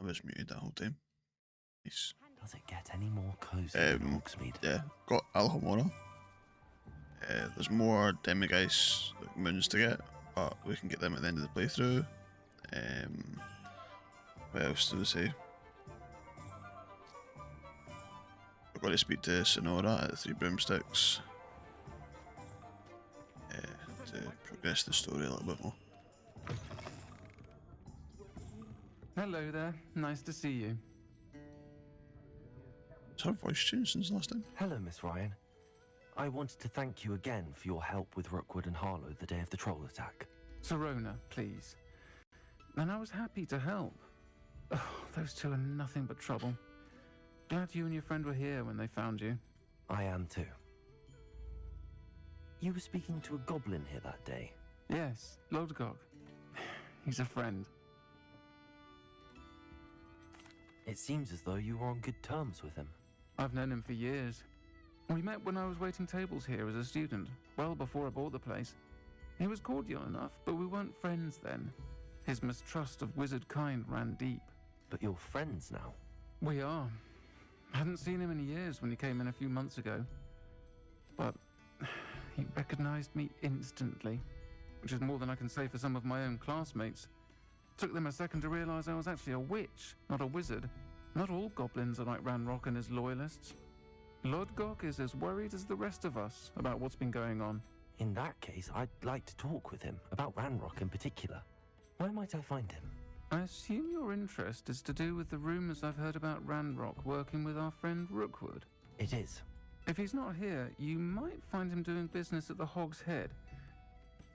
I was muted that whole time. Nice. Does it get any more cozy than Hogsmeade? Yeah, got Alhambra. There's more Demigeist moons to get, but we can get them at the end of the playthrough. What else do we say? We've got to speak to Sonora at the Three Broomsticks to progress the story a little bit more. Hello there, nice to see you. Has her voice changed since last time? Hello, Miss Ryan. I wanted to thank you again for your help with Rookwood and Harlow the day of the troll attack. Sirona, please. And I was happy to help. Oh, those two are nothing but trouble. Glad you and your friend were here when they found you. I am too. You were speaking to a goblin here that day? Yes, Lodgok. He's a friend. It seems as though you were on good terms with him. I've known him for years. We met when I was waiting tables here as a student, well before I bought the place. He was cordial enough, but we weren't friends then. His mistrust of wizard kind ran deep. But you're friends now? We are. Hadn't seen him in years when he came in a few months ago. But he recognized me instantly, which is more than I can say for some of my own classmates. Took them a second to realize I was actually a witch, not a wizard. Not all goblins are like Ranrock and his loyalists. Lodgok is as worried as the rest of us about what's been going on. In that case, I'd like to talk with him, about Ranrock in particular. Where might I find him? I assume your interest is to do with the rumors I've heard about Ranrock working with our friend Rookwood. It is. If he's not here, you might find him doing business at the Hog's Head.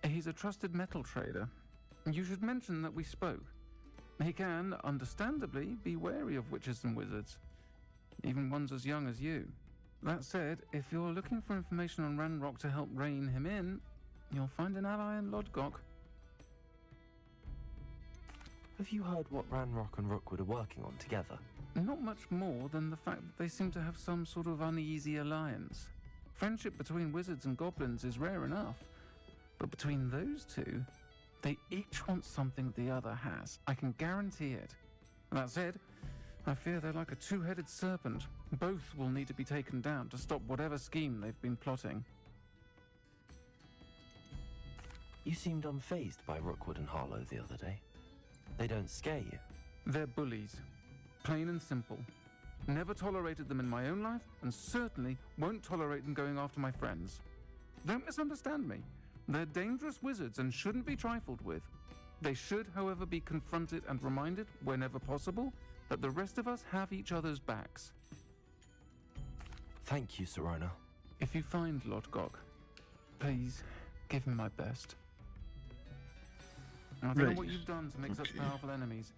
He's a trusted metal trader. You should mention that we spoke. He can, understandably, be wary of witches and wizards, even ones as young as you. That said, if you're looking for information on Ranrock to help rein him in, you'll find an ally in Lodgok. Have you heard what Ranrock and Rookwood are working on together? Not much more than the fact that they seem to have some sort of uneasy alliance. Friendship between wizards and goblins is rare enough, but between those two, they each want something the other has. I can guarantee it. That said, I fear they're like a two-headed serpent. Both will need to be taken down to stop whatever scheme they've been plotting. You seemed unfazed by Rookwood and Harlow the other day. They don't scare you? They're bullies. Plain and simple. Never tolerated them in my own life, and certainly won't tolerate them going after my friends. Don't misunderstand me. They're dangerous wizards and shouldn't be trifled with. They should, however, be confronted and reminded, whenever possible, that the rest of us have each other's backs. Thank you, Sirona. If you find Lodgok, please give him my best. I don't know what you've done to make such powerful enemies,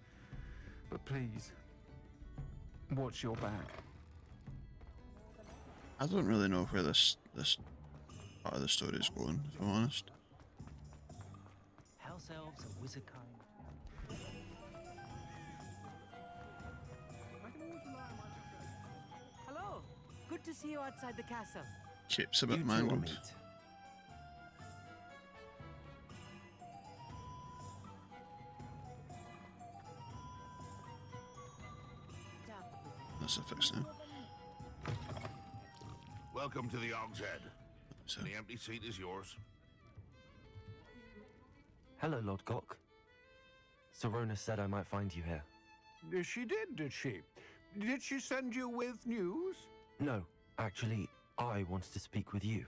but please, watch your back. I don't really know where this part of the story is going, if I'm honest. House elves and wizard kind. Hello, good to see you outside the castle. Shape's a bit You two are mangled. meet. That's a fix now. Welcome to the Hog's Head. So, The empty seat is yours. Hello, Lodgok. Sirona said I might find you here. She did she? Did she send you with news? No, actually, I wanted to speak with you.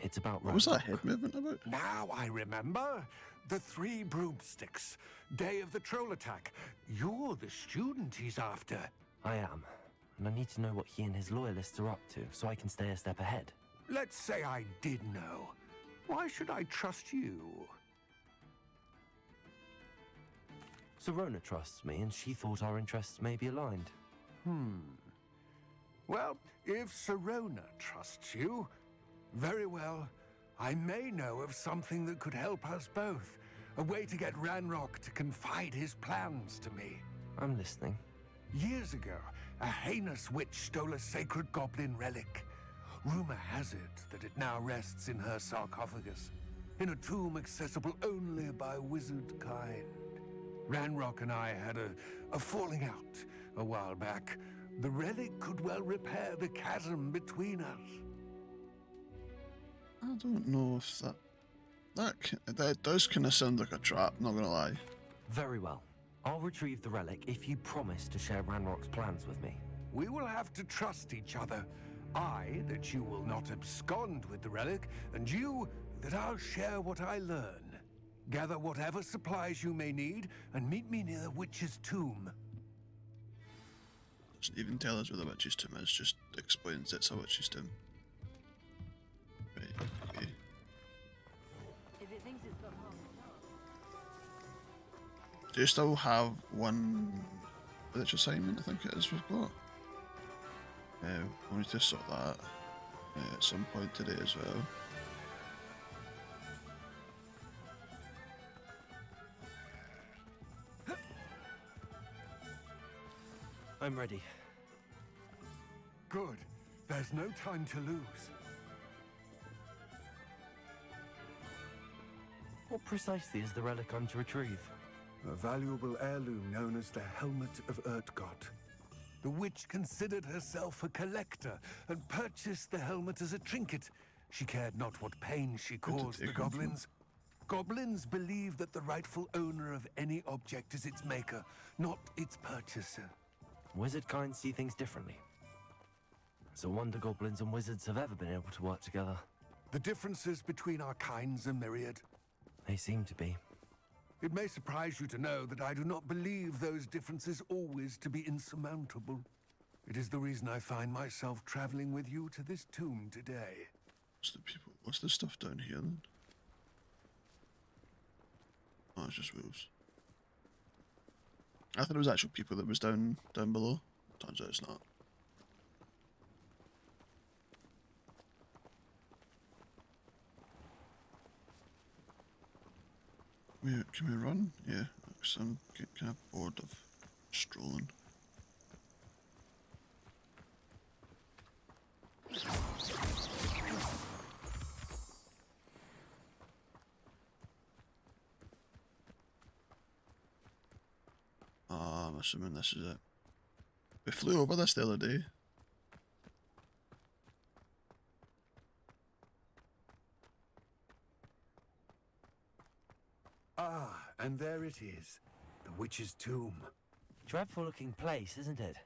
It's about what was that Ranrock. head movement about? Now I remember. The Three Broomsticks. Day of the troll attack. You're the student he's after. I am, and I need to know what he and his loyalists are up to so I can stay a step ahead. Let's say I did know. Why should I trust you? Sirona trusts me, and she thought our interests may be aligned. Well, if Sirona trusts you, very well. I may know of something that could help us both. A way to get Ranrock to confide his plans to me. I'm listening. Years ago, a heinous witch stole a sacred goblin relic. Rumor has it that it now rests in her sarcophagus, in a tomb accessible only by wizard kind. Ranrock and I had a falling out a while back. The relic could well repair the chasm between us. I don't know if that does kind of sound like a trap, not gonna lie. Very well. I'll retrieve the relic if you promise to share Ranrock's plans with me. We will have to trust each other. I, that you will not abscond with the relic, and you, that I'll share what I learn. Gather whatever supplies you may need, and meet me near the witch's tomb. Doesn't even tell us where the witch's tomb is, just explains it's a witch's tomb. Right, okay. If it thinks it's got home. Do you still have one village assignment, I think it is, we've got? We need to sort that at some point today as well. I'm ready. Good. There's no time to lose. What precisely is the relic I'm to retrieve? A valuable heirloom known as the Helmet of Urtkot. The witch considered herself a collector and purchased the helmet as a trinket. She cared not what pain she caused the goblins. Goblins believe that the rightful owner of any object is its maker, not its purchaser. Wizard kind see things differently. It's a wonder goblins and wizards have ever been able to work together. The differences between our kinds are myriad. They seem to be. It may surprise you to know that I do not believe those differences always to be insurmountable. It is the reason I find myself traveling with you to this tomb today. What's the stuff down here then? Oh, it's just wolves. I thought it was actual people that was down below. Turns out it's not. Can we run? Yeah, because I'm getting kind of bored of strolling. I'm assuming this is it. We flew over this the other day. Ah, and there it is. The witch's tomb. Dreadful looking place, isn't it?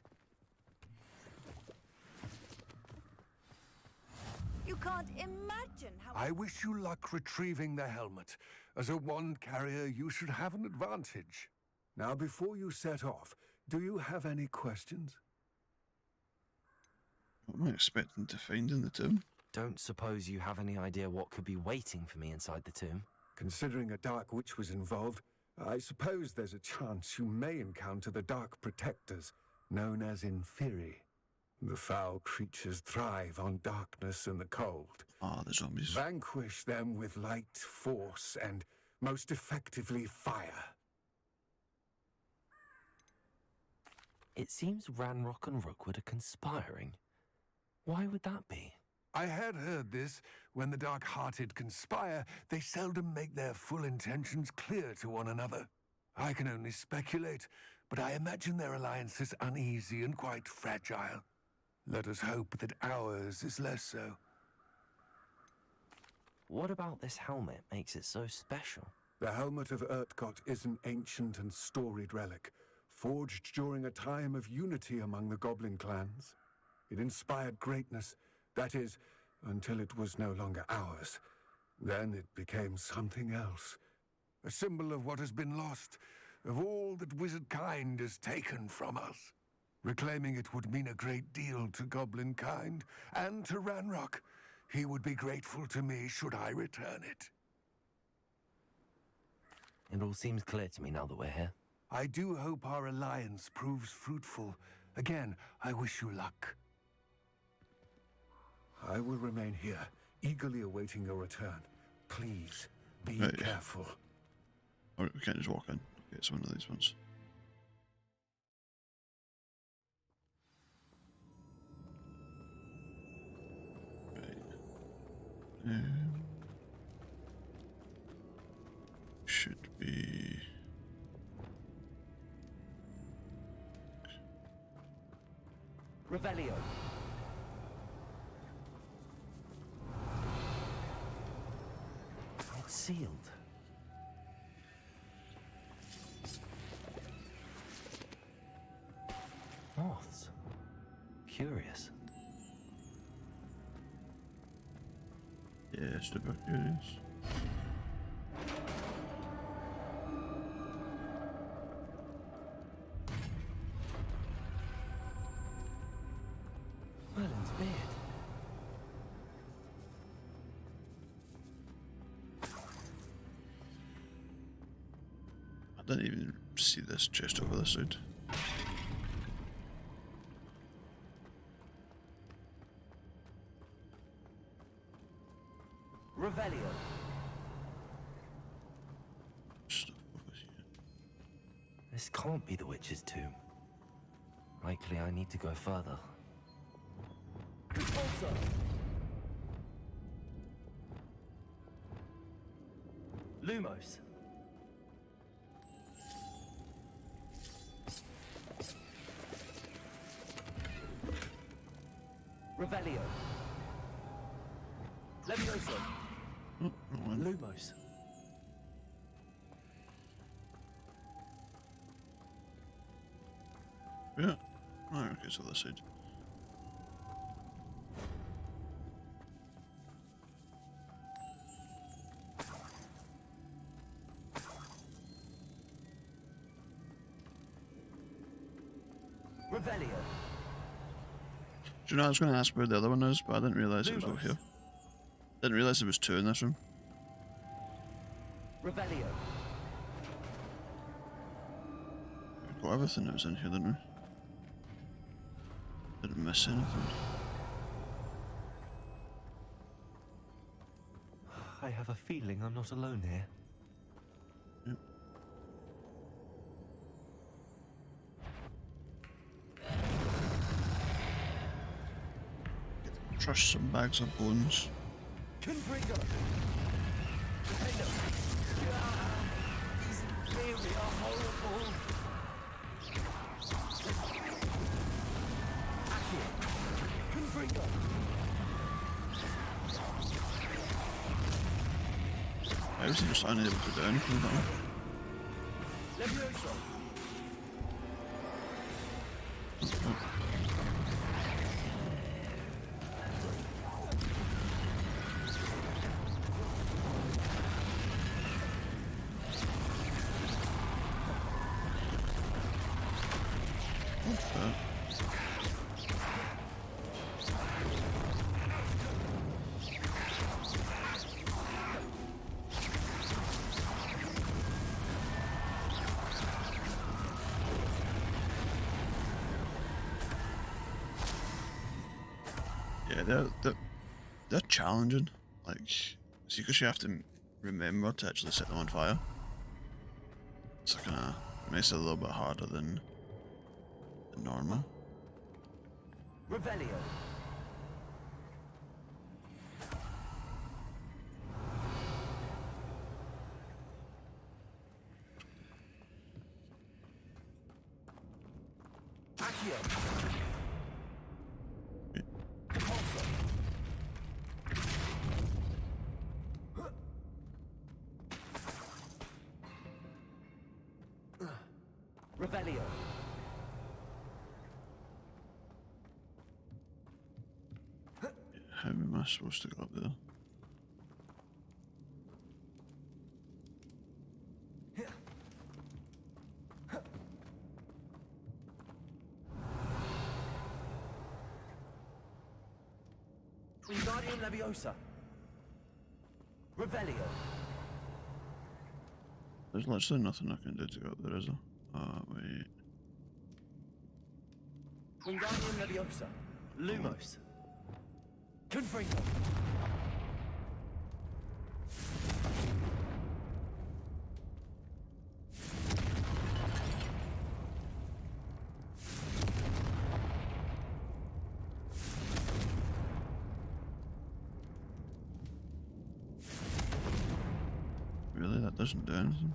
You can't imagine how... I wish you luck retrieving the helmet. As a wand carrier, you should have an advantage. Now, before you set off, do you have any questions? What am I expecting to find in the tomb? Don't suppose you have any idea what could be waiting for me inside the tomb? Considering a dark witch was involved, I suppose there's a chance you may encounter the Dark Protectors, known as Inferi. The foul creatures thrive on darkness and the cold. Ah, the zombies. Vanquish them with light, force, and most effectively fire. It seems Ranrock and Rookwood are conspiring. Why would that be? I had heard this. When the dark-hearted conspire, they seldom make their full intentions clear to one another. I can only speculate, but I imagine their alliance is uneasy and quite fragile. Let us hope that ours is less so. What about this helmet makes it so special? The Helmet of Urtkot is an ancient and storied relic, forged during a time of unity among the goblin clans. It inspired greatness, that is, until it was no longer ours. Then it became something else. A symbol of what has been lost, of all that wizard kind has taken from us. Reclaiming it would mean a great deal to goblin kind, and to Ranrock. He would be grateful to me should I return it. It all seems clear to me now that we're here. I do hope our alliance proves fruitful. Again, I wish you luck. I will remain here, eagerly awaiting your return. Please, be careful. Alright, we can't just walk in. Okay, it's one of these ones. Right. Should be Revelio. It's sealed. Moths. Curious. Yeah, super curious. Merlin's beard. I didn't even see this chest over this side. Revelio. Stuff over here. This can't be the witch's tomb. Likely I need to go further. Repulsor. Lumos. Revelio. Levioso. Oh, wrong one. Lumos. Yeah. Oh, okay, so this side. Revelio. Do you know, I was going to ask where the other one is, but I didn't realise it was over here. Didn't realise there was two in this room. Revelio. We got everything that was in here, didn't we? Didn't miss anything. I have a feeling I'm not alone here. Yep. Crush some bags of bones. Confringo. Defender. These really are horrible. Accio. Confringo. I was just unable to do anything with that one. Levioso. Yeah, they're challenging. Like, see, because you have to remember to actually set them on fire. So it kind of makes it a little bit harder than normal. Revelio. Accio. Repulsor. Revelio. How am I supposed to go up there? Wingardium Leviosa. Revelio. There's literally nothing I can do to go up there, is there? Wait. Wingardium Leviosa. Lumos. Confringo. Really? That doesn't do anything?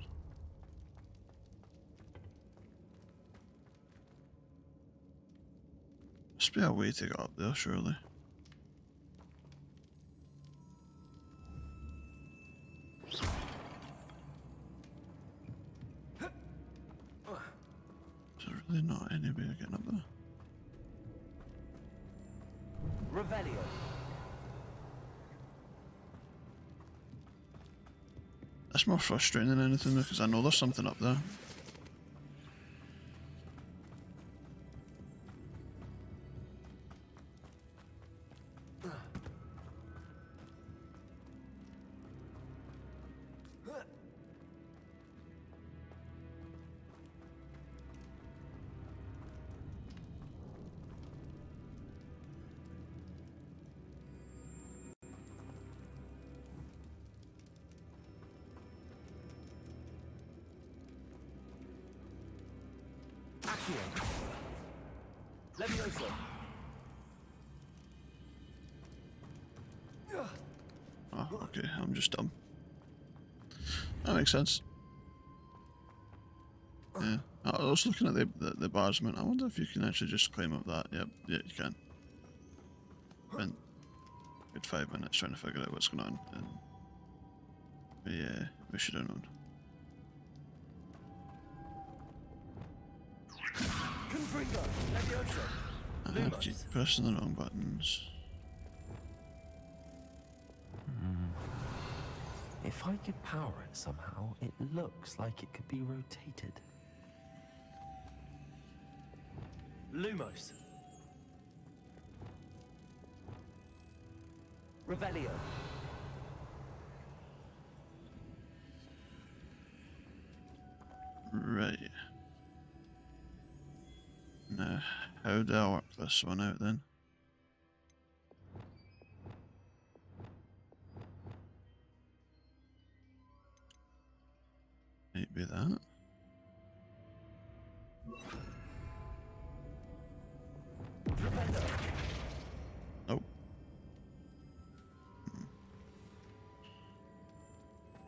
Must be a way to get up there, surely. Is there really not any way of getting up there? Revelio. That's more frustrating than anything because I know there's something up there. Levioso. Oh, okay, I'm just dumb. That makes sense. Yeah, I was looking at the bars, man. I wonder if you can actually just climb up that. Yep, yeah, you can. Spent a good 5 minutes trying to figure out what's going on, and we should have known. I keep pressing the wrong buttons. If I could power it somehow, it looks like it could be rotated. Lumos. Revelio. Right. Now, how do I work this one out then? Might be that. Oh.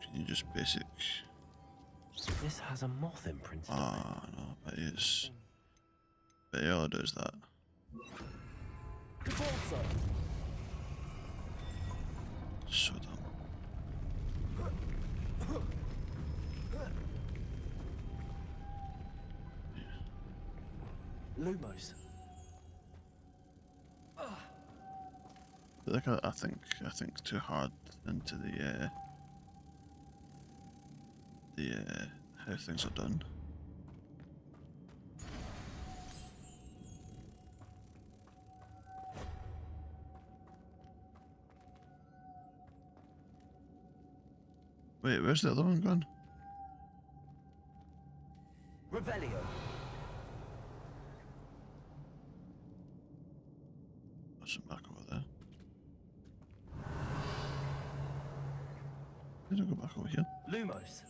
Can you just basic? This has a moth imprinted on Ah, no, but it's. But yeah, it does that. it. So dumb. Lumos. Like I think too hard into the how things are done. Wait, where's the other one gone? Revelio. What's it back over there? Did I go back over here? Lumos.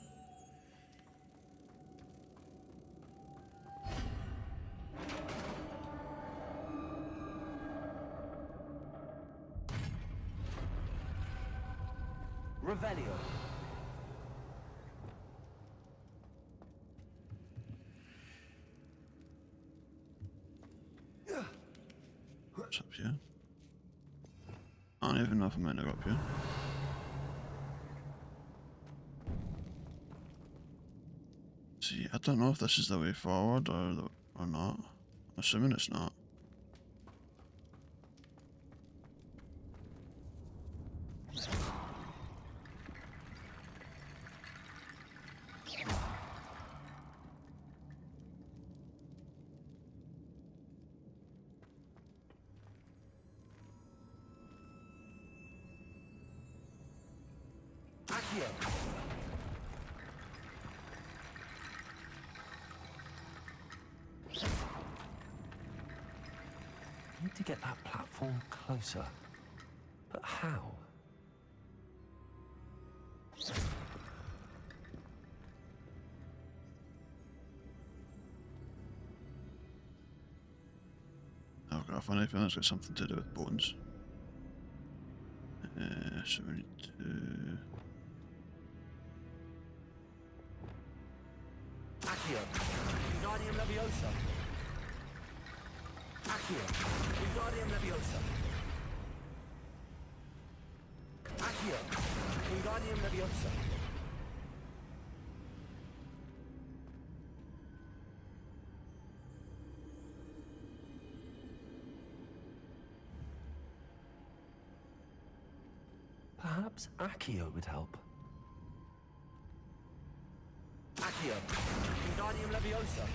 Revelio. What's up here? I don't even know if I'm meant to go up here. See, I don't know if this is the way forward or not. I'm assuming it's not. I need to get that platform closer. But how? I've got a funny feeling it's got something to do with bones. So we need to... Accio. Unidium Leviosa. Accio. Wingardium Leviosa. Accio. Wingardium Leviosa. Perhaps Accio would help. Accio. Wingardium Leviosa.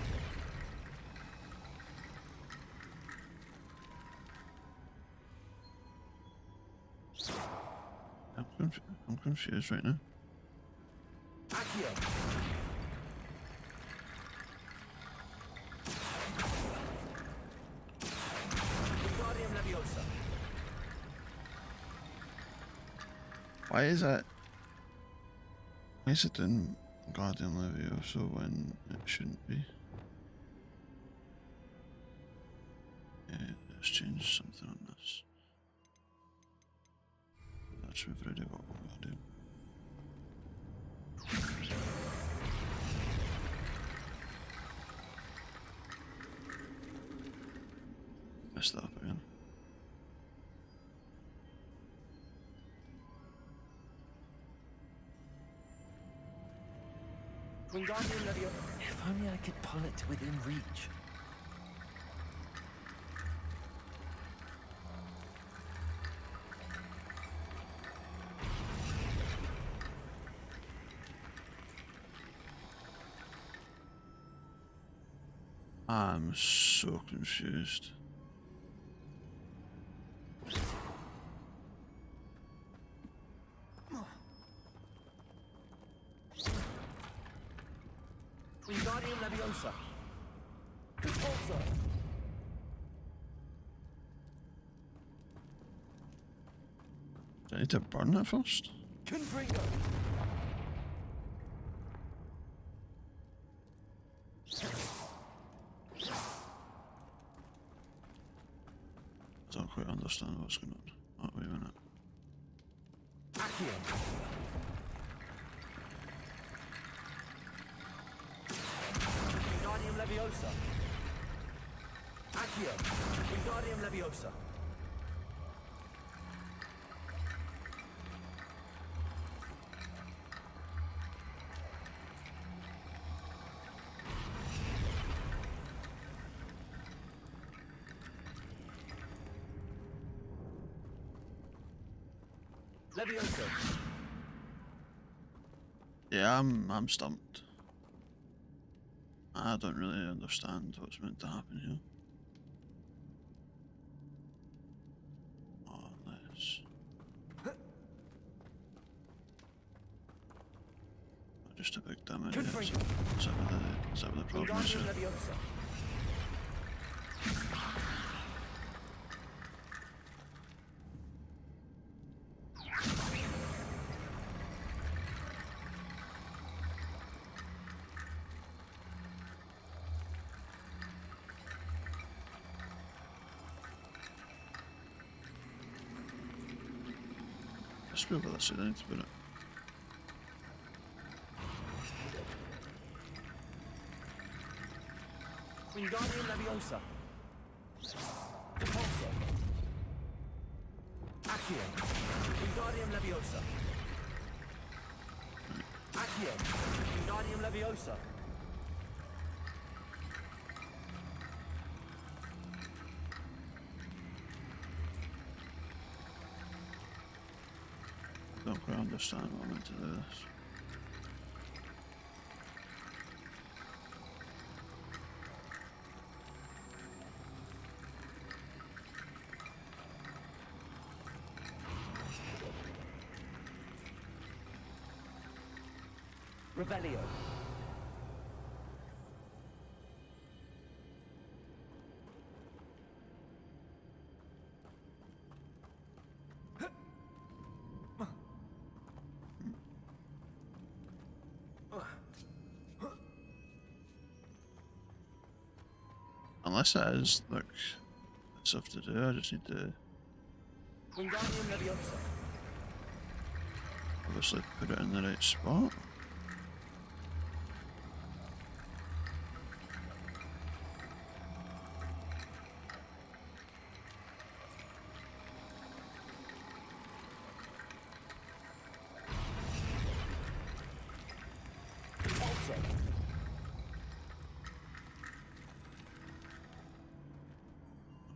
I'm confused right now. Accio. Wingardium Leviosa. Why is that? Why is it in Guardian Leviosa when it shouldn't be? Yeah, let's change something on this. That's we've already got what we're doing. Messed that up again. Wingardium Leviosa. If only I could pull it to within reach. I'm so confused. Wingardium Leviosa. Repulsor. Do I need to burn it first? Confringo. I don't quite understand what's going on. Oh, wait a minute. Accio. Wingardium Leviosa. Accio. Wingardium Leviosa. Leviosa. Yeah, I'm stumped. I don't really understand what's meant to happen here. Oh, nice. Just a big damage. Is that what the problem is here? Wingardium Leviosa. Let's move that side, I need to put it. Wingardium Leviosa. Repulsor. Accio. Wingardium Leviosa. Accio. Wingardium Leviosa. I don't quite understand what I'm meant to do this. Revelio. Unless it is, like, stuff to do, I just need to Wingardium Leviosa. obviously put it in the right spot.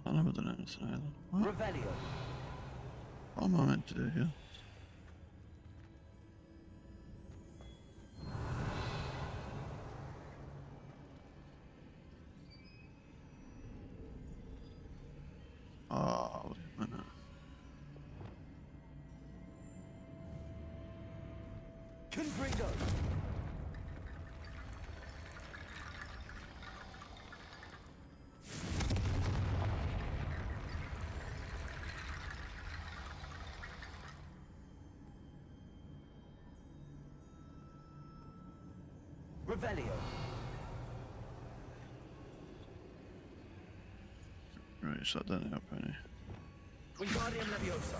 I never done anything either. What? Revelio. What am I meant to do here? Oh, wait a minute. Confringo. Revelio. Right, so that didn't help any. Wingardium Leviosa.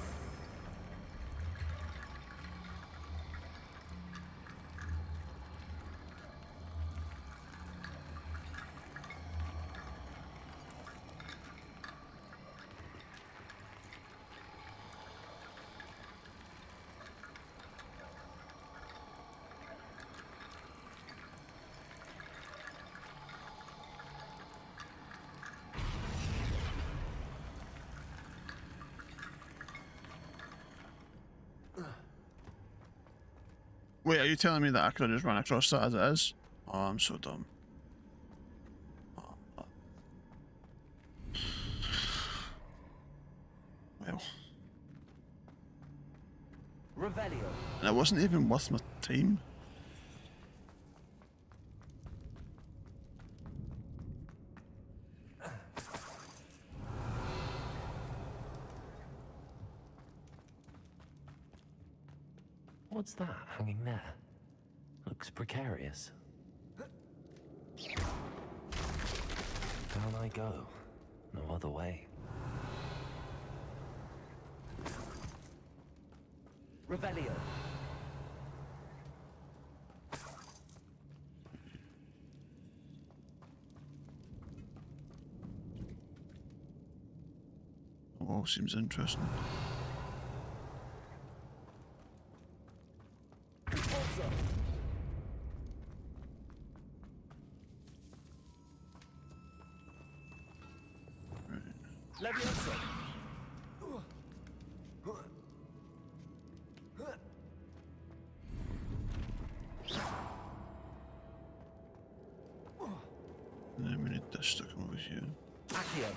Wait, are you telling me that I could have just run across that as it is? Oh, I'm so dumb. Well. Revelio. And it wasn't even worth my time. What's that hanging there? Looks precarious. Down I go. No other way. Revelio. Oh, seems interesting. Leviosa. And then we need this to come over here. Accio.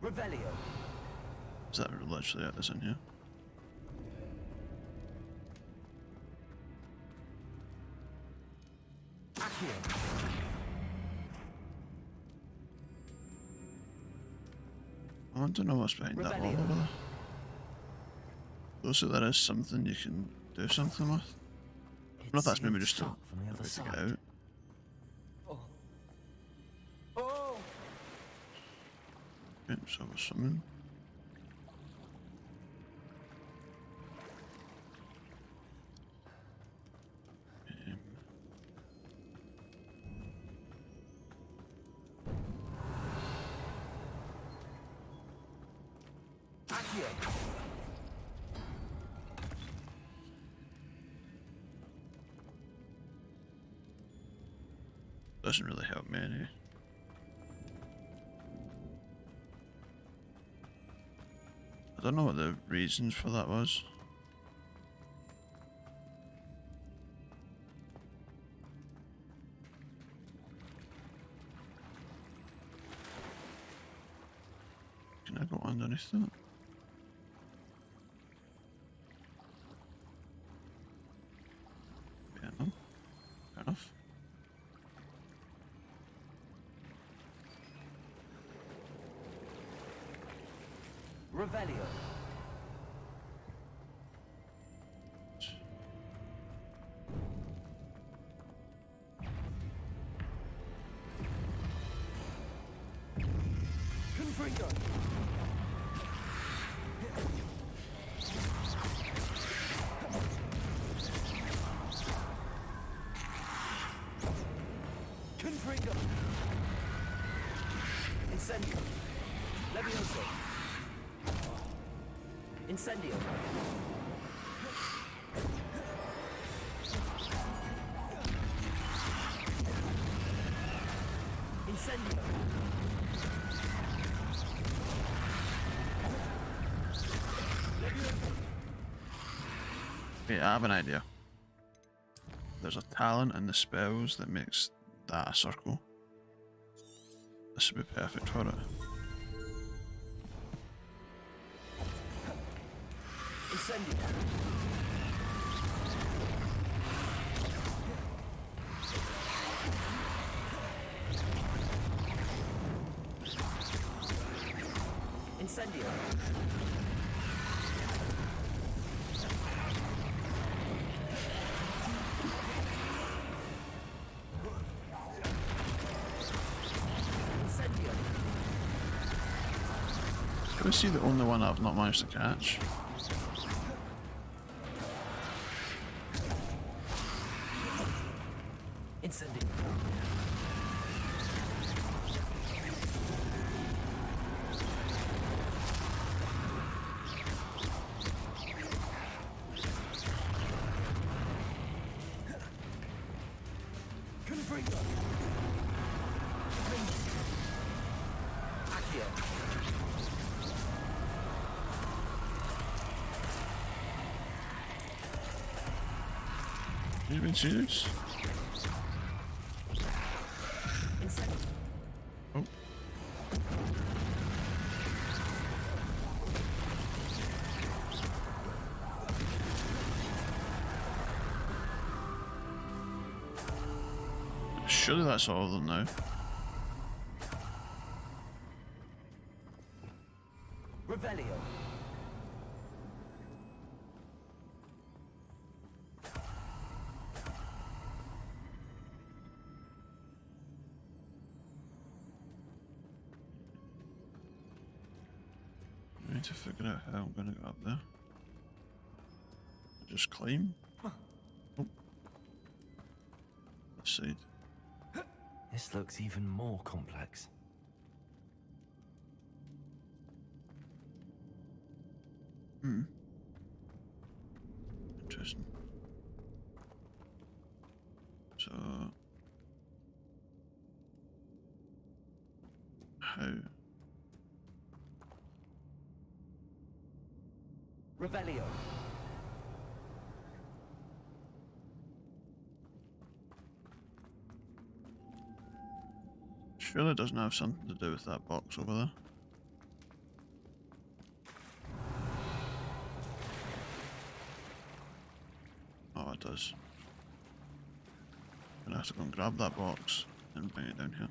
Revelio. Is that literally at this in here? Accio. I don't know what's behind that wall over there. Also, there is something you can do something with. I don't know if that's maybe just a shot from the other way to side. get out. Oh. Okay, so we're summoning. Accio. Doesn't really help me any. I don't know what the reasons for that was. Can I go underneath that? Yeah, no. Fair enough. Revelio. Confringo. Confringo. Incendio. Levioso. Incendio. Incendio. Okay, I have an idea. There's a talent in the spells that makes that a circle. This would be perfect for it. Incendio. Incendio. Can we see the only one I've not managed to catch? Incendio. Are you being serious? Oh. Surely that's all of them now. Revelio. I need to figure out how I'm gonna get up there. Just climb. Oh. Let's see. This looks even more complex. Interesting. So how? Revelio. Surely it doesn't have something to do with that box over there. Oh, it does. I'm gonna have to go and grab that box and bring it down here.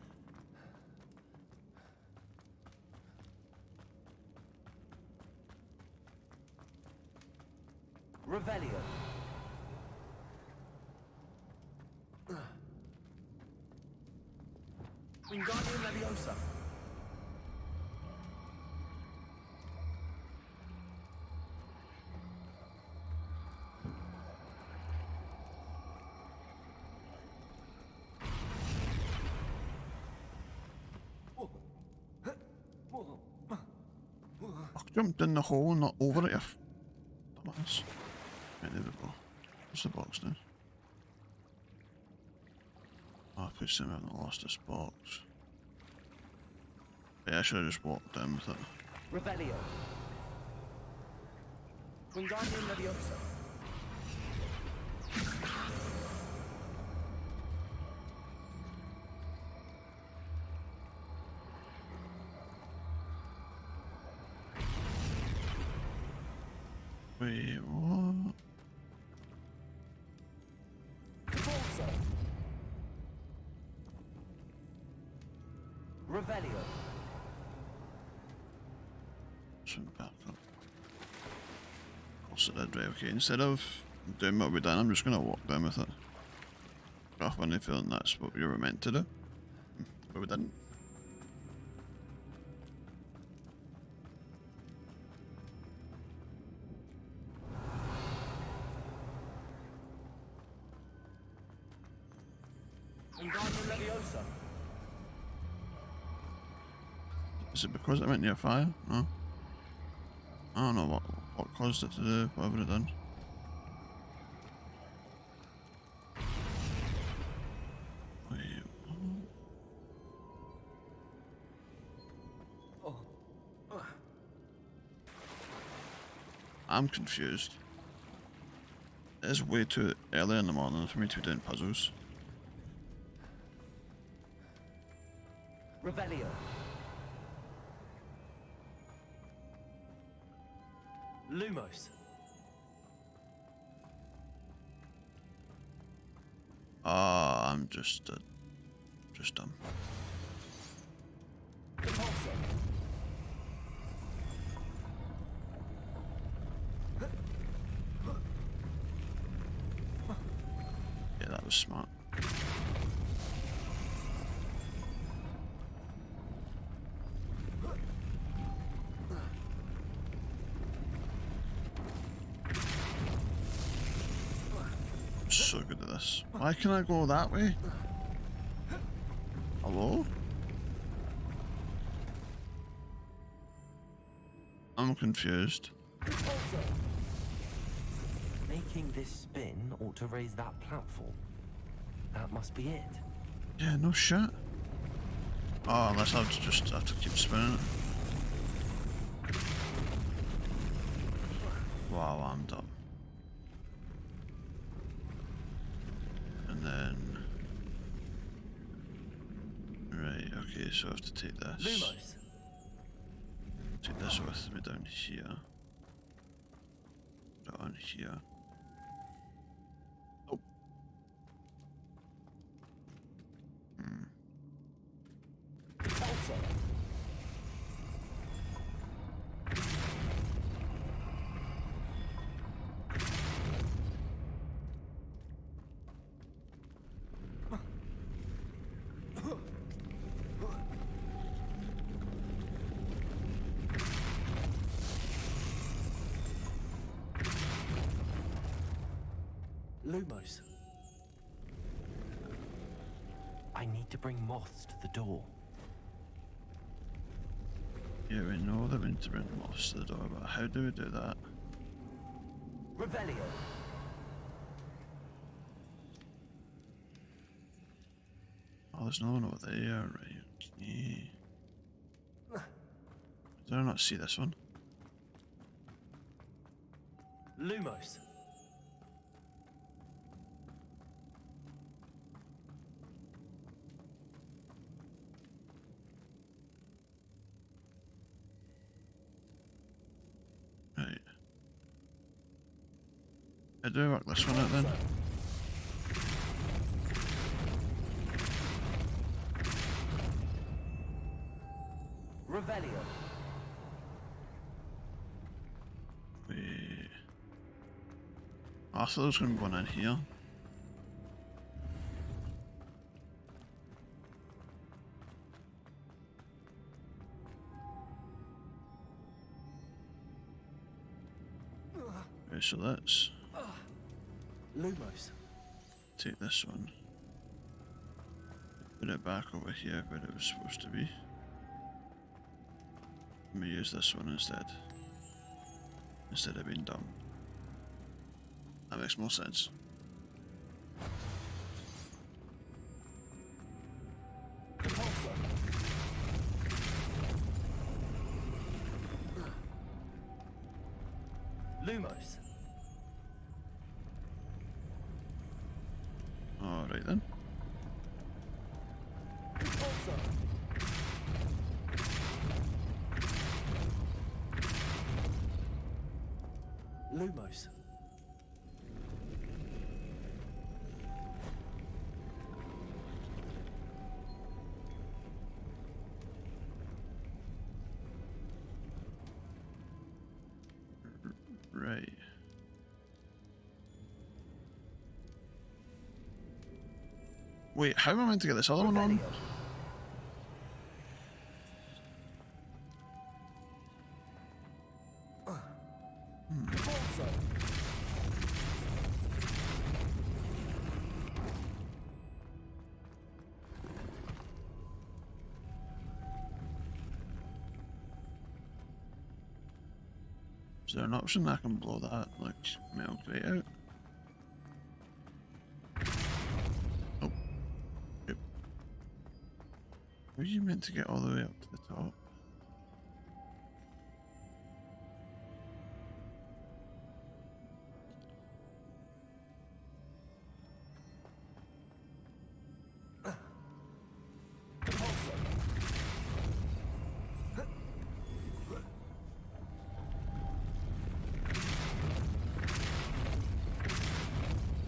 Revelio. Wingardium Leviosa. I jumped in the hole, not over it, you dumbass. Right, there we go. What's the box now? Oh, I pushed him, I haven't lost this box. Yeah, I should have just walked down with it. Revelio. Wingardium Leviosa. Wait, what? Forza. Revelio. Swim back up. Of course it did, right, okay. Instead of doing what we've done, I'm just gonna walk down with it. Got a funny feeling that's what we were meant to do. But we didn't. Wingardium Leviosa. Is it because it went near fire? No. I don't know what caused it to do whatever it done. Wait, what? I'm confused. It's way too early in the morning for me to be doing puzzles. Revelio. Lumos. I'm just dumb. Yeah, that was smart. I'm so good at this. Why can I go that way? Hello? I'm confused. Making this spin ought to raise that platform. That must be it. Yeah, no shit. Oh, unless I have to keep spinning it. Wow, I'm dumb. And then... Right, okay, so I have to take this. Lumos. Take this with me down here. Put it on here. Oh. Lumos. I need to bring moths to the door. Yeah, we know that we need to bring moths to the door, but how do we do that? Revelio. Oh, there's no one over there, right? Okay. Did I not see this one? Lumos. Right. I do work this one out then. Revelio. Wait. I thought there was going to be one in here. Okay, so let's Lumos. take this one. Put it back over here where it was supposed to be. Let me use this one instead. Instead of being dumb. That makes more sense. Lumos. Alright then. Lumos. Right. Wait, how am I meant to get this other one on? Is there an option I can blow that, like, metal crate out? Oh. Yep. Were you meant to get all the way up to the top?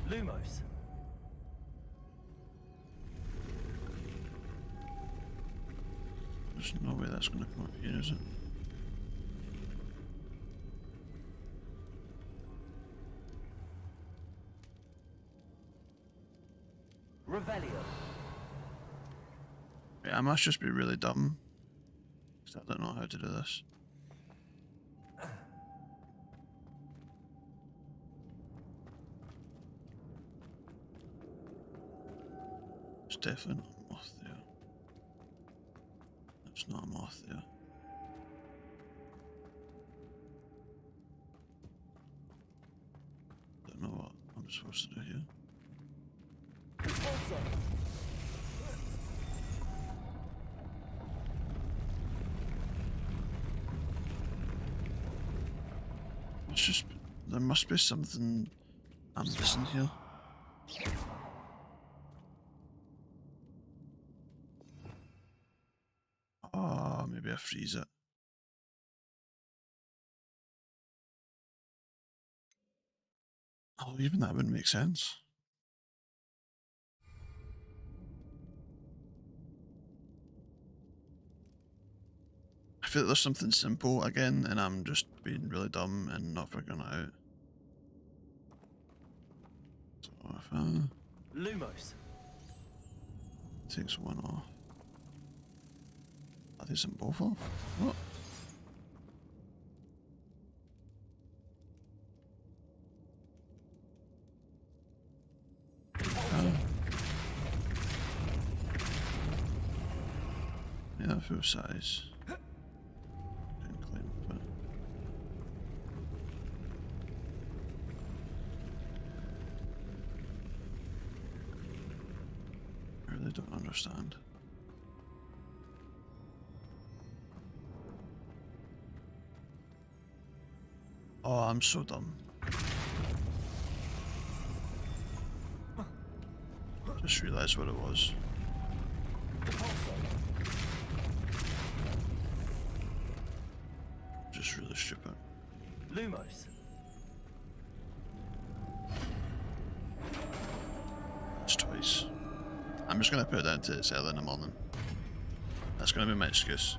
Lumos. There's no way that's gonna come up here, is it? Revelio. Yeah, I must just be really dumb. 'Cause I don't know how to do this. There's definitely not a moth there. There's not a moth there. Don't know what I'm supposed to do here. It's just, there must be something I'm missing here. Oh, maybe I freeze it. Oh, even that wouldn't make sense. I feel like there's something simple again, and I'm just being really dumb and not figuring it out. So if I Lumos. takes one off, are these both off? What? Yeah, full size. Didn't claim it, but I really don't understand. Oh, I'm so dumb. Just realized what it was. Just really stupid. Lumos. It's twice. I'm just gonna put it down to it's early in the morning. That's gonna be my excuse.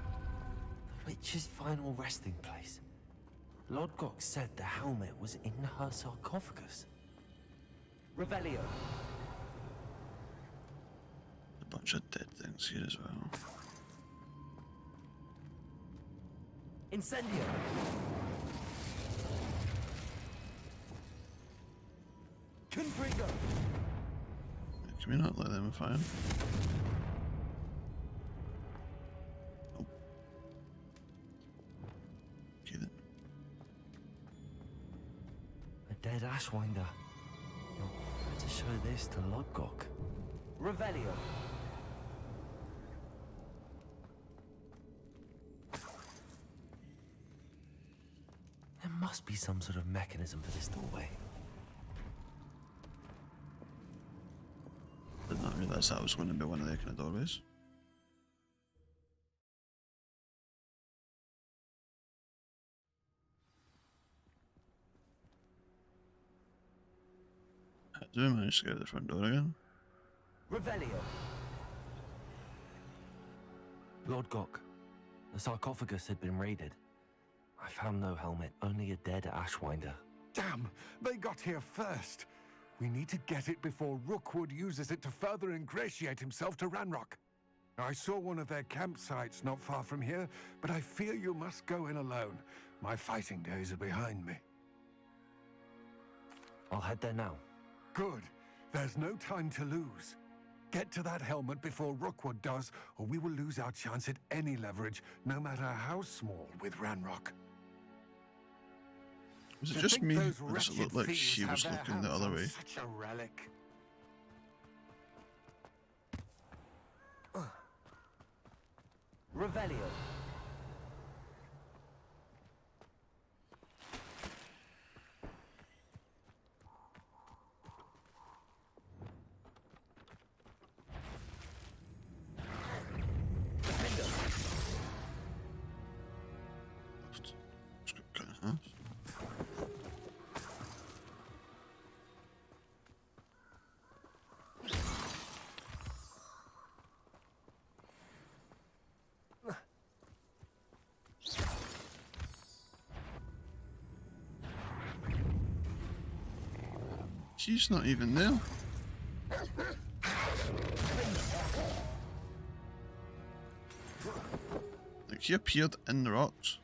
The witch's final resting place. Lodgok said the helmet was in her sarcophagus. Revelio. A bunch of dead things here as well. Incendio. Confringo. Can we not let them fire? Oh. Okay then. A dead Ashwinder. You'll have to show this to Lodgok. Revelio. There must be some sort of mechanism for this doorway. Did not realize that was going to be one of the kind of doorways. Do we manage to get to the front door again? Revelio. Lodgok, the sarcophagus had been raided. I found no helmet, only a dead Ashwinder. Damn, they got here first. We need to get it before Rookwood uses it to further ingratiate himself to Ranrock. I saw one of their campsites not far from here, but I fear you must go in alone. My fighting days are behind me. I'll head there now. Good. There's no time to lose. Get to that helmet before Rookwood does, or we will lose our chance at any leverage, no matter how small, with Ranrock. Was it To just think me? those Or does it wretched look like thieves she have was their looking the hands other on way? Such a relic. Revelio. It's got kind of hands. She's not even there. Like, he appeared in the rocks.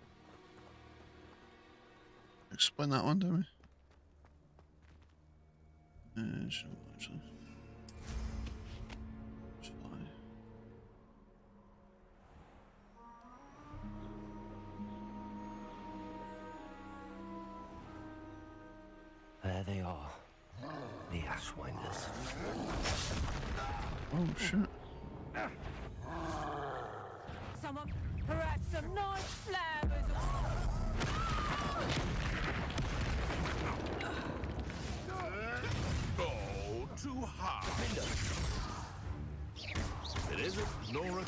Explain that one to me. Sure, actually. Just fly. There they are. The Ashwinders. Oh shit. Someone, perhaps some nice flowers. Go too hard. It isn't, Nora.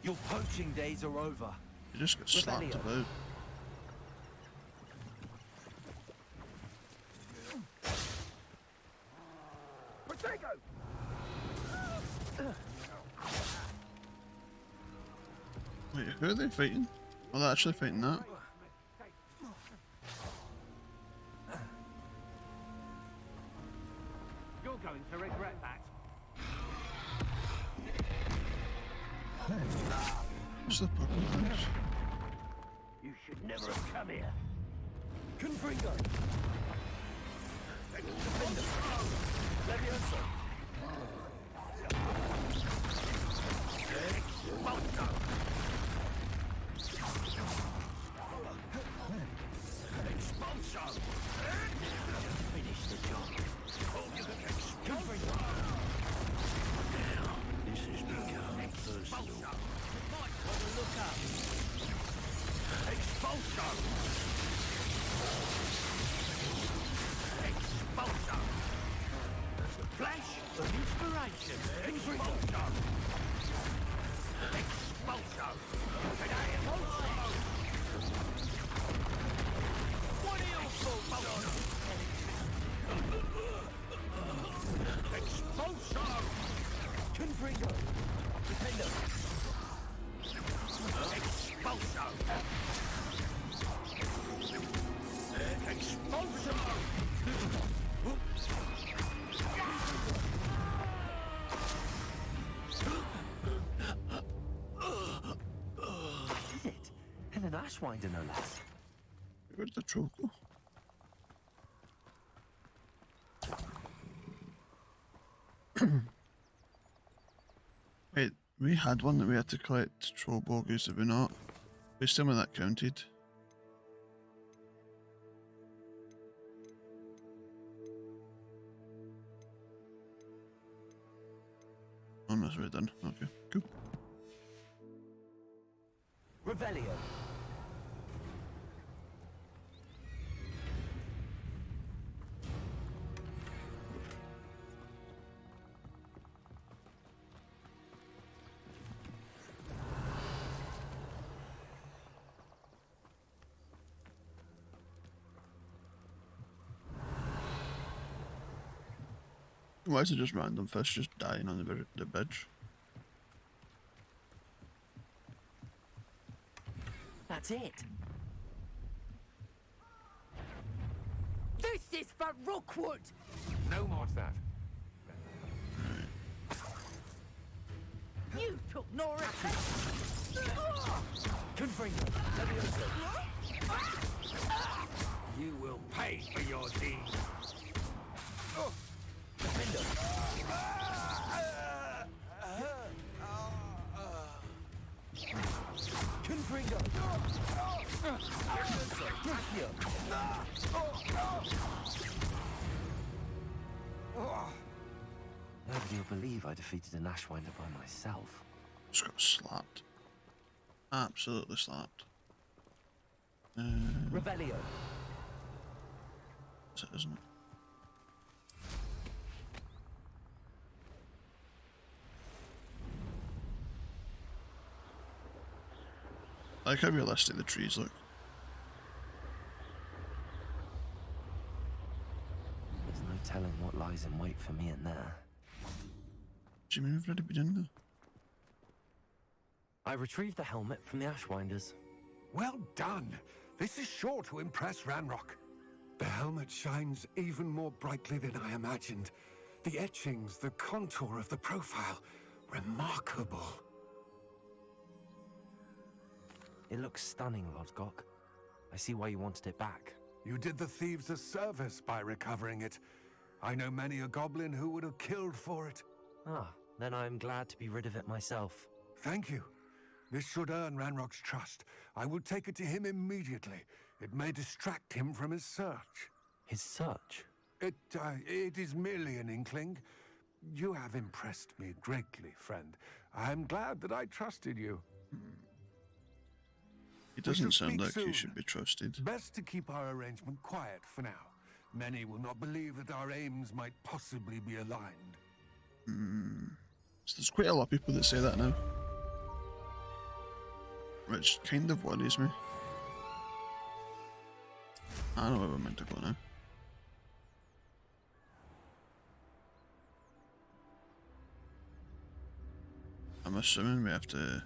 Your poaching days are over. You just get slapped Rebellion. about. Wait, who are they fighting? Are they actually fighting that? You're going to regret that. What's the purple things? You should never have come here. Confringo. Finish the job. Confringo. Now, this is becoming personal. Look up. Expulsion! Expulsion! Flash of inspiration! Expulsion! Expulsion! What else? Expulsion! Confringo. Defender. Expulsion! Expulsion! Did it? And an Ashwinder, no less. Where'd the troll go? Wait, we had one that we had to collect troll bogies, did we not? Please tell me that counted. Oh, that's already done. Okay, cool. Revelio. Why is it just random fish just dying on the bridge? That's it. This is for Rookwood. No more of that. You took Nora. Confringo. You will pay for your deeds. Defender. Confringo. Nobody will believe I defeated an Ashwinder by myself. Just got slapped. Absolutely slapped. Revelio. That's it, isn't it? I like how realistic the trees look. There's no telling what lies in wait for me in there. Do you mean we've already been in there? I retrieved the helmet from the Ashwinders. Well done. This is sure to impress Ranrock. The helmet shines even more brightly than I imagined. The etchings, the contour of the profile, remarkable. It looks stunning, Lodgok. I see why you wanted it back. You did the thieves a service by recovering it. I know many a goblin who would have killed for it. Ah, then I'm glad to be rid of it myself. Thank you. This should earn Ranrock's trust. I will take it to him immediately. It may distract him from his search. His search? It is merely an inkling. You have impressed me greatly, friend. I'm glad that I trusted you. He doesn't shall sound speak like he soon. should be trusted. Best to keep our arrangement quiet for now. Many will not believe that our aims might possibly be aligned. So there's quite a lot of people that say that now. Which kind of worries me. I know where we're meant to go now. I'm assuming we have to...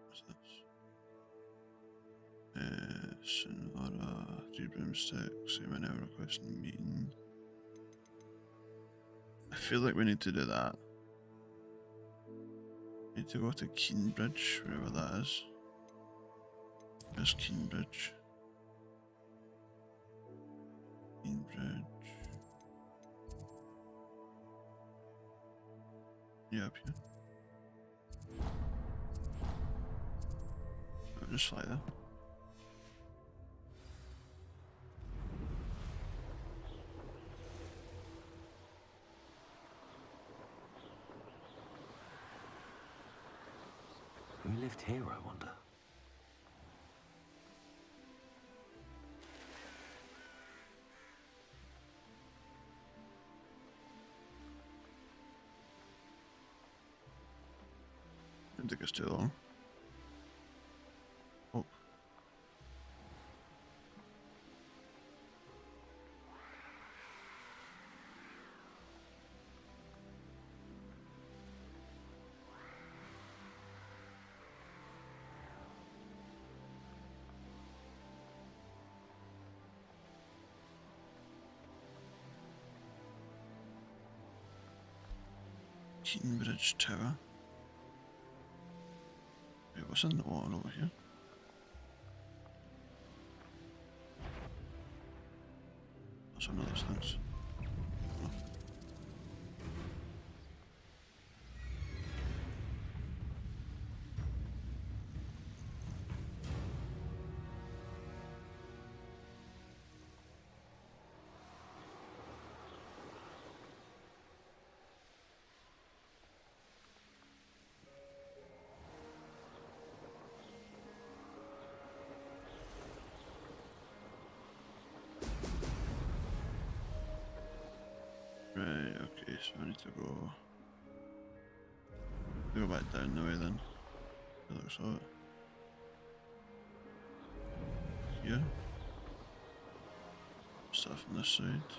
What's this? Sonora, 3 broomsticks, I'm now requesting a meeting. I feel like we need to do that. Need to go to Keenbridge, wherever that is. Where's Keenbridge? Keenbridge. Yeah, up here. Oh, just fly there. Who lived here, I wonder? Didn't take us too long. Oh. Keenbridge Tower. Wait, what's in the water over here? That's one of those things. Oh. Right, okay, so I need to go back down the way then. It looks like it. Yeah. Stuff on this side.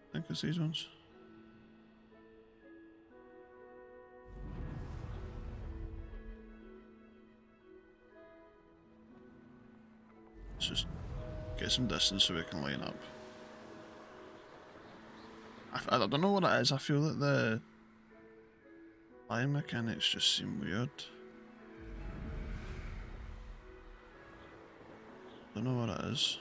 I think it's these ones. Let's just get some distance so we can line up. I don't know what it is, I feel that the flying mechanics just seem weird. Don't know what it is.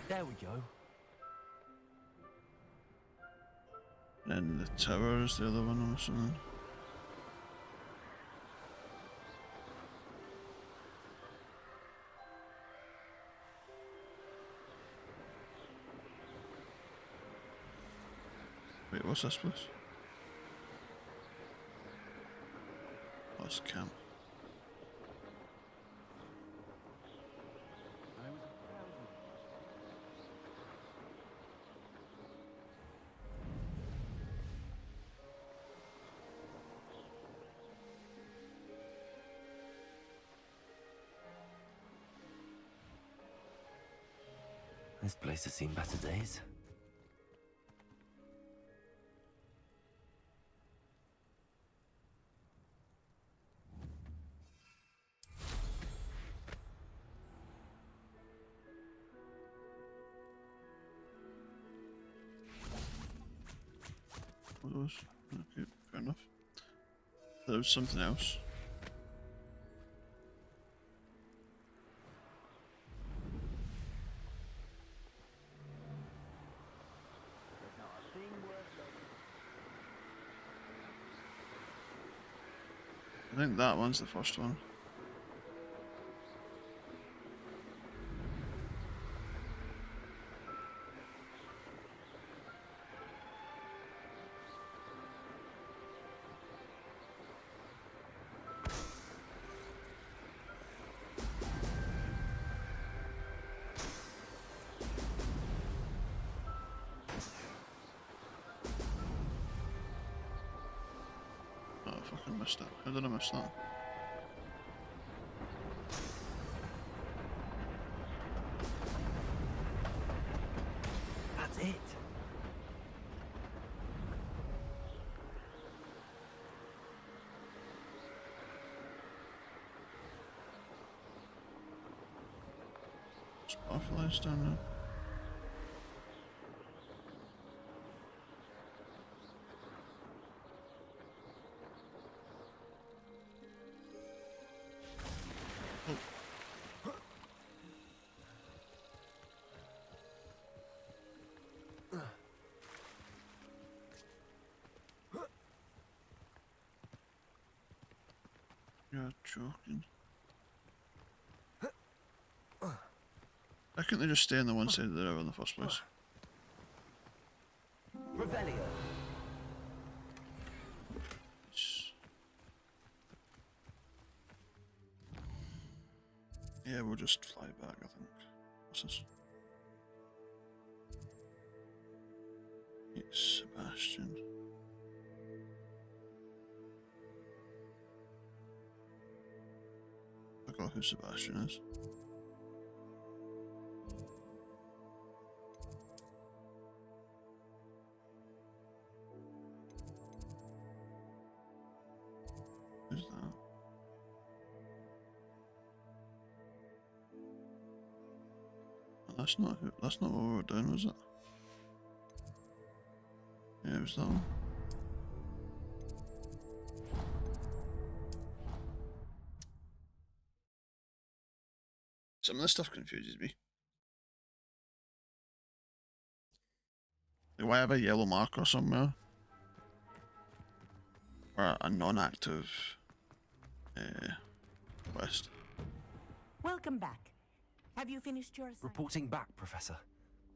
There we go. And the tower is the other one, I'm assuming. Wait, what's this place? Oh, it's camp. This place has seen better days. What was? Okay, fair enough. There was something else. I think that one's the first one. Oh, I fucking missed it. How did I miss that? That's it. Sparklights down there. You're joking. Why couldn't they just stay on the one side of the river in the first place? Revelio. Yeah, we'll just fly back, I think. What's this? It's Sebastian. I forgot who Sebastian is. Who's that? That's not what we were doing, was it? Yeah, it was that one. Some of this stuff confuses me. Like, why have a yellow marker somewhere? Or a non-active quest. Welcome back. Have you finished your assignment? Reporting back, Professor.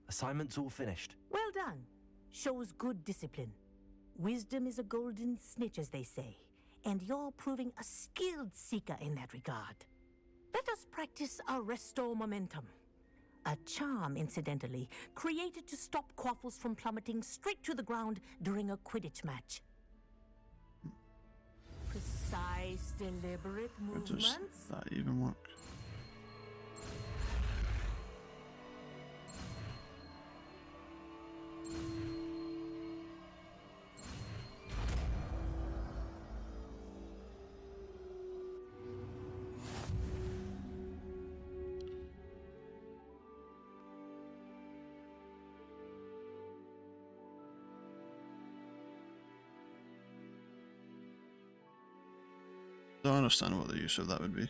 Assignment's all finished. Well done. Shows good discipline. Wisdom is a golden snitch, as they say, and you're proving a skilled seeker in that regard. Let us practice our restore momentum. A charm, incidentally, created to stop quaffles from plummeting straight to the ground during a Quidditch match. Precise, deliberate How does movements. that even work? Don't understand what the use of that would be.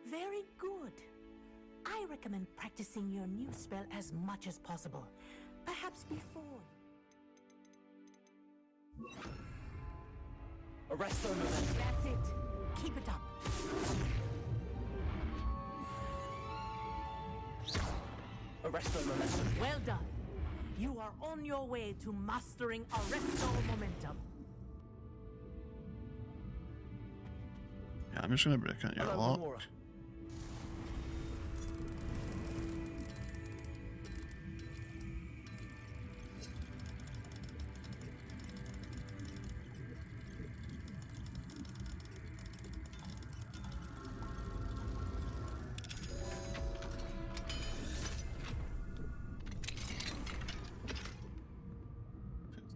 Very good. I recommend practicing your new spell as much as possible. Perhaps before. Arresto momentum. That's it. Keep it up. Arresto momentum. Well done. You are on your way to mastering Arresto momentum. Yeah, I'm just gonna break into your Hello, lock. Gamora.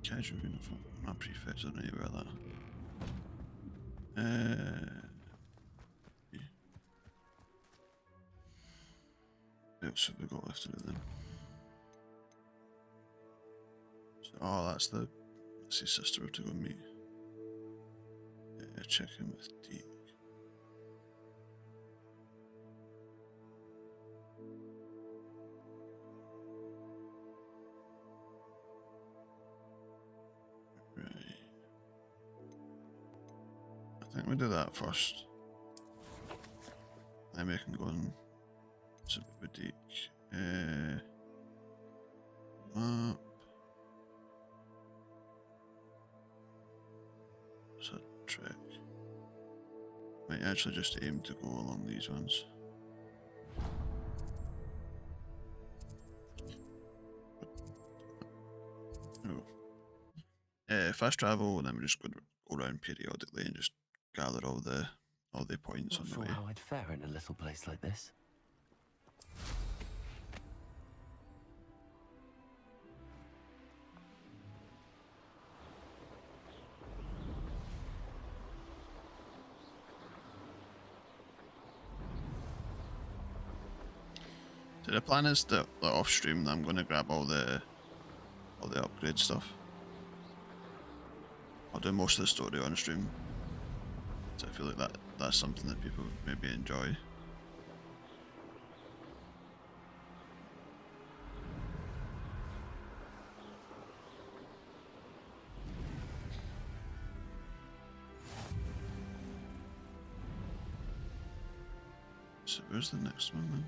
Casual uniform. My prefix, I don't need to wear that. Yeah. What else have we got left to do then? So, oh, that's his sister to go meet. Check in with Deke. Right. I think we do that first. Then we can go and sit with Deke. Map. What's a trek? Might actually just aim to go along these ones. Oh. Fast travel, and then we just go around periodically and just gather all the points Not on the sure way. how I'd fare in a little place like this. So the plan is that off stream I'm gonna grab all the upgrade stuff. I'll do most of the story on stream. So I feel like that's something that people maybe enjoy. So where's the next one then?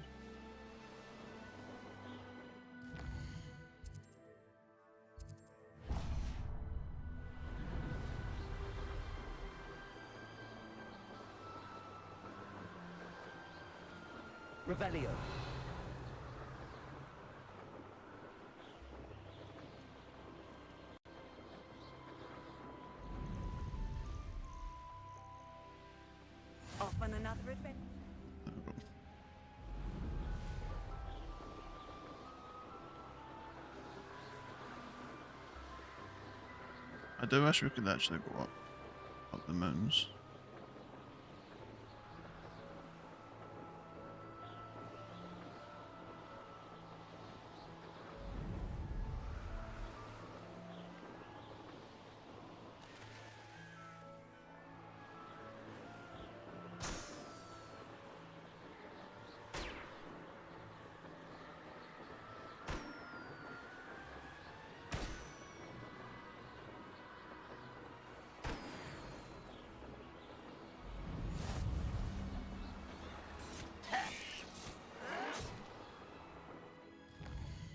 Revelio. Off on another adventure. There we go. I do wish we could actually go up the mountains.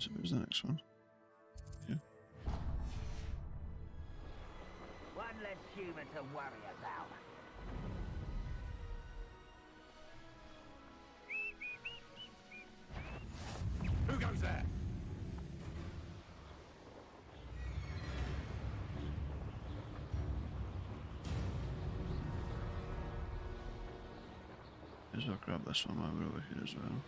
So where's the next one? Yeah. One less human to worry about. Who goes there? As well grab this one while we're over here as well.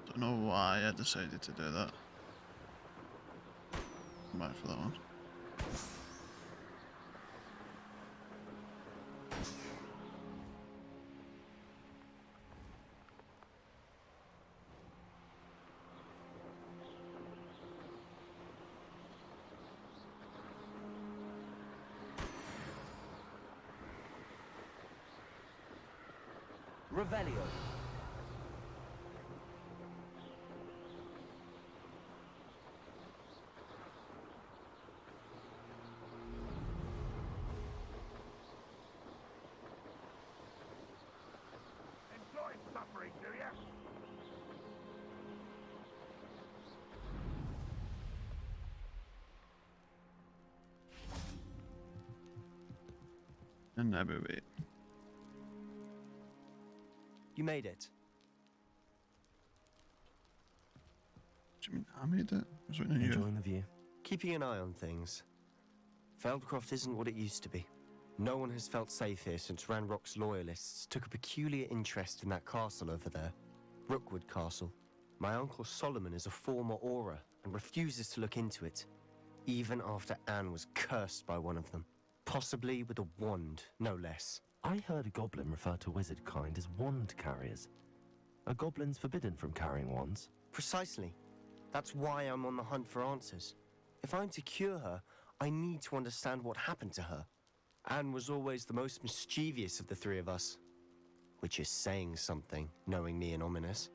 Don't know why I decided to do that. I'm back for that one. Revelio. Enjoy suffering, do ya? And never wait. You made it. Do you mean I made it? I was waiting on you. Enjoying the view. Keeping an eye on things. Feldcroft isn't what it used to be. No one has felt safe here since Ranrock's loyalists took a peculiar interest in that castle over there. Rookwood Castle. My uncle Solomon is a former Auror and refuses to look into it, even after Anne was cursed by one of them. Possibly with a wand, no less. I heard a goblin refer to wizard kind as wand carriers. Are goblins forbidden from carrying wands? Precisely. That's why I'm on the hunt for answers. If I'm to cure her, I need to understand what happened to her. Anne was always the most mischievous of the three of us. Which is saying something, knowing me and Ominous.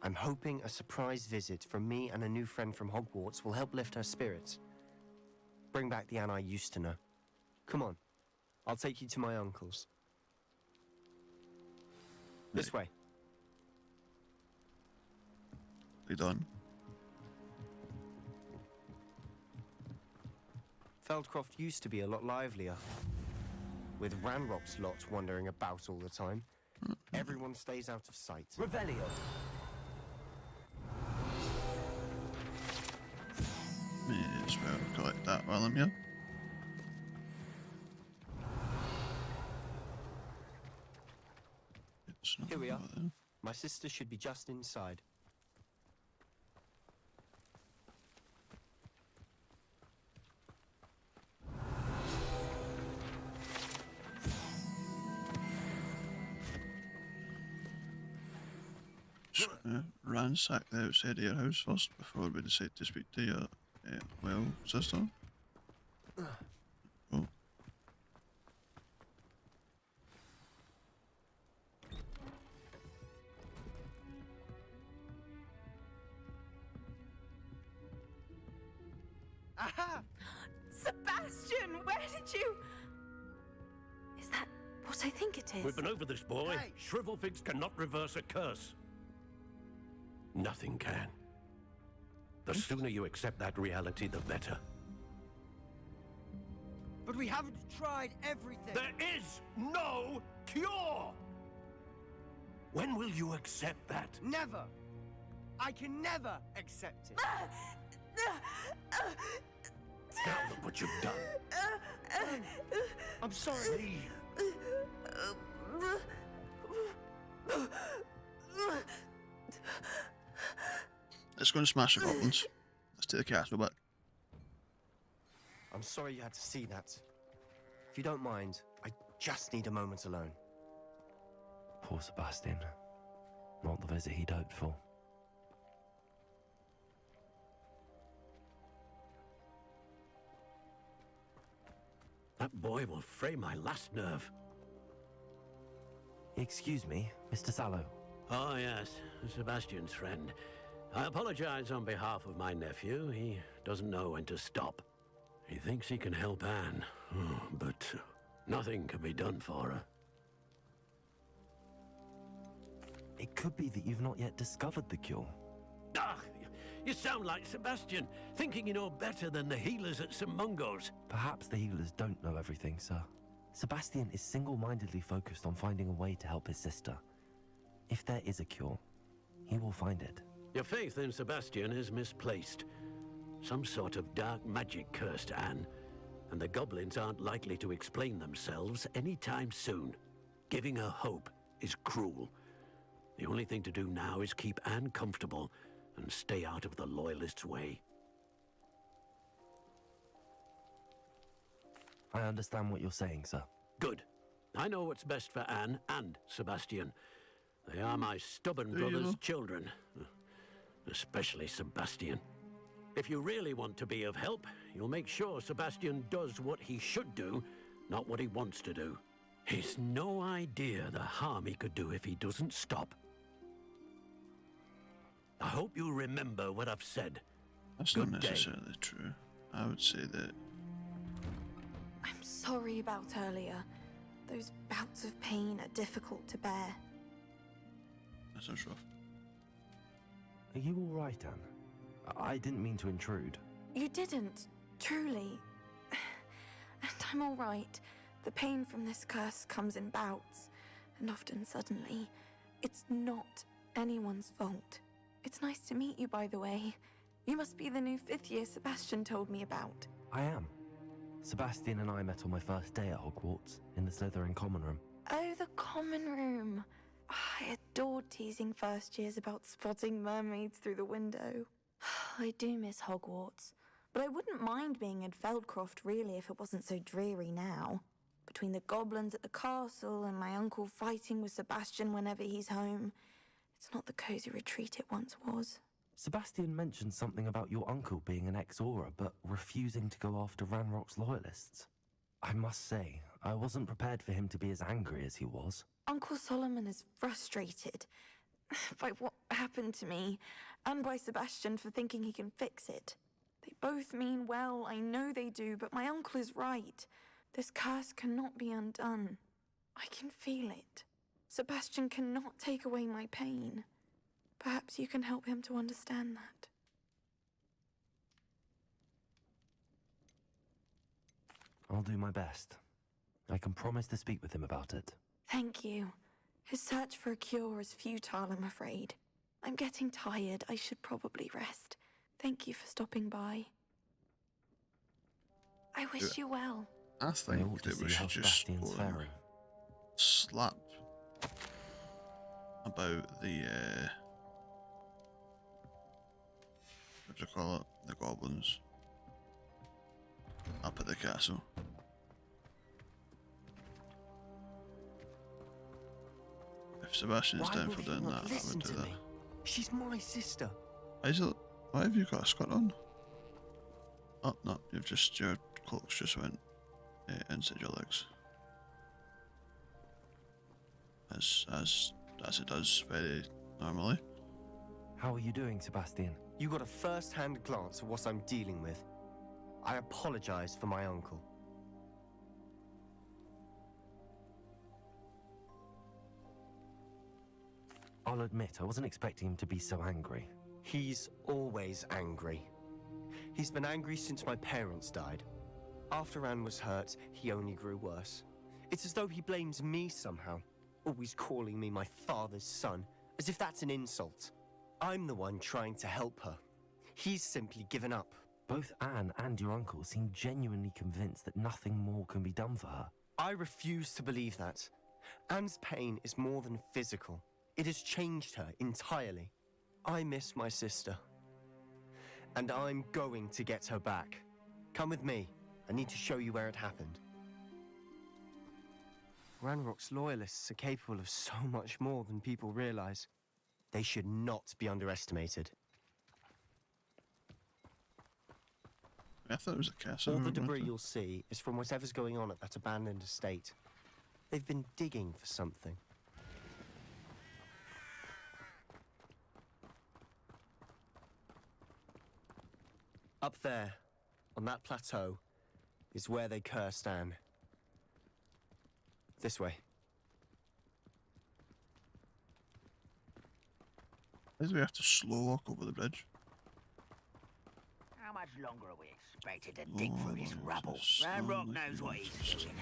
I'm hoping a surprise visit from me and a new friend from Hogwarts will help lift her spirits. Bring back the Anne I used to know. Come on, I'll take you to my uncle's. This way. We done? Feldcroft used to be a lot livelier. With Ranrock's lot wandering about all the time. Everyone stays out of sight. Revelio. May as well collect that while I'm here. It's not Here we are. over there. My sister should be just inside. Just gonna ransack the outside of your house first before we decide to speak to your, well, sister. Oh. Aha! Sebastian, where did you... Is that what I think it is? We've been over this, boy. Hey. Shrivelfigs cannot reverse a curse. Nothing can. The sooner you accept that reality, the better. But we haven't tried everything. There is no cure! When will you accept that? Never. I can never accept it. Now look what you've done. I'm sorry. Leave. Let's go and smash the goblins. Let's take the castle back. I'm sorry you had to see that. If you don't mind, I just need a moment alone. Poor Sebastian. Not the visit he'd hoped for. That boy will fray my last nerve. Excuse me, Mr. Sallow. Oh, yes, Sebastian's friend. I apologize on behalf of my nephew. He doesn't know when to stop. He thinks he can help Anne, but nothing can be done for her. It could be that you've not yet discovered the cure. Ah, you sound like Sebastian, thinking you know better than the healers at St. Mungo's. Perhaps the healers don't know everything, sir. Sebastian is single-mindedly focused on finding a way to help his sister. If there is a cure, he will find it. Your faith in Sebastian is misplaced. Some sort of dark magic cursed Anne, and the goblins aren't likely to explain themselves anytime soon. Giving her hope is cruel. The only thing to do now is keep Anne comfortable and stay out of the Loyalists' way. I understand what you're saying, sir. Good. I know what's best for Anne and Sebastian. They are my stubborn Do you brother's know? children. Especially Sebastian. If you really want to be of help, you'll make sure Sebastian does what he should do, not what he wants to do. He's no idea the harm he could do if he doesn't stop. I hope you remember what I've said. That's Good not day. necessarily true. I would say that I'm sorry about earlier. Those bouts of pain are difficult to bear. that sounds rough. Are you all right, Anne? I didn't mean to intrude. You didn't, truly. And I'm all right. The pain from this curse comes in bouts, and often suddenly. It's not anyone's fault. It's nice to meet you, by the way. You must be the new 5th year Sebastian told me about. I am. Sebastian and I met on my first day at Hogwarts, in the Slytherin common room. Oh, the common room. I adored teasing first years about spotting mermaids through the window. I do miss Hogwarts, but I wouldn't mind being in Feldcroft really if it wasn't so dreary now. Between the goblins at the castle and my uncle fighting with Sebastian whenever he's home, it's not the cozy retreat it once was. Sebastian mentioned something about your uncle being an ex-Auror, but refusing to go after Ranrock's loyalists. I must say, I wasn't prepared for him to be as angry as he was. Uncle Solomon is frustrated by what happened to me, and by Sebastian for thinking he can fix it. They both mean well, I know they do, but my uncle is right. This curse cannot be undone. I can feel it. Sebastian cannot take away my pain. Perhaps you can help him to understand that. I'll do my best. I can promise to speak with him about it. Thank you. His search for a cure is futile, I'm afraid. I'm getting tired. I should probably rest. Thank you for stopping by. I wish you well. I think that we should just slap about the what do you call it? The goblins up at the castle. If Sebastian's down for doing that, I would do that. She's my sister. Why have you got a skirt on? Oh no, your cloak's just went inside your legs. As it does very normally. How are you doing, Sebastian? You got a first-hand glance at what I'm dealing with. I apologize for my uncle. I'll admit, I wasn't expecting him to be so angry. He's always angry. He's been angry since my parents died. After Anne was hurt, he only grew worse. It's as though he blames me somehow, always calling me my father's son, as if that's an insult. I'm the one trying to help her. He's simply given up. Both Anne and your uncle seem genuinely convinced that nothing more can be done for her. I refuse to believe that. Anne's pain is more than physical. It has changed her entirely. I miss my sister. And I'm going to get her back. Come with me. I need to show you where it happened. Ranrock's loyalists are capable of so much more than people realize. They should not be underestimated. I thought it was a castle. All the debris you'll see is from whatever's going on at that abandoned estate. They've been digging for something. Up there, on that plateau, is where they cursed Anne. This way. Why do we have to slow walk over the bridge? How much longer are we expected to dig through this rubble? Ranrock knows what he's doing.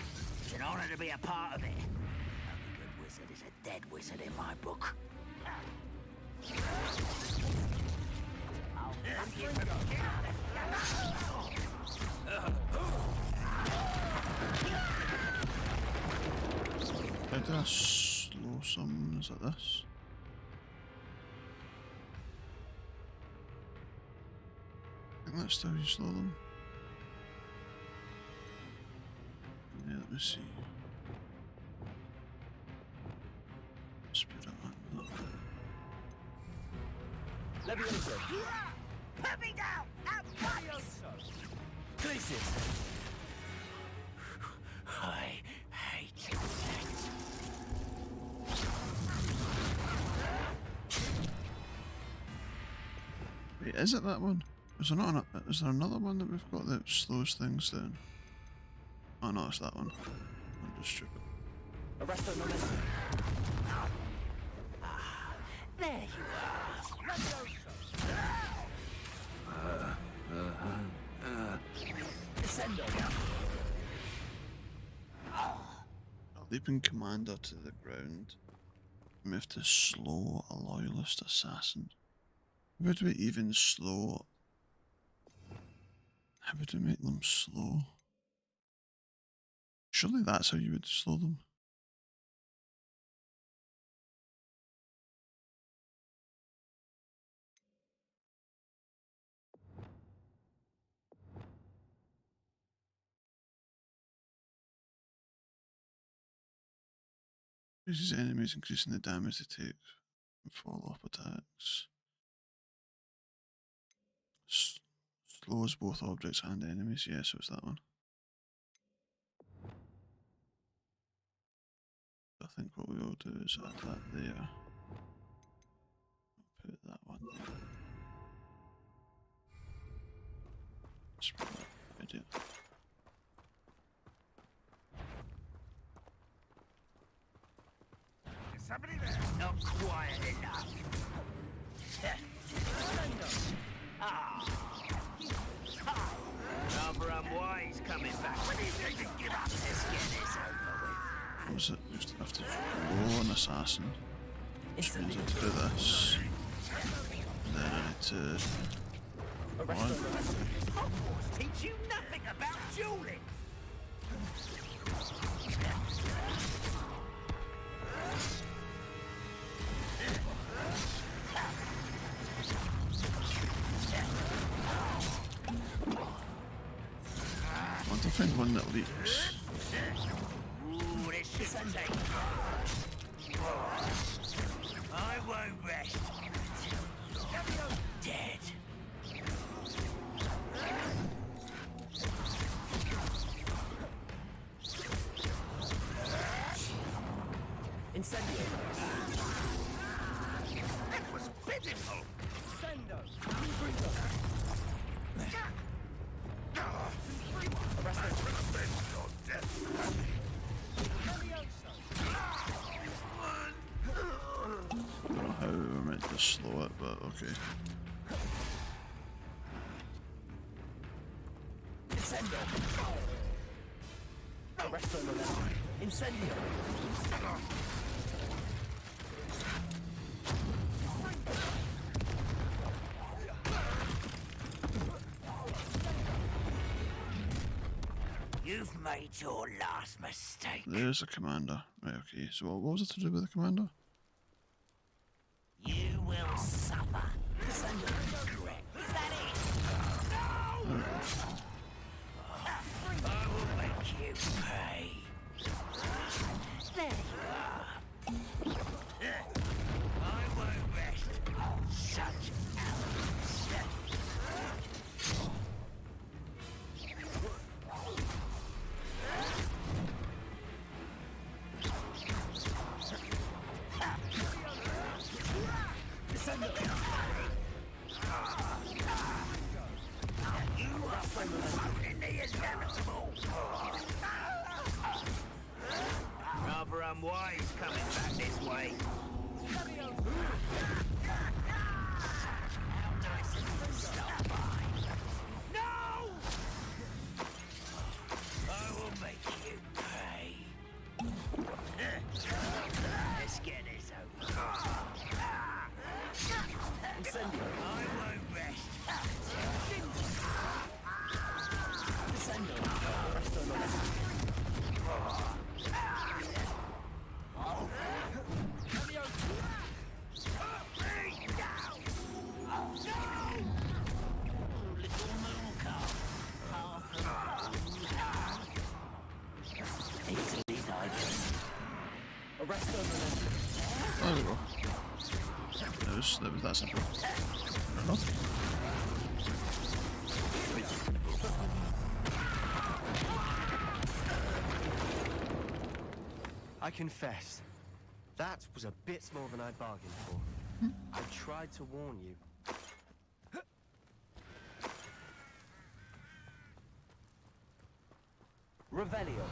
It's an honor to be a part of it. A good wizard is a dead wizard in my book. How do I slow summons like this? I think that's how you slow them. Yeah, let me see. Speed up. Leviosa. Put me down! At once! Places. I hate Wait, is it that one? Is there not is there another one that we've got that slows things down? Oh no, it's that one. I'm just stupid. Arrest the momentum. There you are. Descendo. Leaping commander to the ground. We have to slow a loyalist assassin. How would we even slow? How would we make them slow? Surely that's how you would slow them. Increases enemies, increasing the damage they take from fall-off attacks. Slows both objects and enemies. Yeah, so it's that one. I think what we will do is add that there. Put that one there. That's probably a good idea. Is somebody there? Not quiet enough. Rather unwise coming back. When do you think to give up? Let's get this over with. What was it? We used to have to roll an assassin. Which means I have to do this. And then I need to... Hogwarts teach you nothing about dueling. I want to find one that leaps. Ooh, this should take. I won't rest. Dead. Incendio. That was pitiful. Sendo. Freedom. Arrest them. I don't know how we're meant to slow it, but okay. Incendio. Arrest them. Incendio. You've made your last mistake. There's a commander. Right, okay. So what was it to do with the commander? You will suffer. Correct. Is that it? No! I will make you pay. There you are. I won't rest. Such arrogance. Rather unwise coming back this way. How nice of you to stop by. No! I will make you pay. Let's get this over. Incendio. I won't rest. Descendo. Arrest them. Arrest them. There we go. That was that simple. Fair enough. I confess, that was a bit more than I bargained for. I tried to warn you. Revelio.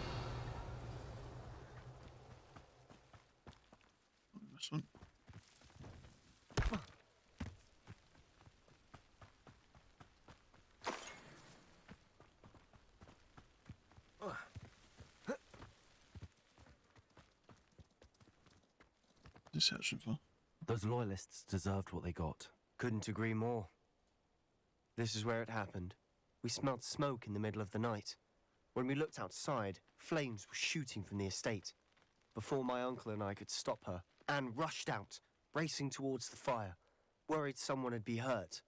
This one. Searching for. Those loyalists deserved what they got. Couldn't agree more. This is where it happened. We smelled smoke in the middle of the night. When we looked outside, flames were shooting from the estate. Before my uncle and I could stop her, Anne rushed out, racing towards the fire, worried someone had been hurt.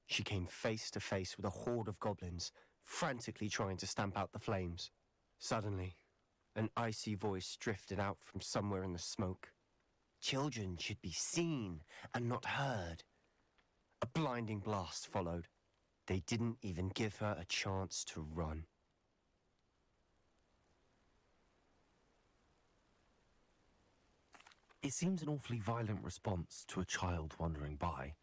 She came face to face with a horde of goblins, frantically trying to stamp out the flames. Suddenly, an icy voice drifted out from somewhere in the smoke. Children should be seen and not heard. A blinding blast followed. They didn't even give her a chance to run. It seems an awfully violent response to a child wandering by.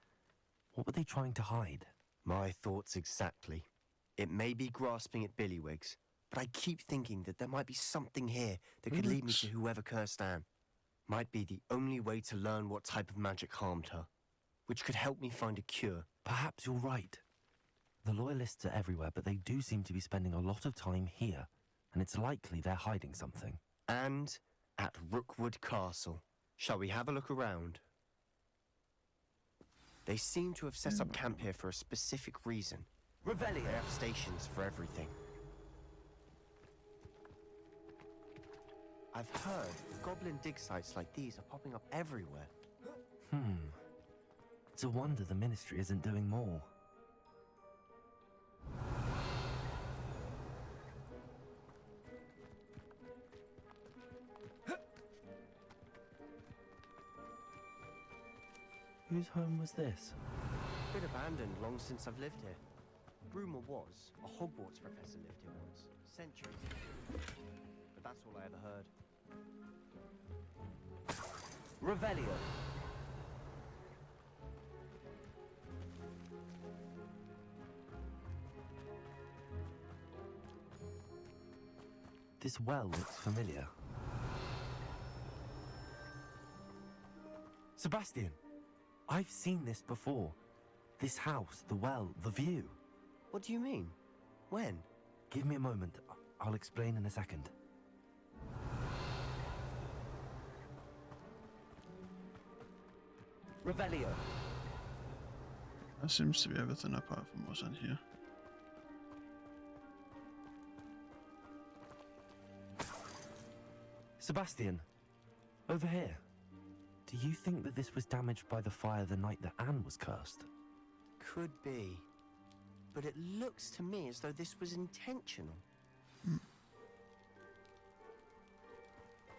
What were they trying to hide? My thoughts exactly. It may be grasping at Billywigs, but I keep thinking that there might be something here that could lead me to whoever cursed Anne. Might be the only way to learn what type of magic harmed her, which could help me find a cure. Perhaps you're right. The loyalists are everywhere, but they do seem to be spending a lot of time here, and it's likely they're hiding something. And at Rookwood Castle. Shall we have a look around? They seem to have set up camp here for a specific reason. Revelio. They have stations for everything. I've heard goblin dig sites like these are popping up everywhere. It's a wonder the Ministry isn't doing more. Whose home was this? Been abandoned long since I've lived here. Rumour was a Hogwarts professor lived here once, centuries ago. But that's all I ever heard. Revelio. This well looks familiar. Sebastian! I've seen this before. This house, the well, the view. What do you mean? When? Give me a moment. I'll explain in a second. Revelio. That seems to be everything apart from what's in here. Sebastian, over here. Do you think that this was damaged by the fire the night that Anne was cursed? Could be. But it looks to me as though this was intentional.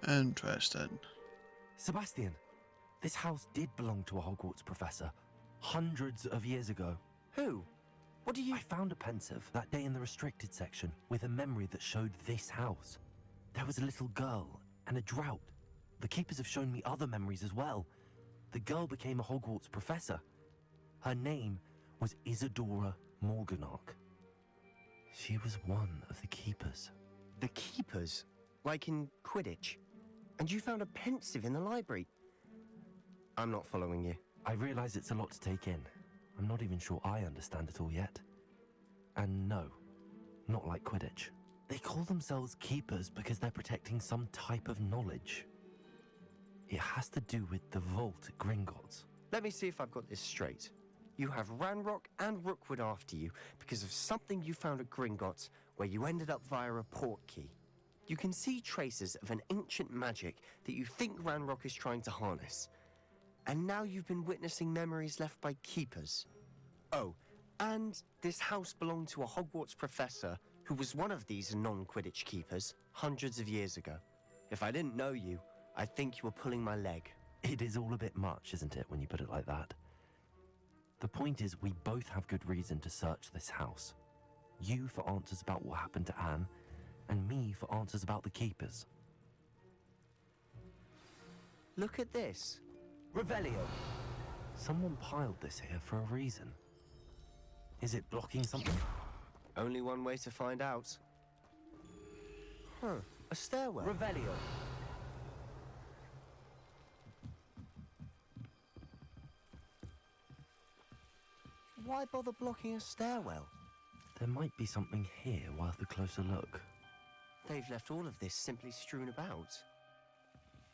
Interesting. Sebastian, this house did belong to a Hogwarts professor hundreds of years ago. Who? What do you... I found a pensive that day in the restricted section with a memory that showed this house. There was a little girl and a drought. The keepers have shown me other memories as well. The girl became a Hogwarts professor. Her name was Isadora Morganach. She was one of the keepers. The keepers? Like in Quidditch? And you found a pensive in the library? I'm not following you. I realize it's a lot to take in. I'm not even sure I understand it all yet. And no, not like Quidditch. They call themselves keepers because they're protecting some type of knowledge. It has to do with the vault at Gringotts. Let me see if I've got this straight. You have Ranrock and Rookwood after you because of something you found at Gringotts where you ended up via a port key. You can see traces of an ancient magic that you think Ranrock is trying to harness. And now you've been witnessing memories left by keepers. Oh, and this house belonged to a Hogwarts professor who was one of these non-Quidditch keepers hundreds of years ago. If I didn't know you, I'd think you were pulling my leg. It is all a bit much, isn't it, when you put it like that? The point is, we both have good reason to search this house. You for answers about what happened to Anne, and me for answers about the keepers. Look at this. Revelio. Someone piled this here for a reason. Is it blocking something? Only one way to find out. Huh, a stairwell. Revelio. Why bother blocking a stairwell? There might be something here worth a closer look. They've left all of this simply strewn about.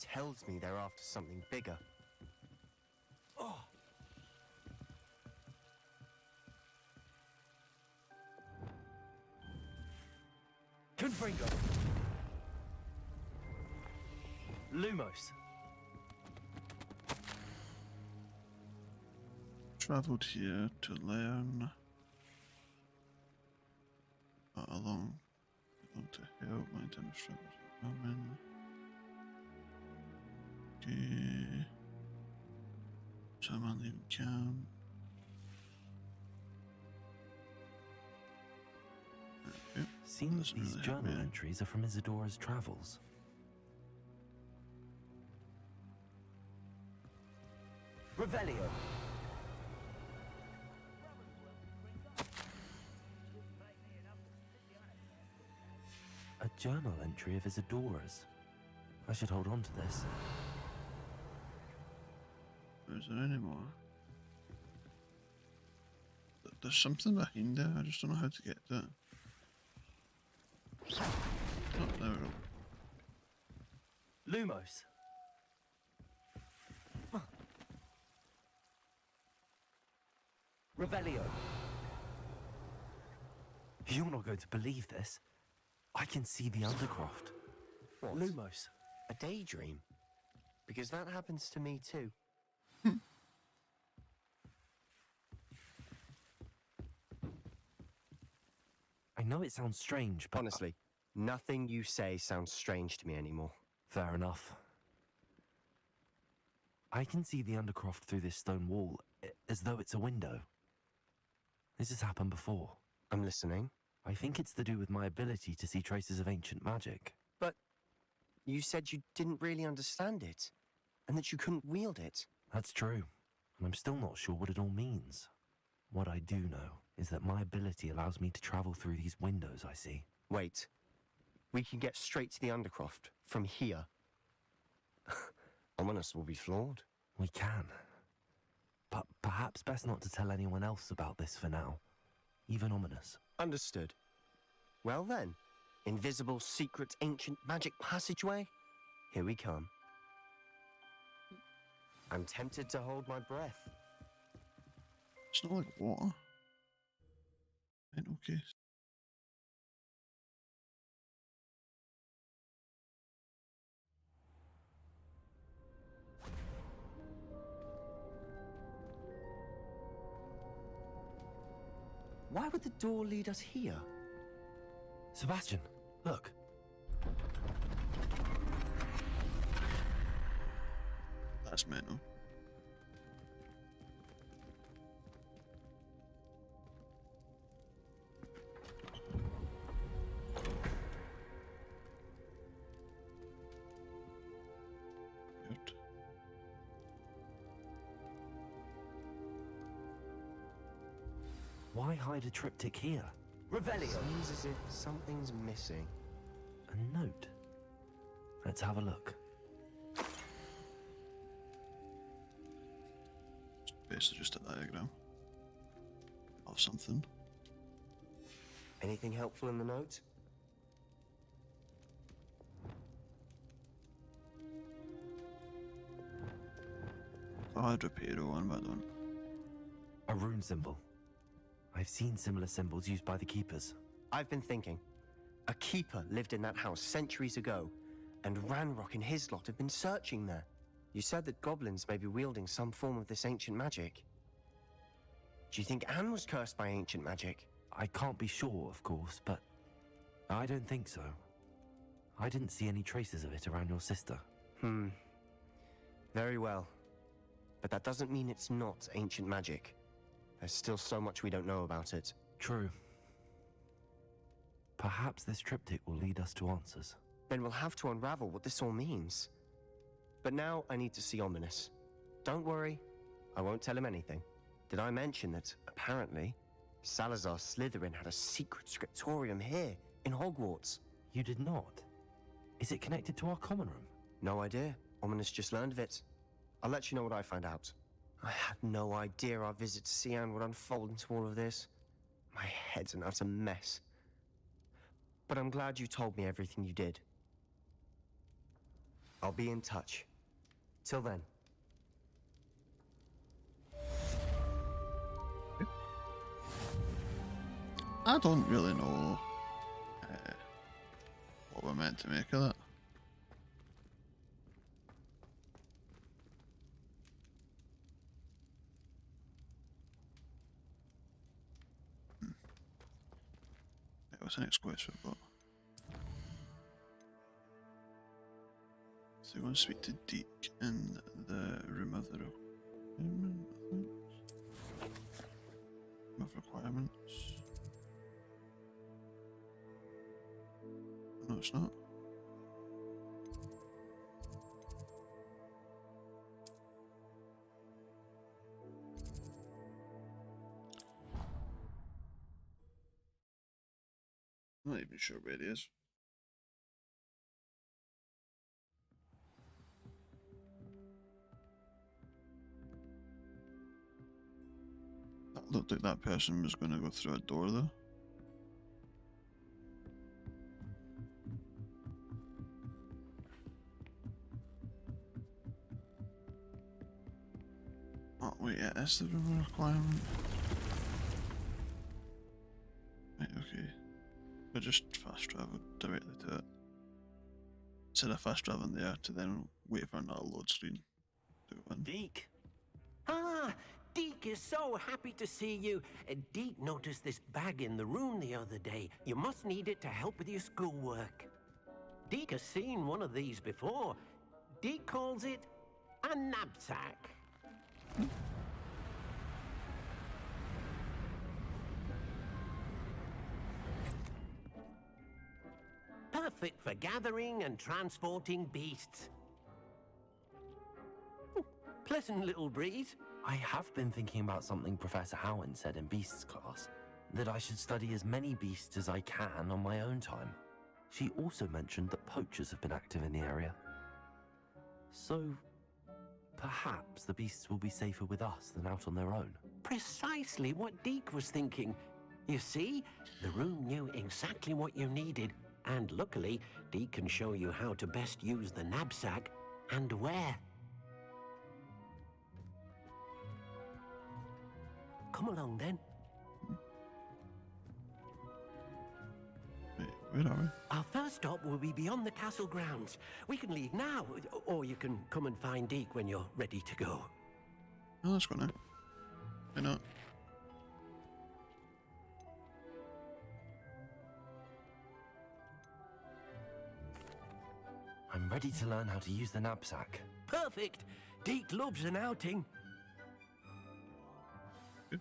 Tells me they're after something bigger. Oh. Confringo. Lumos. Traveled here to learn. Along to help my intended struggles with Roman. Okay. So I'm on leaving camp. Okay. Seems Doesn't these really help journal me. entries are from Isadora's travels. Revelio. A journal entry of Isadora's. I should hold on to this. Is there any more? There's something behind there, I just don't know how to get to it. Oh, there we go. Lumos. Revelio. You're not going to believe this. I can see the Undercroft. What? Lumos. A daydream? Because that happens to me too. I know it sounds strange, but... Honestly, nothing you say sounds strange to me anymore. Fair enough. I can see the Undercroft through this stone wall, as though it's a window. This has happened before. I'm listening. I think it's to do with my ability to see traces of ancient magic. But you said you didn't really understand it, and that you couldn't wield it. That's true, and I'm still not sure what it all means. What I do know is that my ability allows me to travel through these windows I see. Wait. We can get straight to the Undercroft from here. Ominous will be flawed. We can. But perhaps best not to tell anyone else about this for now. Even Ominous. Understood. Well then, invisible, secret, ancient magic passageway? Here we come. I'm tempted to hold my breath. It's not like water. Mental case. Why would the door lead us here? Sebastian, look. That's mental. Good. Why hide a triptych here? Revelio. Seems as if something's missing. A note. Let's have a look. It's basically just a diagram of something. Anything helpful in the note? I'd repeat one by one. A rune symbol. I've seen similar symbols used by the keepers. I've been thinking. A keeper lived in that house centuries ago, and Ranrock and his lot have been searching there. You said that goblins may be wielding some form of this ancient magic. Do you think Anne was cursed by ancient magic? I can't be sure, of course, but I don't think so. I didn't see any traces of it around your sister. Very well. But that doesn't mean it's not ancient magic. There's still so much we don't know about it. True. Perhaps this triptych will lead us to answers. Then we'll have to unravel what this all means. But now I need to see Ominous. Don't worry, I won't tell him anything. Did I mention that, apparently, Salazar Slytherin had a secret scriptorium here, in Hogwarts? You did not? Is it connected to our common room? No idea. Ominous just learned of it. I'll let you know what I find out. I had no idea our visit to Cian would unfold into all of this. My head's an utter mess. But I'm glad you told me everything you did. I'll be in touch. Till then. I don't really know what we're meant to make of that. It was an exclusive, but so you want to speak to Deke in the room of the requirement, I think. Room of requirements. No, it's not. I'm not even sure where it is. That looked like that person was going to go through a door though. Oh wait, yeah, that's the room requirement. Right, okay. I just fast travel directly to it. Instead of fast traveling there to then wait for another load screen. Do one. Deke. Ah, Deke is so happy to see you. Deke noticed this bag in the room the other day. You must need it to help with your schoolwork. Deke has seen one of these before. Deke calls it a knapsack. Perfect for gathering and transporting beasts. Pleasant little breeze. I have been thinking about something Professor Howarts said in Beasts class, that I should study as many beasts as I can on my own time. She also mentioned that poachers have been active in the area. So, perhaps the beasts will be safer with us than out on their own. Precisely what Deke was thinking. You see, the room knew exactly what you needed, and luckily, Deke can show you how to best use the knapsack and where. Come along then. Wait, where are we? Our first stop will be beyond the castle grounds. We can leave now, or you can come and find Deke when you're ready to go. Oh, let's go now. Why not? I'm ready to learn how to use the knapsack. Perfect! Deke loves an outing. Good.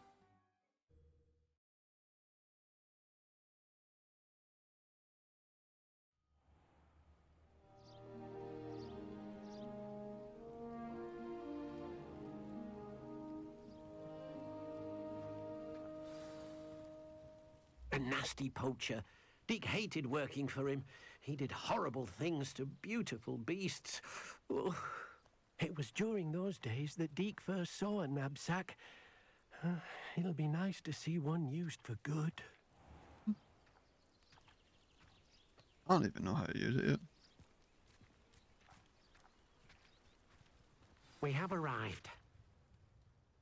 A nasty poacher. Deke hated working for him. He did horrible things to beautiful beasts. Oh, it was during those days that Deke first saw a knapsack. It'll be nice to see one used for good. I don't even know how to use it yet. We have arrived.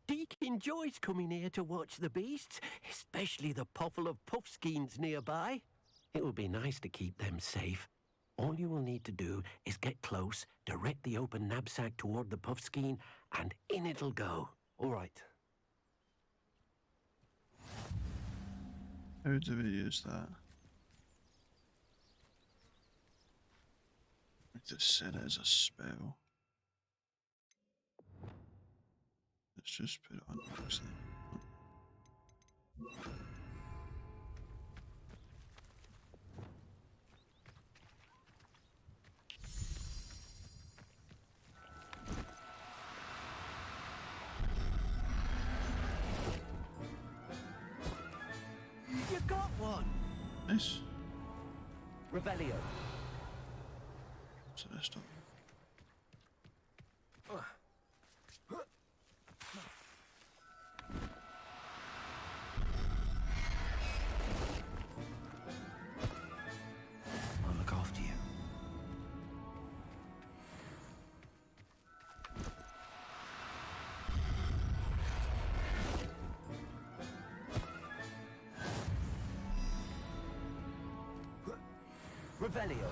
Deke enjoys coming here to watch the beasts, especially the potful of puffskeins nearby. It will be nice to keep them safe. All you will need to do is get close, direct the open knapsack toward the puffskein, and in it'll go. All right. How do we use that? I just set it as a spell. Let's just put it on next thing. You got one! Nice. Revelio. So let's stop. I'll look after you. Revelio.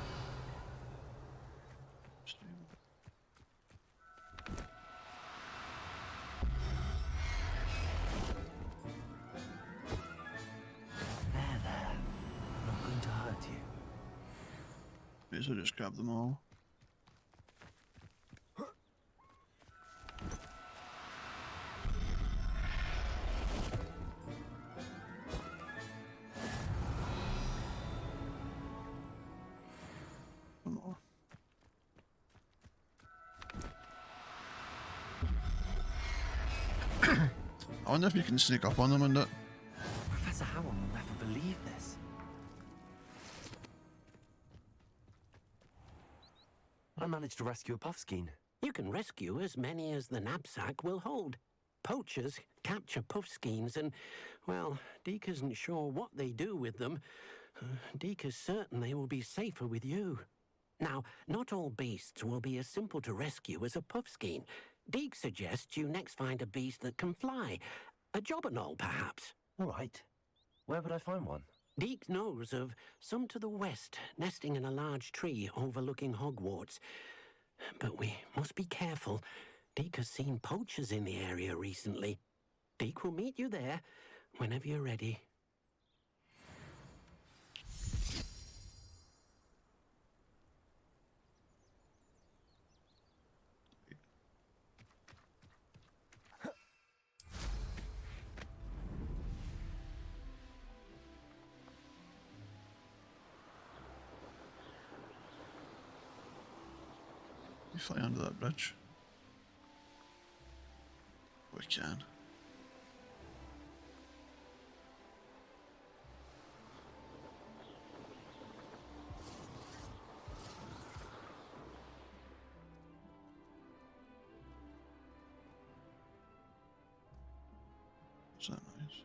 There. Not going to hurt you. May as well just grab them all. One more. I wonder if you can sneak up on them and it. Professor Howard will never believe this. I managed to rescue a puffskein. You can rescue as many as the knapsack will hold. Poachers capture puffskeins and, well, Deke isn't sure what they do with them. Deke is certain they will be safer with you. Now, not all beasts will be as simple to rescue as a puffskein. Deke suggests you next find a beast that can fly. A jobberknoll, perhaps. All right. Where would I find one? Deke knows of some to the west, nesting in a large tree overlooking Hogwarts. But we must be careful. Deke has seen poachers in the area recently. Deke will meet you there whenever you're ready. We fly under that bridge. We can. What's that noise?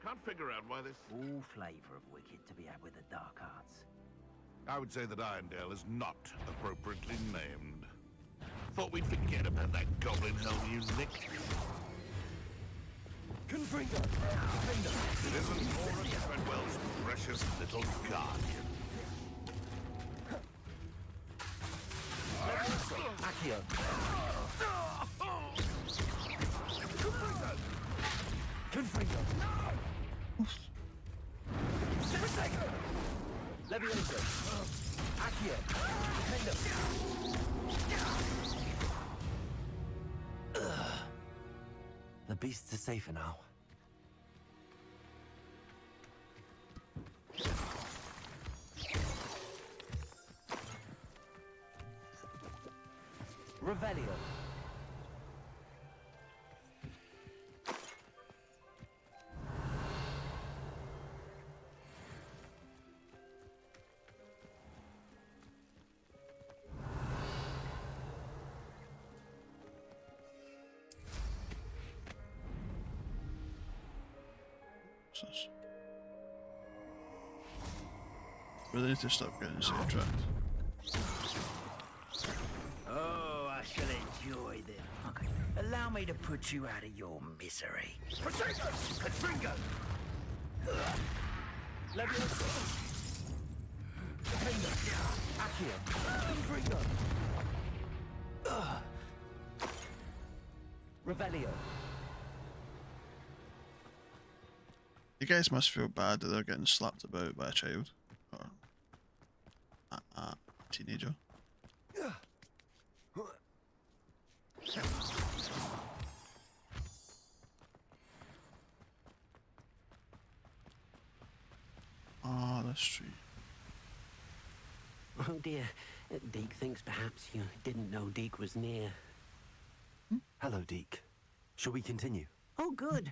Can't figure out why this... All flavour of wicked to be had with the dark arts. I would say that Irondale is not appropriately named. Thought we'd forget about that goblin helm you nicked. Confringo! It isn't Horace Treadwell's precious little guardian. Accio. Confringo. Levioso. Accio. The beasts are safer now. Revelio. What's this? Really need to stop getting sidetracked. Oh, I shall enjoy them. Okay. Allow me to put you out of your misery. Potato! Confringo! Levioso! Defender! Accio! Confringo! Revelio. You guys must feel bad that they're getting slapped about by a child. Or a teenager. Ah, that's true. Oh dear, Deke thinks perhaps you didn't know Deke was near. Hello, Deke. Shall we continue? Oh good.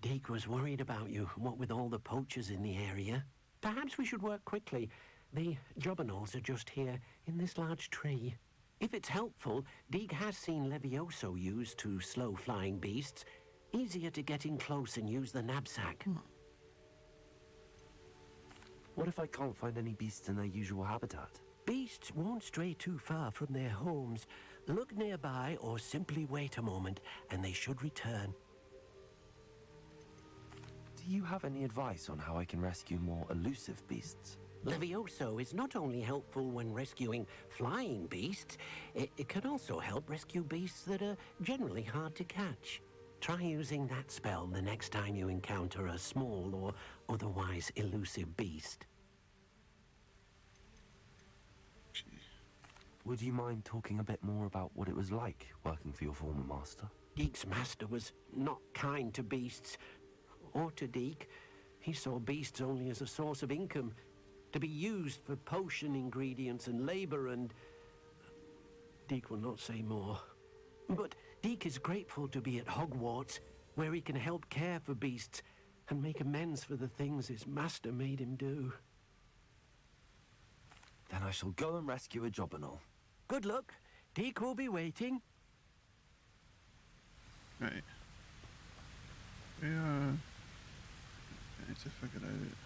Deke was worried about you, what with all the poachers in the area. Perhaps we should work quickly. The jobberknolls are just here, in this large tree. If it's helpful, Deeg has seen Levioso used to slow flying beasts. Easier to get in close and use the knapsack. What if I can't find any beasts in their usual habitat? Beasts won't stray too far from their homes. Look nearby or simply wait a moment, and they should return. Do you have any advice on how I can rescue more elusive beasts? Levioso is not only helpful when rescuing flying beasts, it can also help rescue beasts that are generally hard to catch. Try using that spell the next time you encounter a small or otherwise elusive beast. Would you mind talking a bit more about what it was like working for your former master? Deek's master was not kind to beasts, or to Deek. He saw beasts only as a source of income, to be used for potion ingredients and labor, and Deek will not say more. But Deek is grateful to be at Hogwarts, where he can help care for beasts and make amends for the things his master made him do. Then I shall go and rescue a jobberknoll. Good luck. Deek will be waiting. Right. We need to figure out.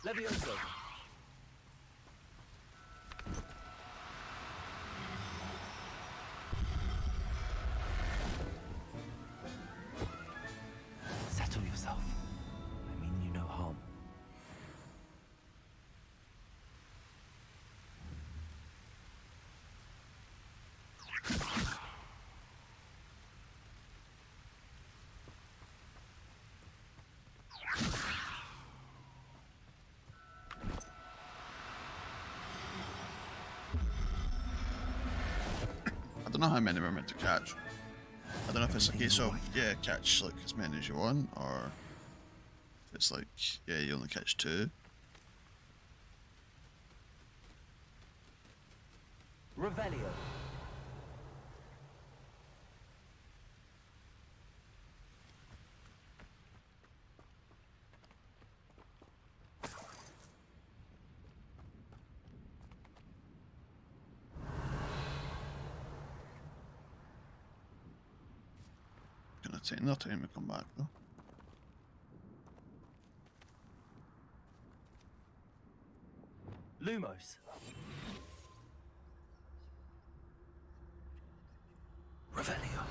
Levioso! Settle yourself. I mean you no harm. I don't know how many we're meant to catch. I don't know if it's a case of, yeah, catch like as many as you want, or if it's like, yeah, you only catch 2. Revelio. Gonna take no time to come back though. Lumos. Revelio.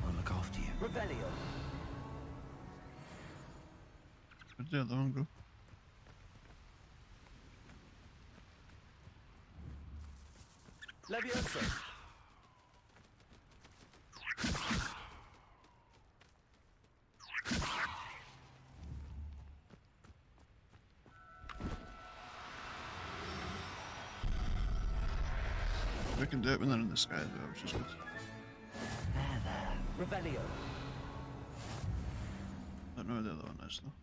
I'll look after you. Revelio. Where'd the other one go? Levioso. We can do it when they're in the sky though, which is good. There. Revelio. I don't know where the other one is though.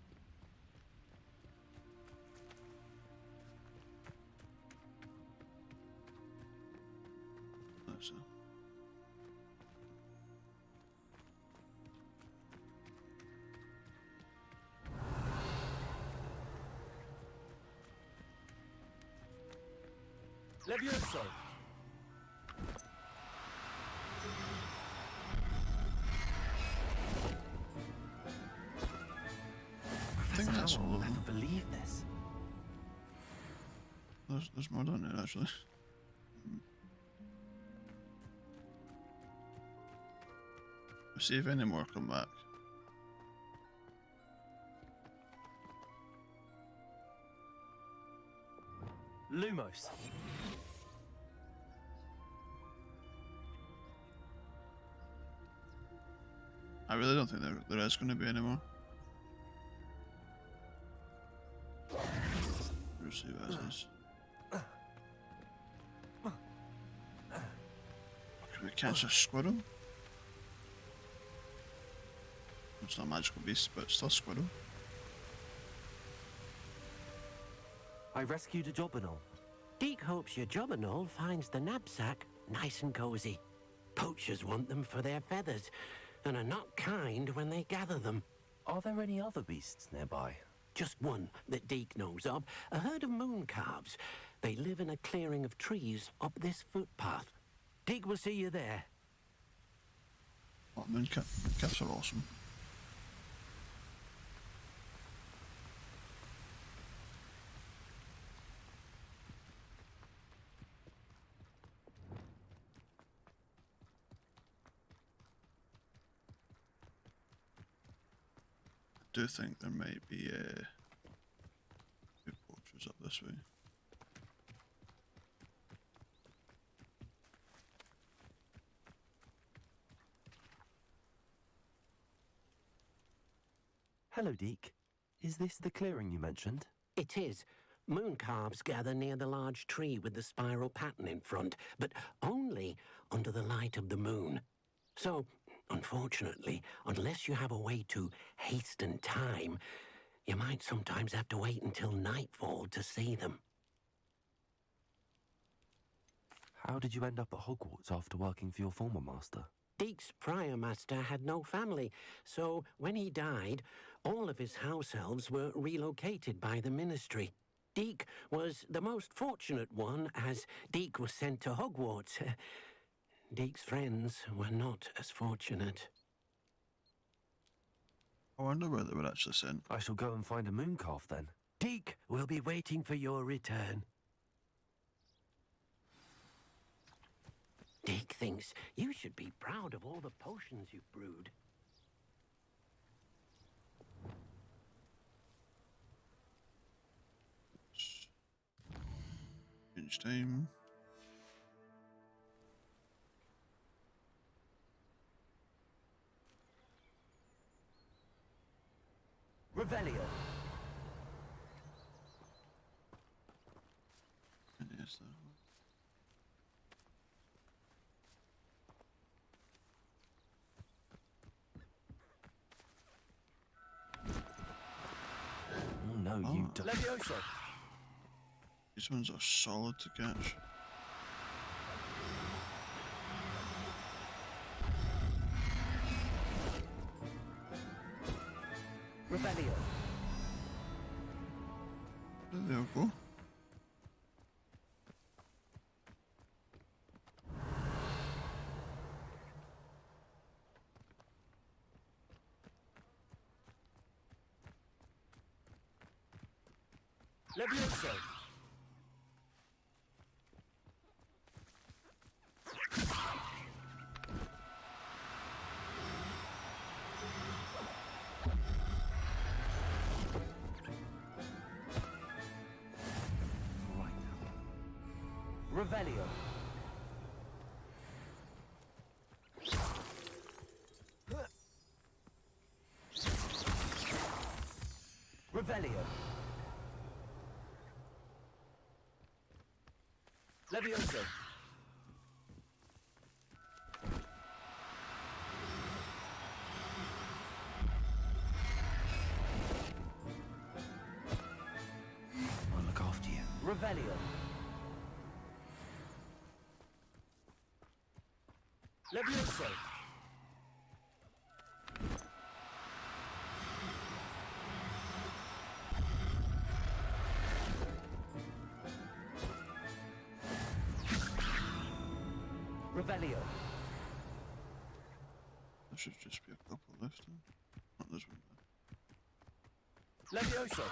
That's it. Levioso. I think that's all I'll of never them. believe this. There's more down there actually. We'll see if any more come back. Lumos. I really don't think there is going to be any more. We'll see what it is. Can we catch a squirrel? It's not a magical beast, but it's still a squirrel. I rescued a Jobberknoll. Deke hopes your Jobberknoll finds the knapsack nice and cozy. Poachers want them for their feathers, and are not kind when they gather them. Are there any other beasts nearby? Just one that Deke knows of, a herd of moon calves. They live in a clearing of trees up this footpath. Deke will see you there. Oh, mooncalves are awesome. I do think there might be good poachers up this way. Hello, Deke. Is this the clearing you mentioned? It is. Moon calves gather near the large tree with the spiral pattern in front, but only under the light of the moon. So, unfortunately, unless you have a way to hasten time, you might sometimes have to wait until nightfall to see them. How did you end up at Hogwarts after working for your former master? Deke's prior master had no family, so when he died, all of his house elves were relocated by the ministry. Deke was the most fortunate one, as Deke was sent to Hogwarts. Deke's friends were not as fortunate. I wonder where they were actually sent. I shall go and find a mooncalf then. Deke will be waiting for your return. Deke thinks you should be proud of all the potions you've brewed. Each time. Revelio. And yes, that one. Oh no, you don't. Levioso. These ones are solid to catch. Revelio. There we go. Levioso. Revelio. Revelio. Levioso. I'll look after you. Revelio. Levioso. Revelio. There should just be a couple left. Huh? Oh, there's one there. Levioso.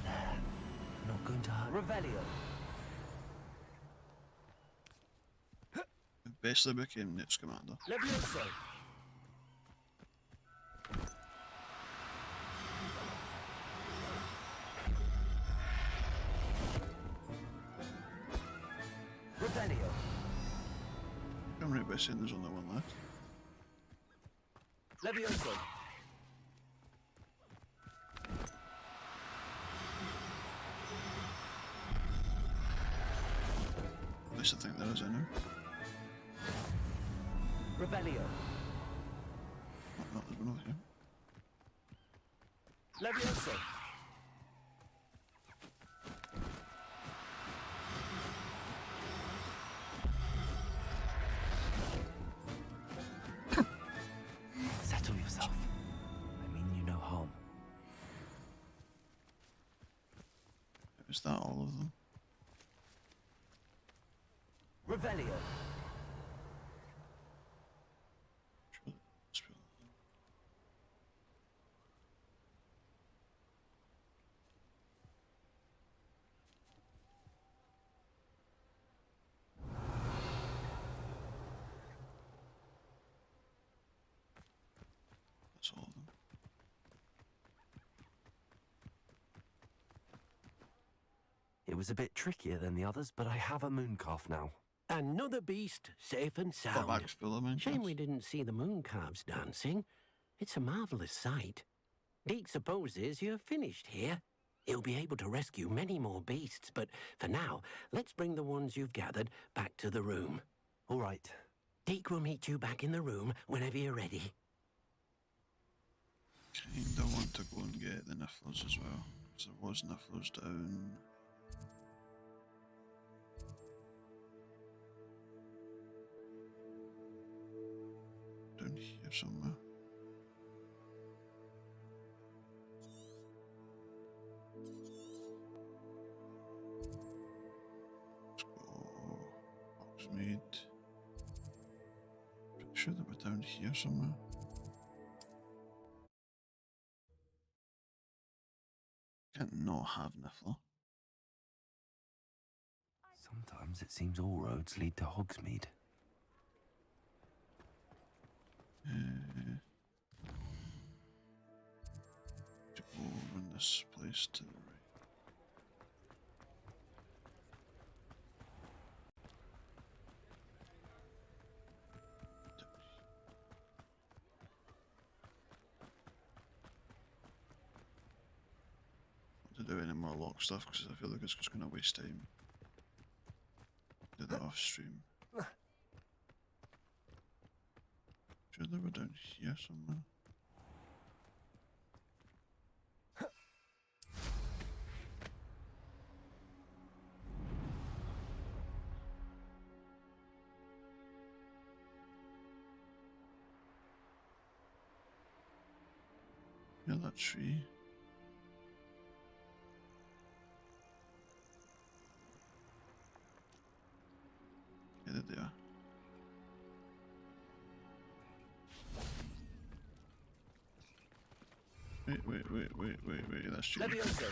There. Not going to hurt. Revelio. basically became Nick's commander. Levioso. Rebellion. I'm right by saying there's only one left. Levioso. At least I think there is anyway. Rebellion. Oh, no, there's one over here. Levioso. Settle yourself. I mean you no harm. Is that all of them? Rebellion. Surely that's all of them. That's all of them. It was a bit trickier than the others, but I have a moon calf now. Another beast, safe and Got sound. bags full of Shame Minecraft. we didn't see the moon calves dancing. It's a marvellous sight. Deke supposes you're finished here. He'll be able to rescue many more beasts, but for now, let's bring the ones you've gathered back to the room. All right. Deke will meet you back in the room whenever you're ready. Kinda want to go and get the Nifflers as well, because there was Nifflers down. Down here somewhere. Let's go. Hogsmeade. Pretty sure they were down here somewhere. Can't not have Niffler. Sometimes it seems all roads lead to Hogsmeade. To go run this place to the right. To do any more lock stuff because I feel like it's just going to waste time. Do that off stream. Sure they were down here somewhere. Yeah, that tree. Yeah, there they are. Wait, that's true. Levioso.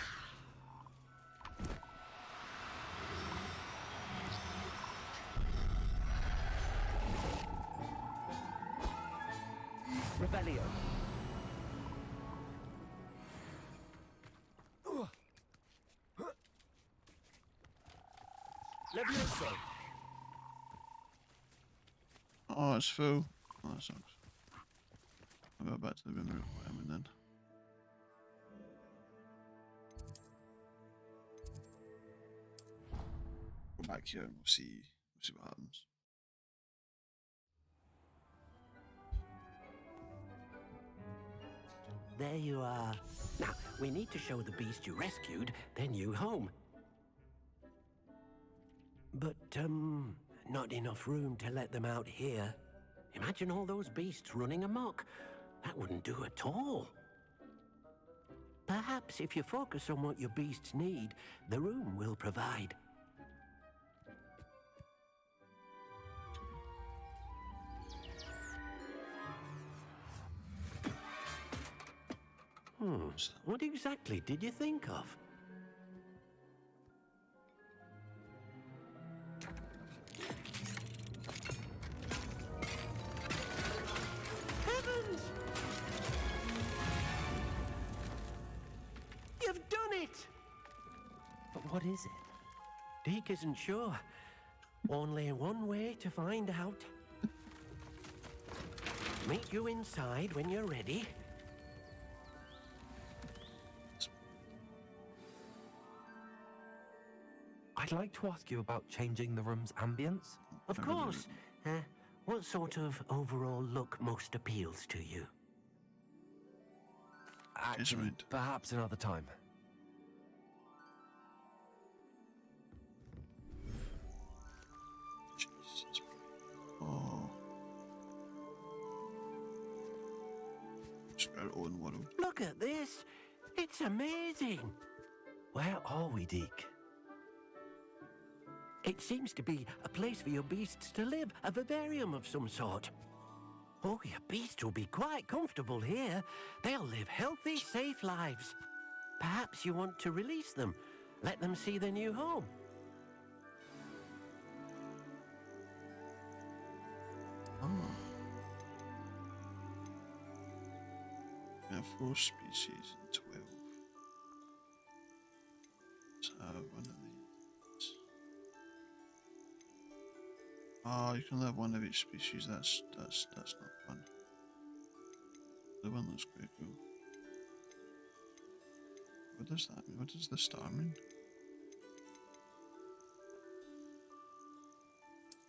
Rebellion. Levioso. Oh, it's full. Oh, that sucks. I'll go back to the room requirement then. Go back here and we'll see what happens. There you are. Now, we need to show the beast you rescued their new home. But, not enough room to let them out here. Imagine all those beasts running amok. That wouldn't do at all. Perhaps if you focus on what your beasts need, the room will provide. What exactly did you think of? What is it? Deke isn't sure. Only one way to find out. Meet you inside when you're ready. I'd like to ask you about changing the room's ambience. Of course. What sort of overall look most appeals to you? Actually, perhaps another time. Jesus. Oh. It's got its own world. Look at this. It's amazing. Where are we, Deke? It seems to be a place for your beasts to live, a vivarium of some sort. Oh, your beasts will be quite comfortable here. They'll live healthy, safe lives. Perhaps you want to release them, let them see their new home. Oh. We have 4 species and 12. Let's have one of these. Oh, you can have one of each species. That's not fun. The one looks quite cool. What does that mean? What does the star mean?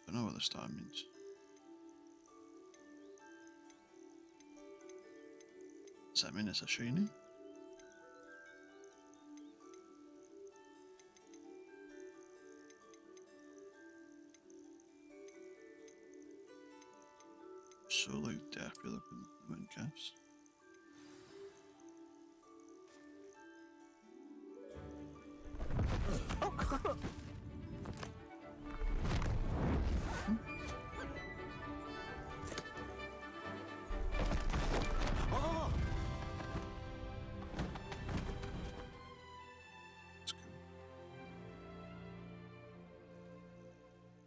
I don't know what the star means. Does that mean it's a shiny? So like dappy looking wind caps.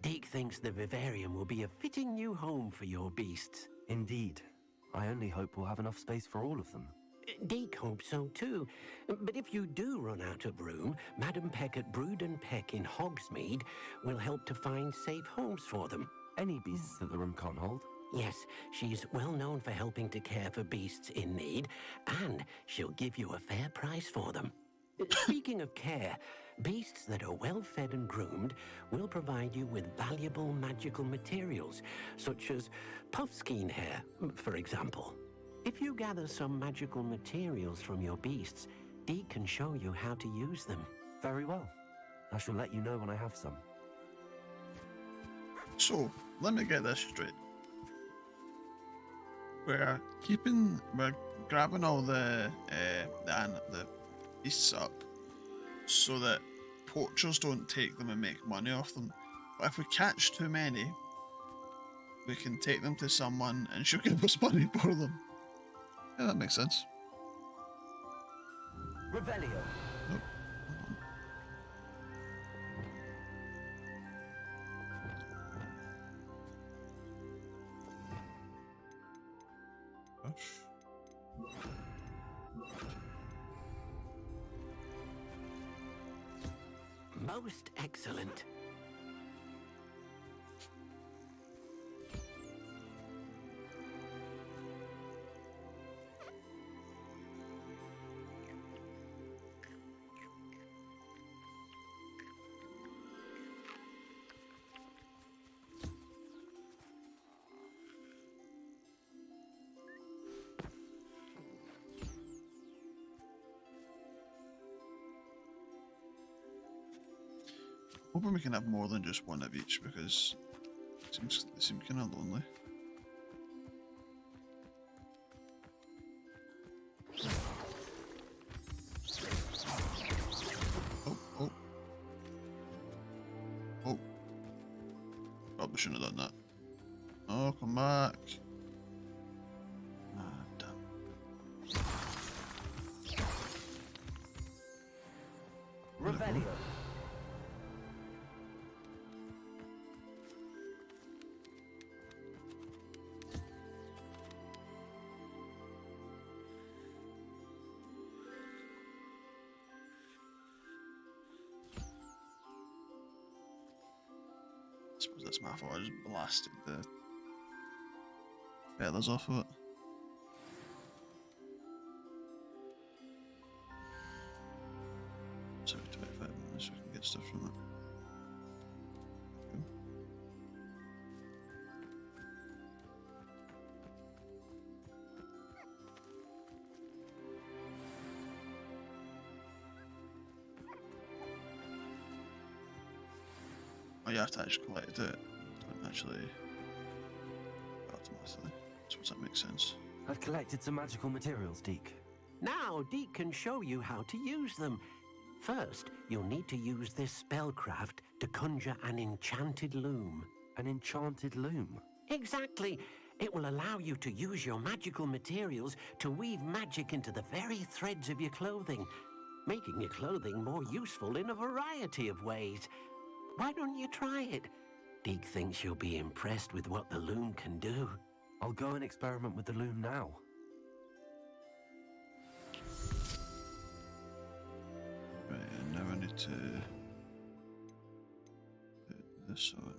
Deke thinks the vivarium will be a fitting new home for your beasts. Indeed. I only hope we'll have enough space for all of them. Deke hopes so too. But if you do run out of room, Madam Peck at Brood and Peck in Hogsmeade will help to find safe homes for them. Any beasts that the room can't hold? Yes, she's well known for helping to care for beasts in need, and she'll give you a fair price for them. Speaking of care, beasts that are well fed and groomed will provide you with valuable magical materials, such as puffskein hair, for example. If you gather some magical materials from your beasts, Deke can show you how to use them. Very well. I shall let you know when I have some. So, let me get this straight. We're grabbing all the beasts up so that poachers don't take them and make money off them. But if we catch too many, we can take them to someone and she'll give us money for them. Yeah, that makes sense. Revelio. Nope. Most excellent. Hoping we can have more than just one of each because it seems kind of lonely. Oh. Probably shouldn't have done that. Oh, come back. Ah, damn. Revelio. That's my fault. I just blasted the feathers off of it. So 25 minutes, we can get stuff from it. Cool. Oh, you have to actually collect it. Don't actually automatically. Suppose that makes sense. I've collected some magical materials, Deke. Now, Deke can show you how to use them. First, you'll need to use this spellcraft to conjure an enchanted loom. An enchanted loom? Exactly. It will allow you to use your magical materials to weave magic into the very threads of your clothing, making your clothing more useful in a variety of ways. Why don't you try it? Deke thinks you'll be impressed with what the loom can do. I'll go and experiment with the loom now. Right, and now I need to put this on.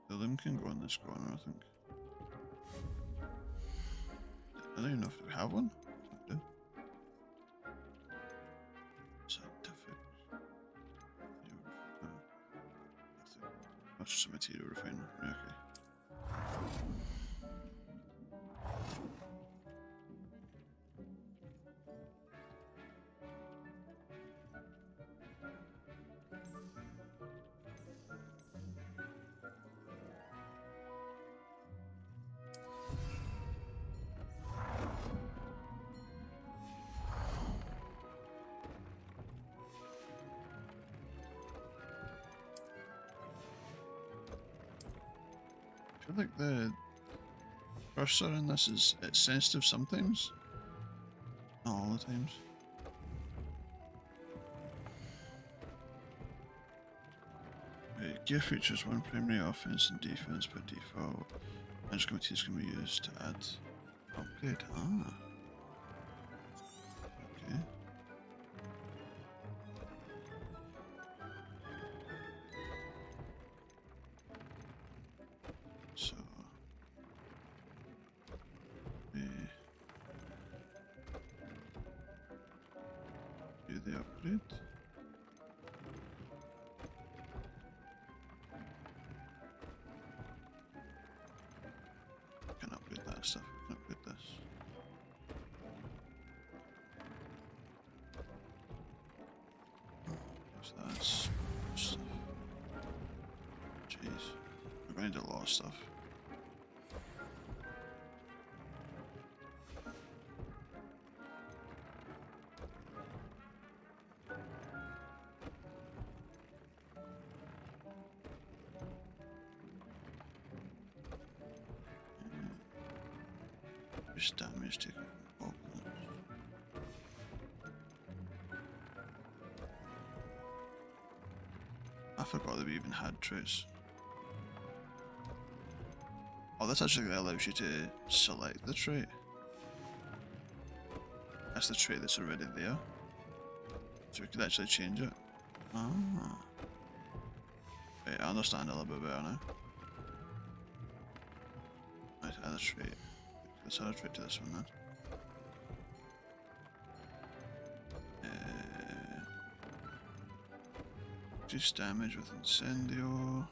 The loom can go in this corner, I think. I don't even know if we have one. I do. Scientific. That's just a material refiner. Okay. I feel like the cursor in this is it's sensitive sometimes, not all the times. Right, gear features one primary offense and defense by default. Magic materials can be used to add upgrade. Ah. Okay. So we do the upgrade. Can upgrade that stuff. We can upgrade this. What's that stuff? Jeez. We're going to do a lot of stuff. Just damage taken from opponents. I forgot that we even had traits. Oh, this actually allows you to select the trait. That's the trait that's already there. So we could actually change it. Ah. Right, I understand a little bit better now. Right, add a trait. Let's add a trait to this one then. Reduce damage with Incendio.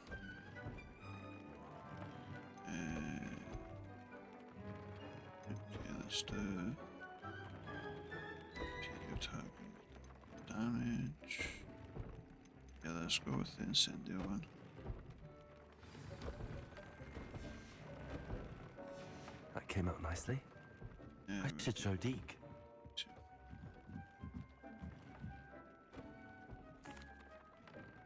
Okay, let's do period attack damage. Yeah, let's go with the Incendio one. That came out nicely. Yeah, I should show Deke.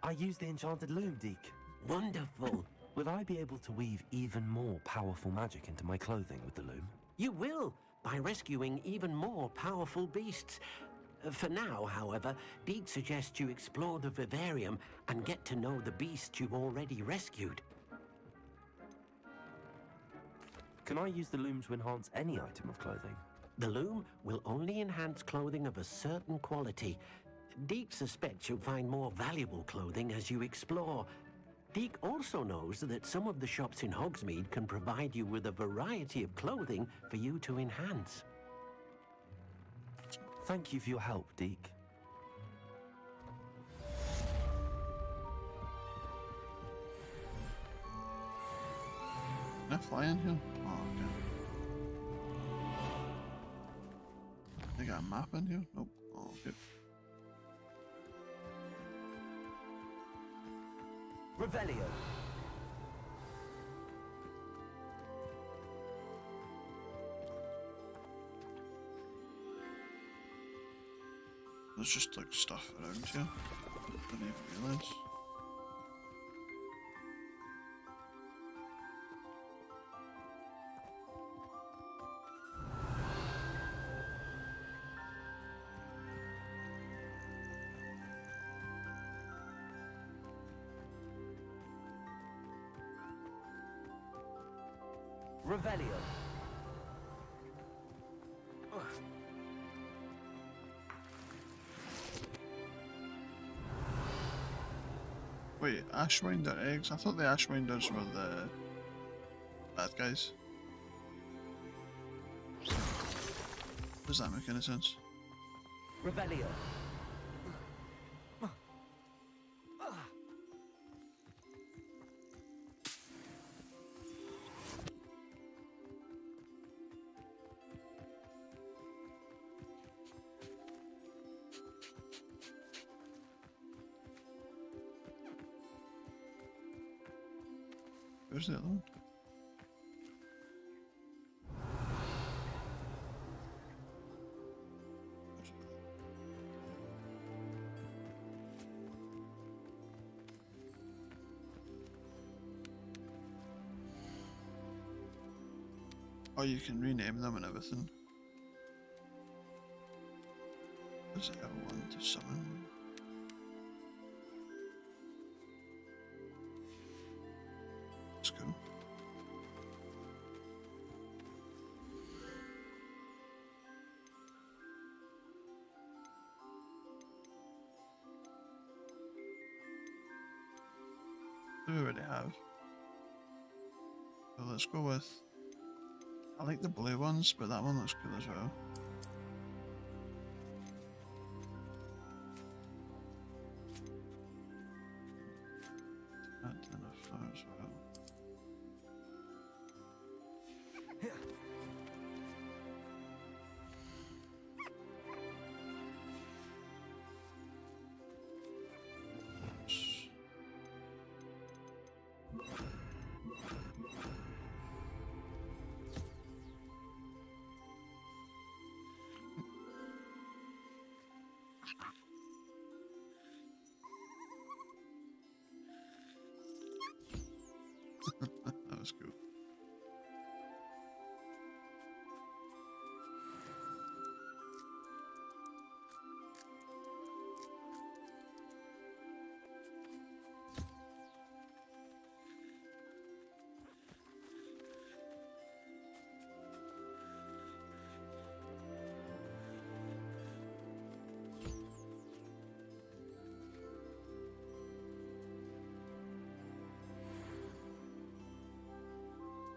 I used the enchanted loom, Deke. Wonderful. Will I be able to weave even more powerful magic into my clothing with the loom? You will, by rescuing even more powerful beasts. For now, however, Deke suggests you explore the vivarium and get to know the beast you've already rescued. Can I use the loom to enhance any item of clothing? The loom will only enhance clothing of a certain quality. Deke suspects you'll find more valuable clothing as you explore. Deke also knows that some of the shops in Hogsmeade can provide you with a variety of clothing for you to enhance. Thank you for your help, Deke. Can I fly in here? Oh, okay. They got a map in here? Nope. Oh, okay. Revelio. There's just like stuff around here. Didn't even realise. Revelio. Wait, Ashwinder eggs? I thought the Ashwinders were the bad guys. Does that make any sense? Revelio. Where's the other one? Oh, you can rename them and everything. Does L1 to summon? That's cool. Do we already have? So let's go with. I like the blue ones, but that one looks cool as well. Add in a flower as well. That was cool.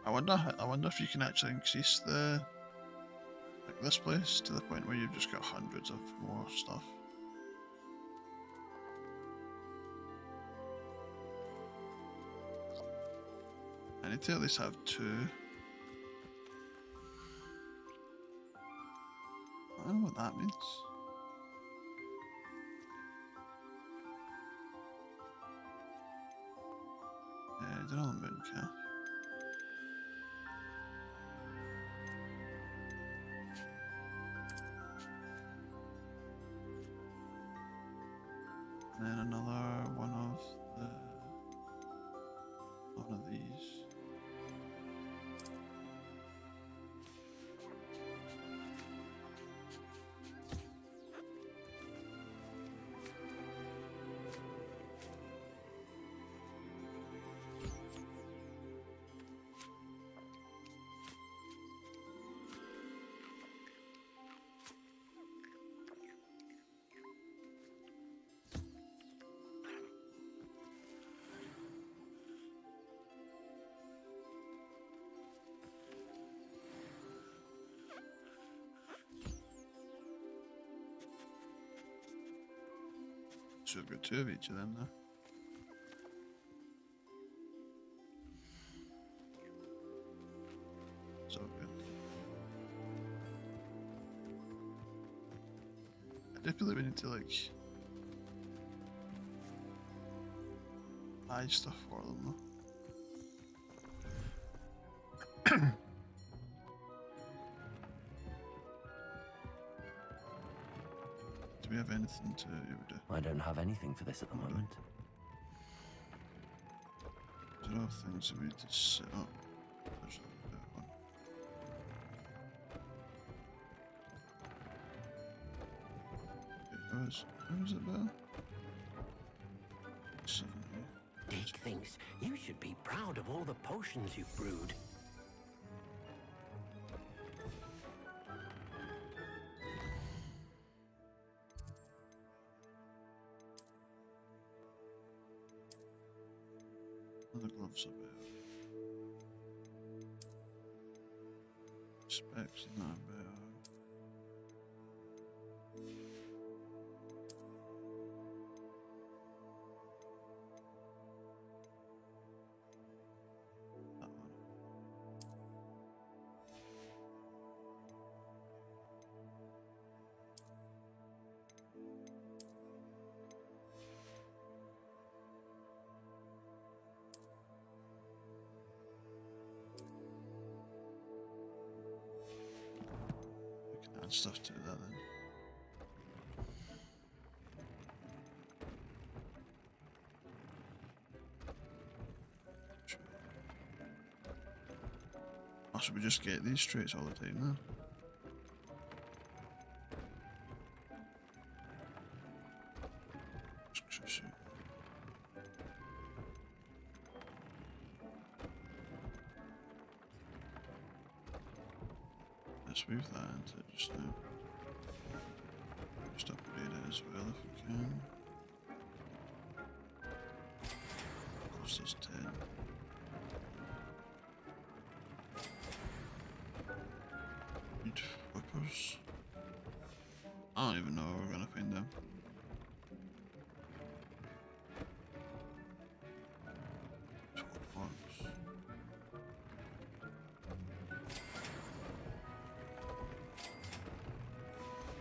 I wonder if you can actually increase the like this place to the point where you've just got hundreds of more stuff. I need to at least have 2. I don't know what that means. Yeah, I don't know the moon calf. And then another one of these. So we've got 2 of each of them now. So good. I do feel like we need to like buy stuff for them though. Do we have anything to do? I don't have anything for this at the moment. There are things that we need to set up. There's that one. Okay, where is it there? 70. Dick thinks you should be proud of all the potions you've brewed. The gloves up here. Specs not bad. That one. Add stuff to that then. Or should we just get these traits all the time then? Shoot. Let's move that into just now. Just upgrade it as well if we can. Cost us 10. Need whippers. I don't even know where we're gonna find them. Hogwarts.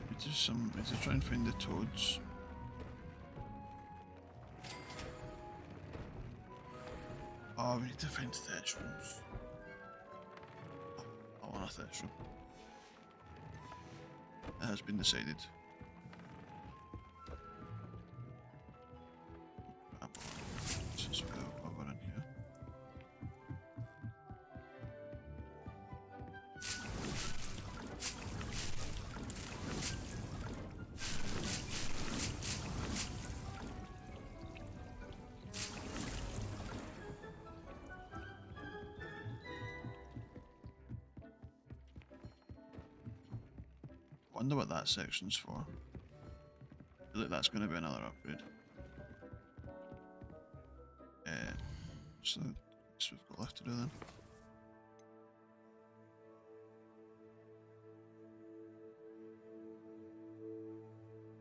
We need to try and find the toads. Oh, we need to find Theshrooms. I want a Theshroom. It has been decided. As well while we're in here. Wonder what that section's for. I feel like that's going to be another upgrade. So that's what we've got left to do then.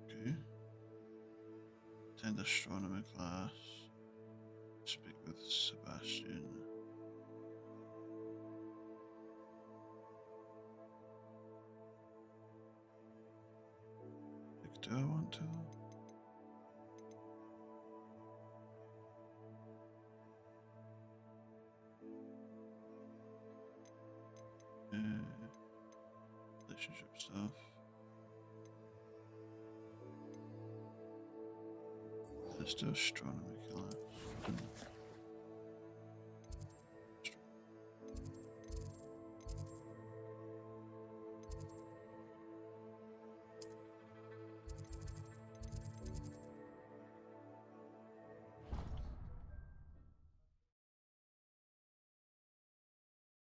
Okay. Attend astronomy class. Speak with Sebastian. Do I want to? Relationship stuff. Let's do astronomy class.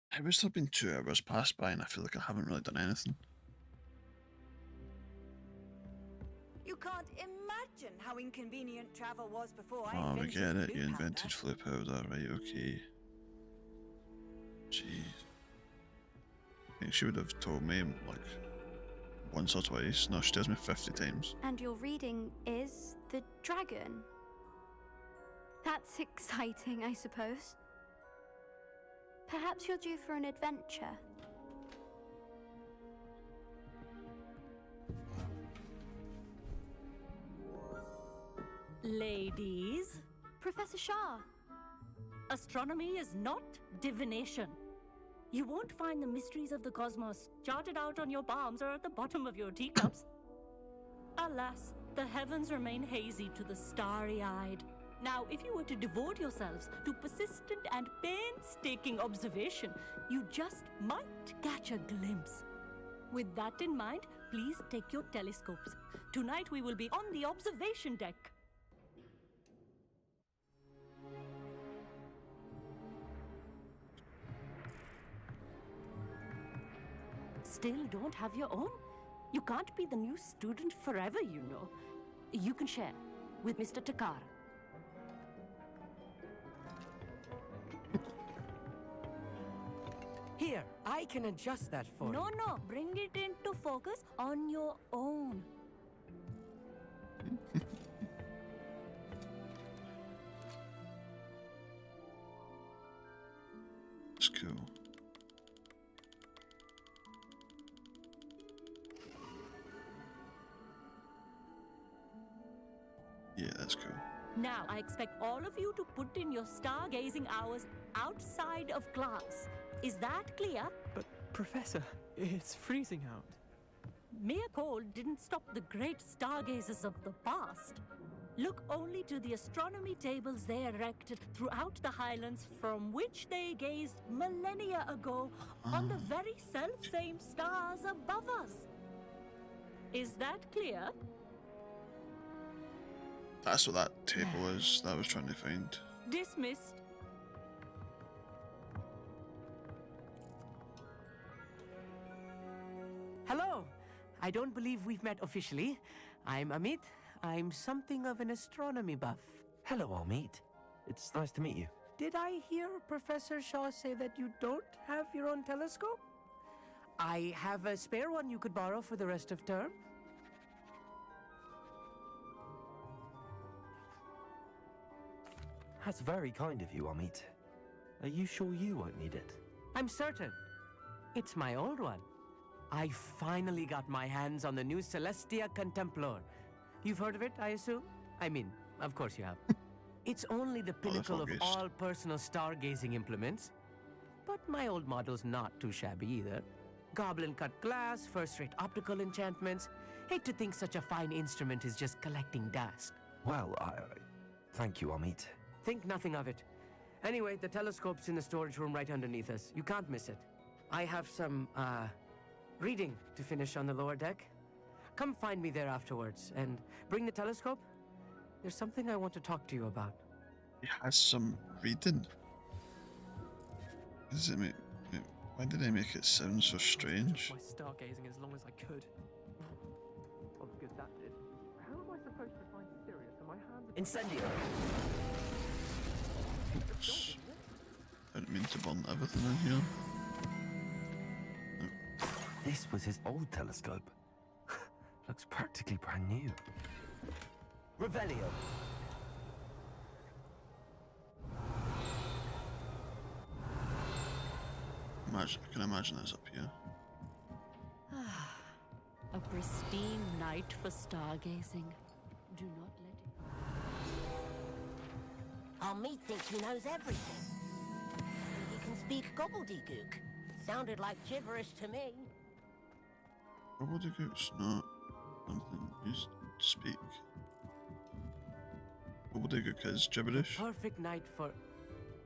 I wish there'd been 2 hours passed by and I feel like I haven't really done anything. You can't imagine how inconvenient travel was before I Oh, we invented get it. You blue invented powder. flu powder, right? Okay. Jeez. I think she would have told me, like, once or twice. No, she tells me 50 times. And your reading is the dragon. That's exciting, I suppose. Perhaps you're due for an adventure. Ladies, Professor Shah. astronomy is not divination. You won't find the mysteries of the cosmos charted out on your palms or at the bottom of your teacups. Alas, the heavens remain hazy to the starry-eyed. Now, if you were to devote yourselves to persistent and painstaking observation, you just might catch a glimpse. With that in mind, please take your telescopes. Tonight we will be on the observation deck. Still don't have your own? You can't be the new student forever, you know. You can share with Mr. Takar. Here, I can adjust that for you. No, bring it into focus on your own. It's cool. Yeah, that's cool. Now, I expect all of you to put in your stargazing hours outside of class. Is that clear? But, Professor, it's freezing out. Mere cold didn't stop the great stargazers of the past. Look only to the astronomy tables they erected throughout the Highlands from which they gazed millennia ago on the very self-same stars above us. Is that clear? That's what that table is that I was trying to find. Dismissed. Hello. I don't believe we've met officially. I'm Amit. I'm something of an astronomy buff. Hello, Amit. It's nice to meet you. Did I hear Professor Shaw say that you don't have your own telescope? I have a spare one you could borrow for the rest of term. That's very kind of you, Amit. Are you sure you won't need it? I'm certain. It's my old one. I finally got my hands on the new Celestia Contemplar. You've heard of it, I assume? I mean, of course you have. It's only the pinnacle of all personal stargazing implements. But my old model's not too shabby either. Goblin-cut glass, first-rate optical enchantments. Hate to think such a fine instrument is just collecting dust. Well, thank you, Amit. Think nothing of it. Anyway, the telescope's in the storage room right underneath us. You can't miss it. I have some, reading to finish on the lower deck. Come find me there afterwards, and bring the telescope. There's something I want to talk to you about. He has some reading. Does it make, why did they make it sound so strange? My stargazing as long as I could. Oh, good that did. How am I supposed to find Sirius when my hands are... Incendio! Oops. I didn't mean to burn everything in here. No. This was his old telescope. Looks practically brand new. Revelio! I can imagine it's up here. A pristine night for stargazing. Do not let it... Amit thinks he knows everything. He can speak gobbledygook. Sounded like gibberish to me. Gobbledygook's not something you speak. Gobbledygook is gibberish. Perfect night for...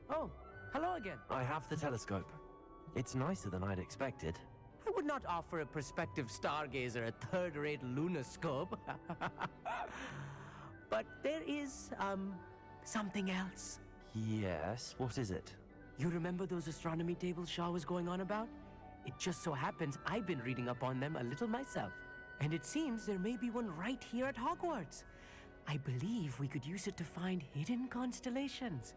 Oh, hello again. I have the telescope. It's nicer than I'd expected. I would not offer a prospective stargazer a third-rate lunoscope. But there is, something else. Yes, what is it? You remember those astronomy tables Shaw was going on about? It just so happens I've been reading up on them a little myself. And it seems there may be one right here at Hogwarts. I believe we could use it to find hidden constellations.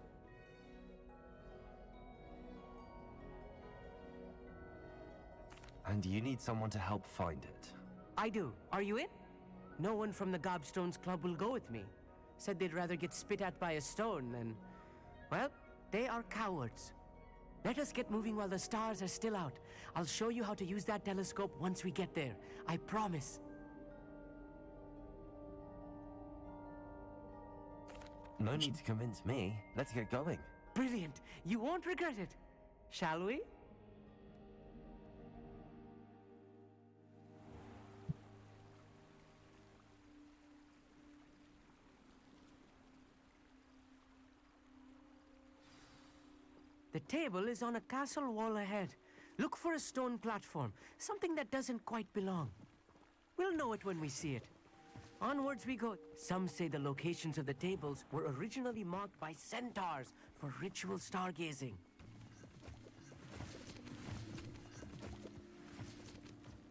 And you need someone to help find it. I do. Are you in? No one from the Gobstones Club will go with me. Said they'd rather get spit at by a stone than... Well, they are cowards. Let us get moving while the stars are still out. I'll show you how to use that telescope once we get there. I promise. No need to convince me. Let's get going. Brilliant. You won't regret it. Shall we? The table is on a castle wall ahead. Look for a stone platform, something that doesn't quite belong. We'll know it when we see it. Onwards we go. Some say the locations of the tables were originally marked by centaurs for ritual stargazing.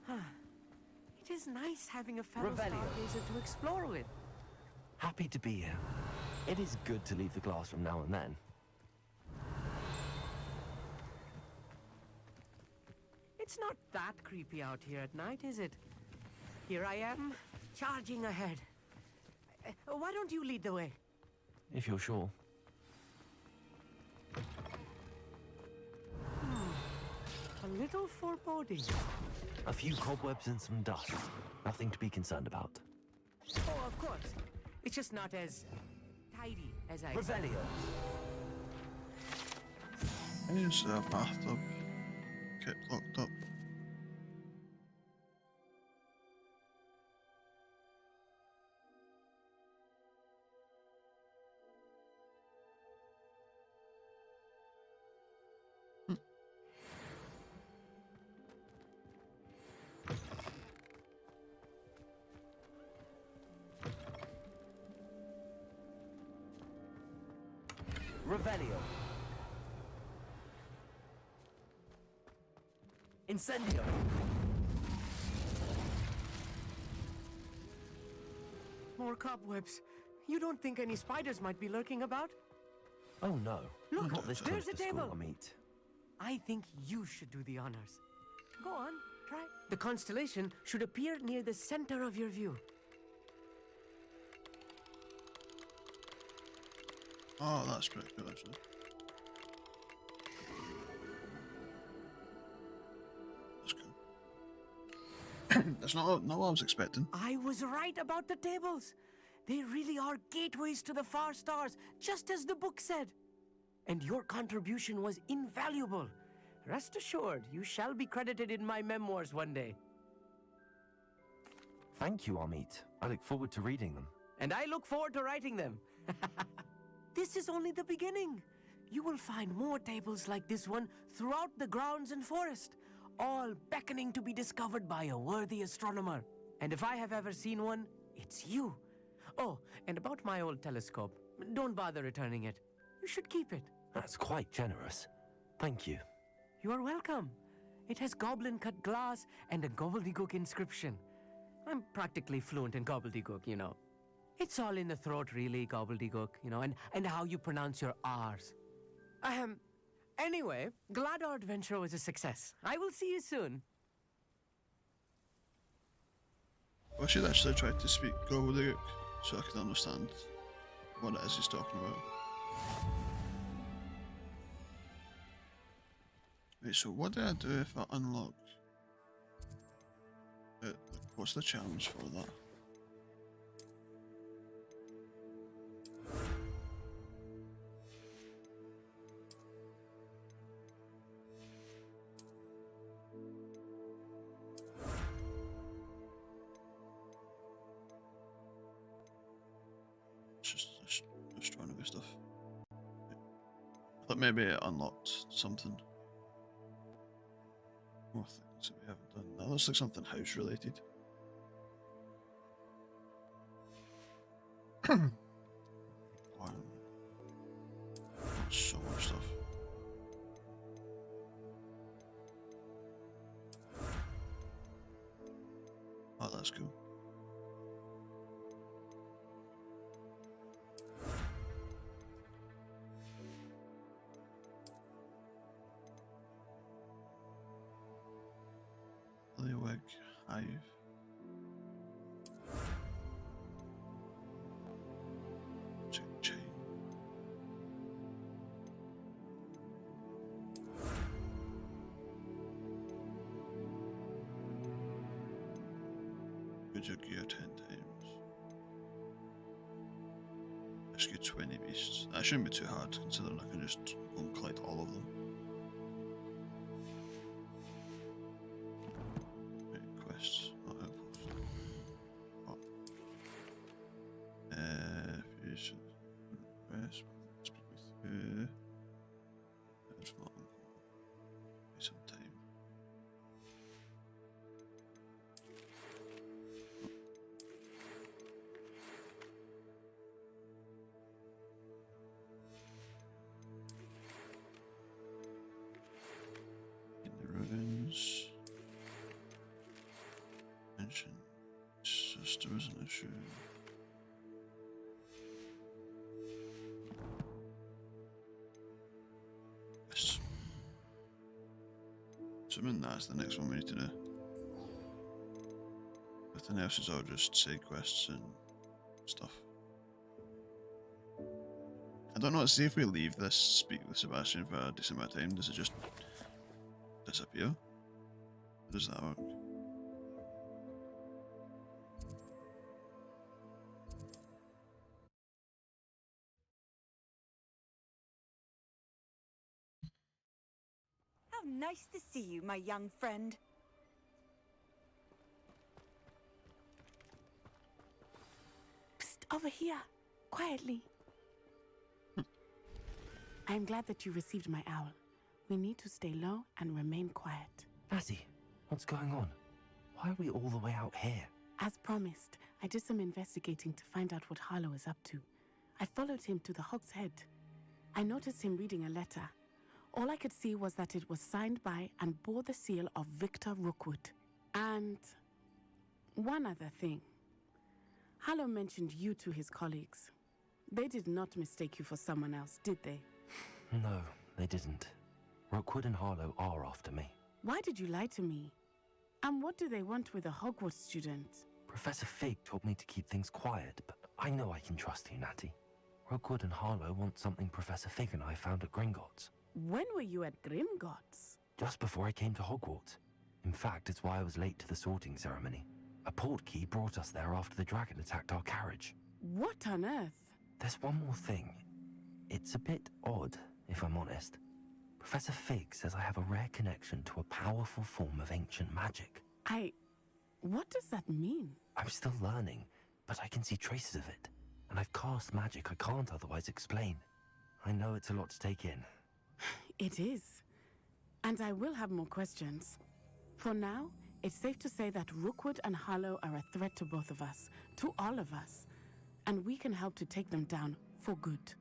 It is nice having a fellow stargazer to explore with. Happy to be here. It is good to leave the classroom now and then. It's not that creepy out here at night, is it? Here I am, charging ahead. Why don't you lead the way? If you're sure. A little foreboding. A few cobwebs and some dust. Nothing to be concerned about. Oh, of course. It's just not as tidy as I Revelio. Is there a bathtub kept locked up? Revelio. Incendio. More cobwebs. You don't think any spiders might be lurking about? Oh no. Look, Not this there's close a to school, table. I meet. I think you should do the honors. Go on, try. The constellation should appear near the center of your view. Oh, that's pretty good actually. That's cool. That's not what I was expecting. I was right about the tables. They really are gateways to the far stars, just as the book said. And your contribution was invaluable. Rest assured, you shall be credited in my memoirs one day. Thank you, Amit. I look forward to reading them. And I look forward to writing them. This is only the beginning. You will find more tables like this one throughout the grounds and forest, all beckoning to be discovered by a worthy astronomer. And if I have ever seen one, it's you. Oh, and about my old telescope, don't bother returning it. You should keep it. That's quite generous. Thank you. You are welcome. It has goblin-cut glass and a gobbledygook inscription. I'm practically fluent in gobbledygook, you know. It's all in the throat, really, gobbledygook, you know, and how you pronounce your R's. Anyway, glad our adventure was a success. I will see you soon. I should actually try to speak gobbledygook so I can understand what it is he's talking about. Wait, so what do I do if I unlock it? What's the challenge for that? Just astronomy stuff. I thought maybe it unlocked something. More things that we haven't done. That looks like something house related. Wow. So much stuff. Oh, that's cool. Lillywig Hive. Upgrade your gear 10 times. Rescue 20 beasts. That shouldn't be too hard considering I can just go and collect all of them. Right, quests. Not outposts. Oh. Fusion. Quest. Speak with you. There's one. Some time. In the ruins. Ancient sisters and a shoe. Yes. Assuming that's the next one we need to do. Everything else is all just side quests and stuff. I don't know, let's see if we leave this speak with Sebastian for a decent amount of time, does it just disappear? How does that work? How nice to see you, my young friend. Psst, over here, quietly. I'm glad that you received my owl. We need to stay low and remain quiet. Natty, what's going on? Why are we all the way out here? As promised, I did some investigating to find out what Harlow is up to. I followed him to the Hog's Head. I noticed him reading a letter. All I could see was that it was signed by and bore the seal of Victor Rookwood. And one other thing. Harlow mentioned you to his colleagues. They did not mistake you for someone else, did they? No, they didn't. Rookwood and Harlow are after me. Why did you lie to me? And what do they want with a Hogwarts student? Professor Fig told me to keep things quiet, but I know I can trust you, Natty. Rookwood and Harlow want something Professor Fig and I found at Gringotts. When were you at Gringotts? Just before I came to Hogwarts. In fact, it's why I was late to the sorting ceremony. A portkey brought us there after the dragon attacked our carriage. What on earth? There's one more thing. It's a bit odd, if I'm honest. Professor Fig says I have a rare connection to a powerful form of ancient magic. What does that mean? I'm still learning, but I can see traces of it. And I've cast magic I can't otherwise explain. I know it's a lot to take in. It is. And I will have more questions. For now, it's safe to say that Rookwood and Harlow are a threat to both of us, to all of us. And we can help to take them down for good.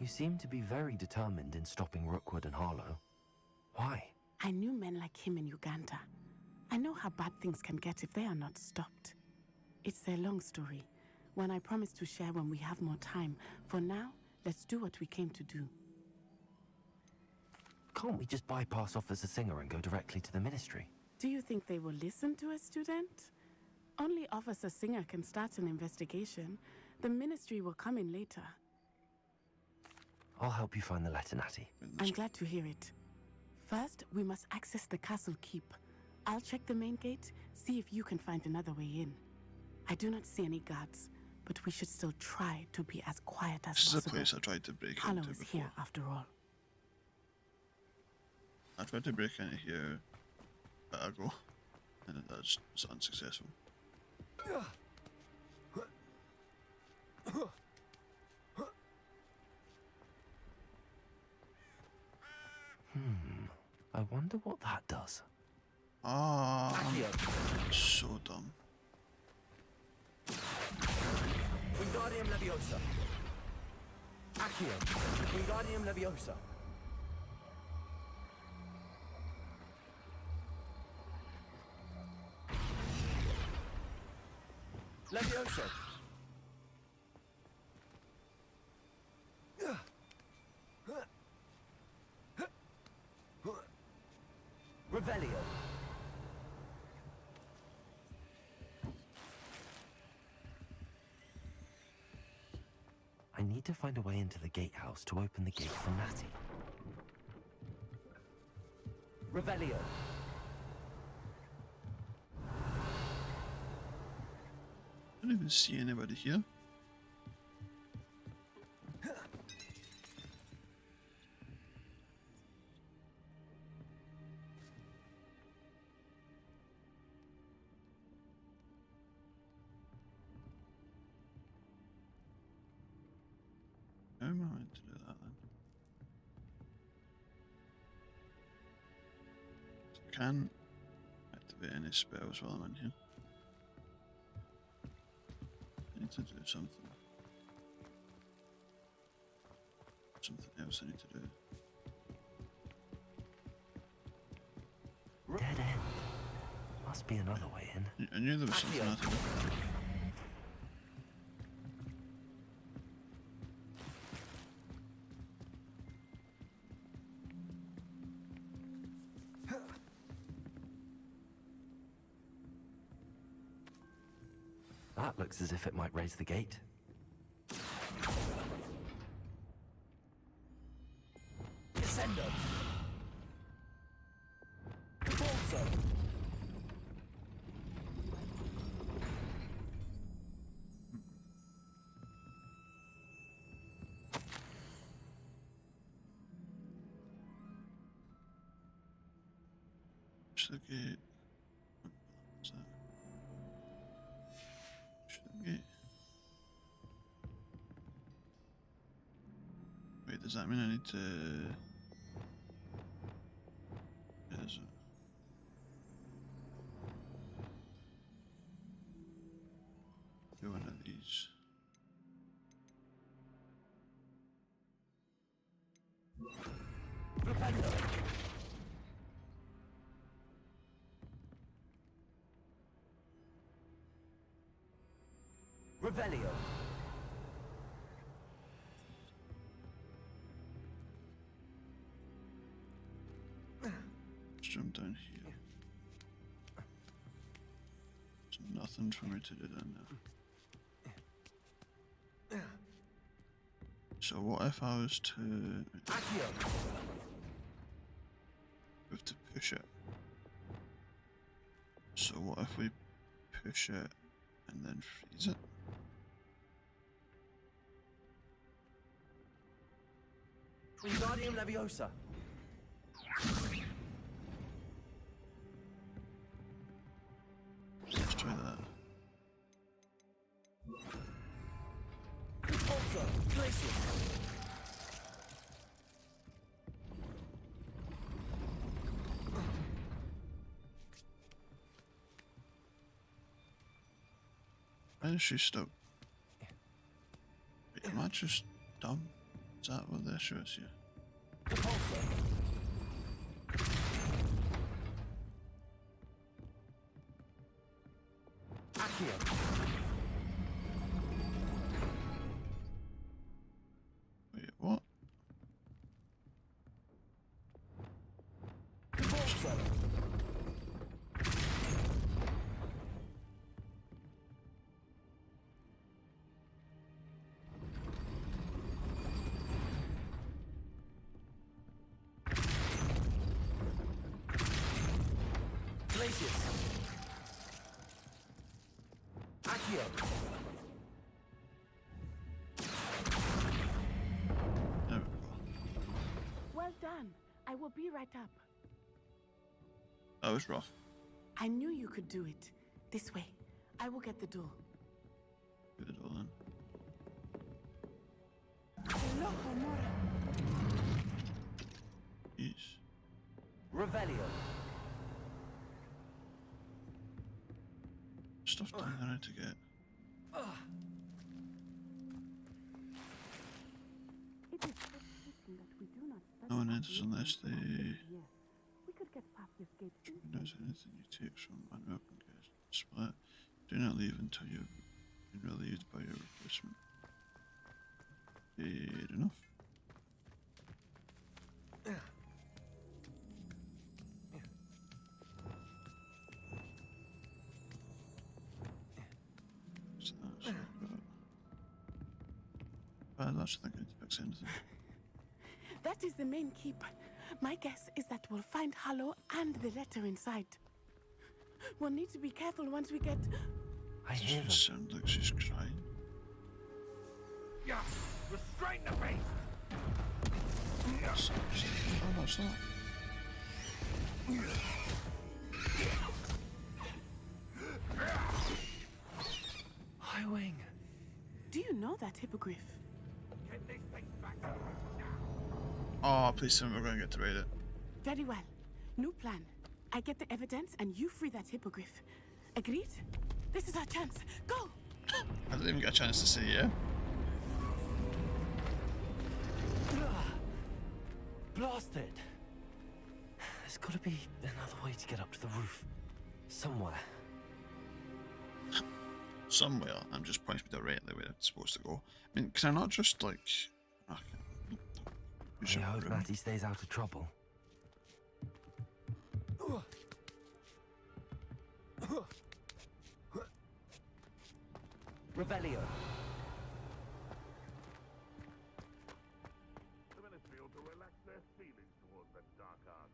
You seem to be very determined in stopping Rookwood and Harlow. Why? I knew men like him in Uganda. I know how bad things can get if they are not stopped. It's a long story, one I promise to share when we have more time. For now, let's do what we came to do. Can't we just bypass Officer Singer and go directly to the Ministry? Do you think they will listen to a student? Only Officer Singer can start an investigation. The Ministry will come in later. I'll help you find the letter, Natty. I'm glad to hear it. First, we must access the castle keep. I'll check the main gate, see if you can find another way in. I do not see any guards, but we should still try to be as quiet as possible. This is a place I tried to break Harlow into is before. here, after all. I tried to break into here a bit ago, and it was unsuccessful. I wonder what that does. Ah, so dumb. Wingardium Leviosa. Accio. Wingardium Leviosa. Leviosa. Revelio. I need to find a way into the gatehouse to open the gate for Natty. Revelio. I don't even see anybody here. How am I meant to do that then? I can activate any spells while I'm in here. I need to do something. Something else I need to do. Dead end. Must be another way in. I knew there was something I had to do. That looks as if it might raise the gate. Descendo. Repulso. Push the gate. What's that? Push the gate. Wait, does that mean I need to... Is it? Do one of these. Revelio. Let's jump down here. There's nothing for me to do down there. So what if I was to... We have to push it. So what if we push it and then freeze it? Wingardium Leviosa. Let's try that. Repulso. Glacius. Why is she stuck? Wait, am I just dumb? Is that what the issue is here? Repulso. Accio. Wait, what? Repulso. Glacius. Accio. There we go. Well done. I will be right up. That was rough. I knew you could do it. This way. I will get the door. Get it all in. Jeez. Revelio. Stuff down there I need to get. It is frustrating that we do not No one enters unless they We could get past this gate. knows anything you take from unwritten guest. Split. Do not leave until you've been relieved by your replacement. Fair enough. So that's I actually think I need to fix anything. That is the main keep. My guess is that we'll find Harlow and the letter inside. We'll need to be careful once we get... I hear them. Sounds like she's crying. Yeah, restrain the beast! Oh, what's that? Highwing. Do you know that hippogriff? Get this thing back to Oh, please tell me we're going to get to read it. Very well. New plan. I get the evidence and you free that hippogriff. Agreed? This is our chance. Go! I didn't even get a chance to see it, yeah? Blasted! There's got to be another way to get up to the roof. Somewhere. Somewhere. I'm just pointing me directly where it's supposed to go. I mean, can I not just, like... I hope Matty stays out of trouble. Revelio. The men feel to relax their feelings towards that dark art.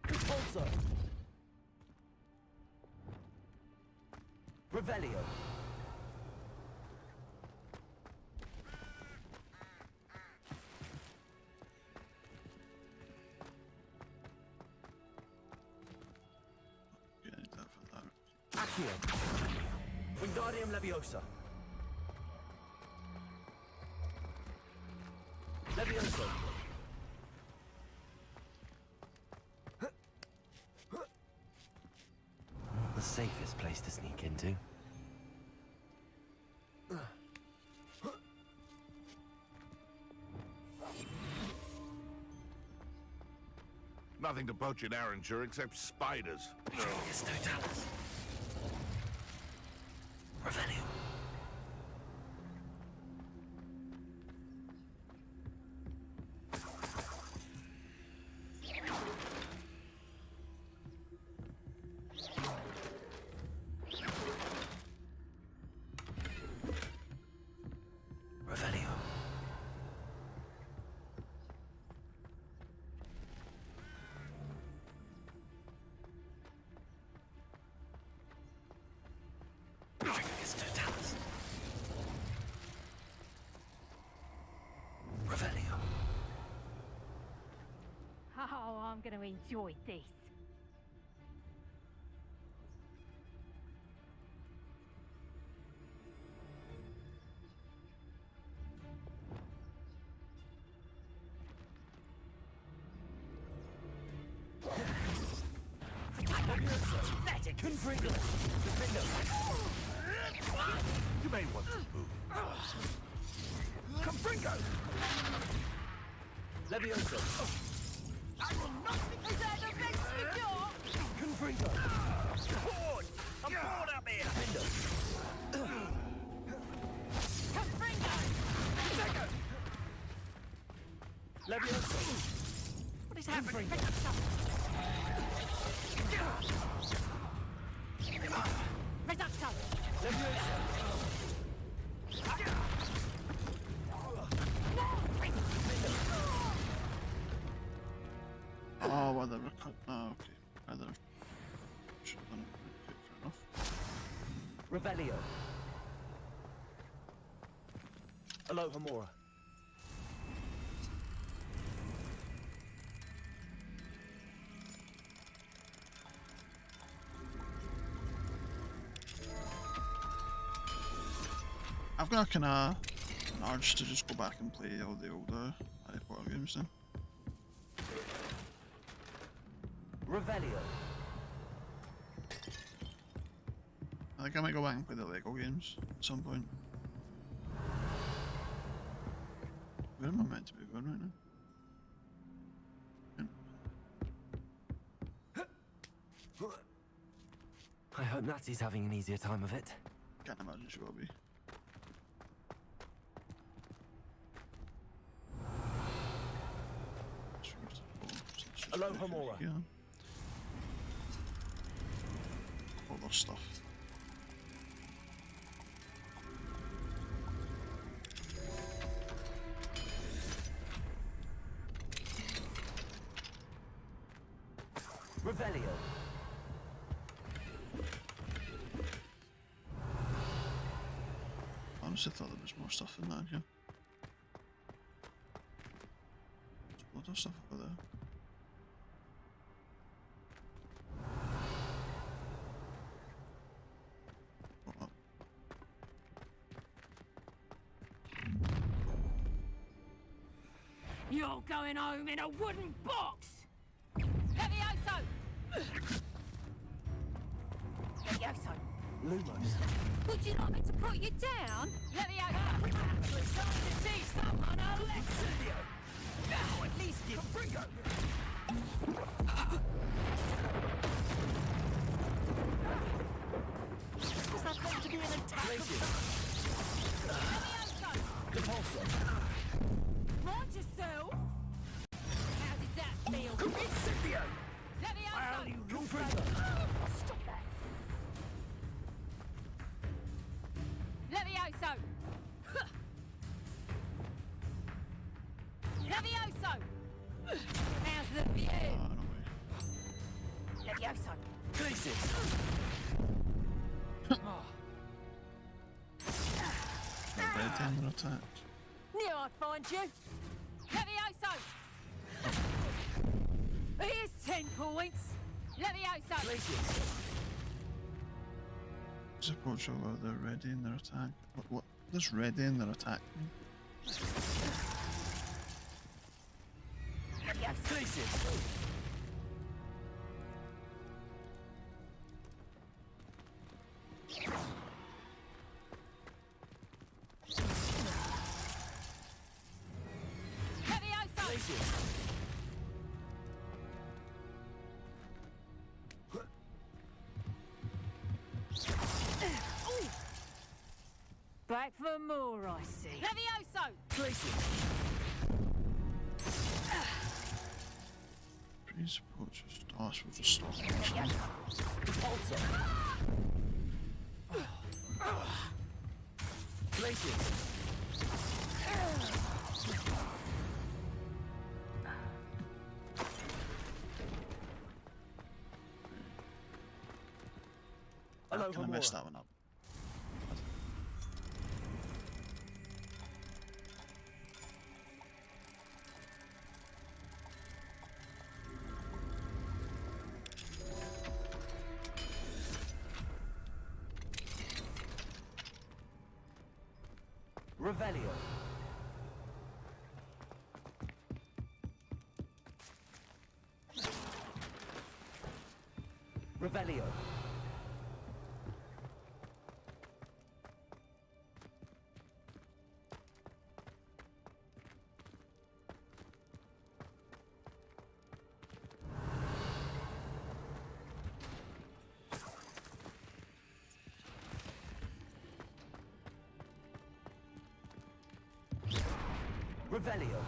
Repulsor. Revelio. Accio. Wingardium Leviosa. Leviosa. Not the safest place to sneak into. Nothing to poach in Arranger except spiders. It's no talent. Revelio. Revelio. It's no talent. Revelio. Oh, I'm going to enjoy this. Confringo. You may want to move. Confringo! Leviosa. I will not be prepared to face secure! Confringo. Bored! I'm bored up here! Confringo! Leviosa. What is happening? Reducto! Leviosa. Oh, well, they're cut. Oh, okay. Either. Should have done it. Okay, fair enough. Revelio. Aloha Mora. I've got kind of an urge to just go back and play all the older Harry Potter games then. Revelio. I think I might go back and play the Lego games at some point. Where am I meant to be going right now? I hope Natty's having an easier time of it. Can't imagine she will be. Aloha Mora. Yeah. All this stuff. Revelio. I honestly thought there was more stuff in that here. There's a lot of stuff over there. Oh, You're going home in a wooden box! Levioso! Levioso! Lumos. Would you like me to put you down? Levioso! We're trying to teach someone a lesson! Now at least give Bringo! Was that meant to be an attack? Levioso! Repulsor. Mind yourself! How did that feel? Incipio! Levioso! Stop that! Levioso! Levioso! How's the view? Levioso! Glacis. red under attack. Knew I'd find you! Levioso! Here's 10 points! Levioso! Support show where they're ready in their attack. What does ready in their attack mean? Back for more, I see. Levioso! Please support just ask with the stop. Hello, I messed that one up. Revelio. Revelio. Revelio.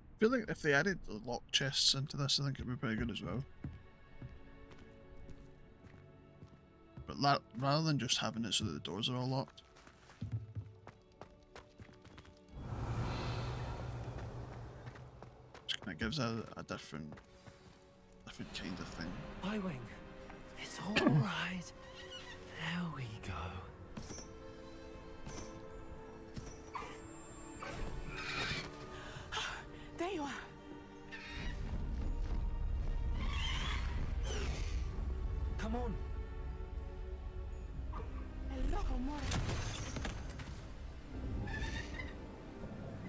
I feel like if they added the lock chests into this, I think it'd be pretty good as well. But rather than just having it so that the doors are all locked. Just kind of gives a different kind of thing. Highwing. It's all right. There we go. There you are. Come on. Hello, amore.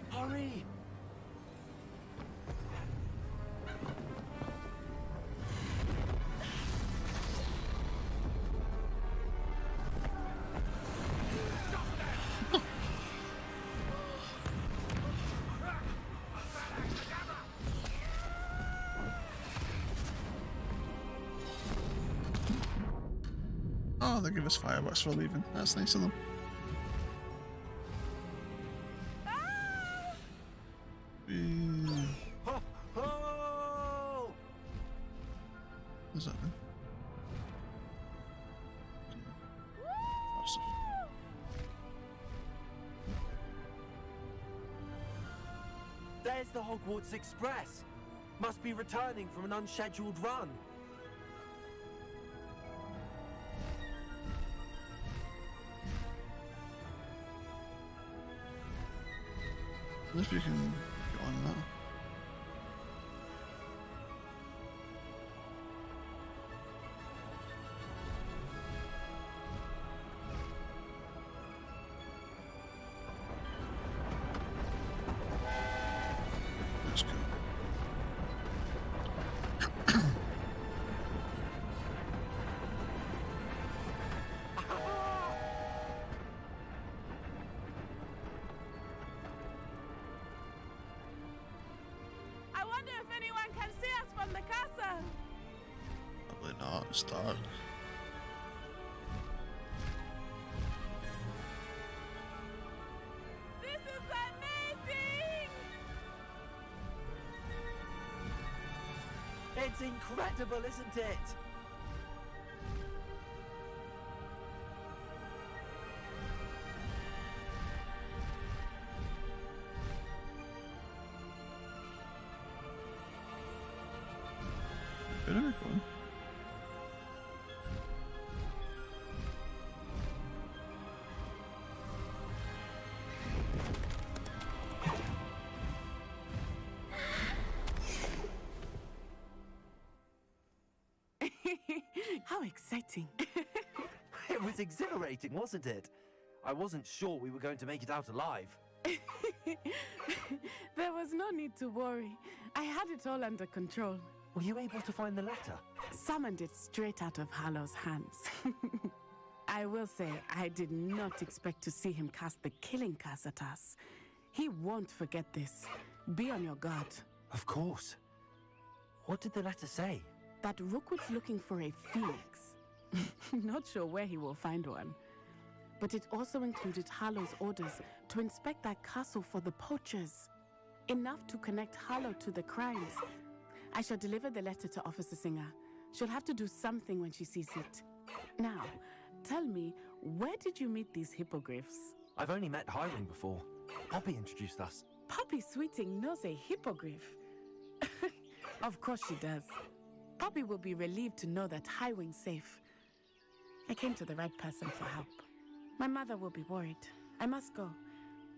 Hurry. Oh, they give us fireworks for leaving. That's nice of them. does that do? Faster. There's the Hogwarts Express. Must be returning from an unscheduled run. I wonder if you can get on that. That's cool. I wonder if anyone can see us from the castle. Probably not. It's dark. This is amazing! It's incredible, isn't it? Where are we going? How exciting. It was exhilarating, wasn't it? I wasn't sure we were going to make it out alive. There was no need to worry. I had it all under control. Were you able to find the letter? Summoned it straight out of Harlow's hands. I will say, I did not expect to see him cast the killing curse at us. He won't forget this. Be on your guard. Of course. What did the letter say? That Rookwood's looking for a phoenix. Not sure where he will find one. But it also included Harlow's orders to inspect that castle for the poachers. Enough to connect Harlow to the crimes. I shall deliver the letter to Officer Singer. She'll have to do something when she sees it. Now, tell me, where did you meet these hippogriffs? I've only met Highwing before. Poppy introduced us. Poppy Sweeting knows a hippogriff. Of course she does. Poppy will be relieved to know that Highwing's safe. I came to the right person for help. My mother will be worried. I must go.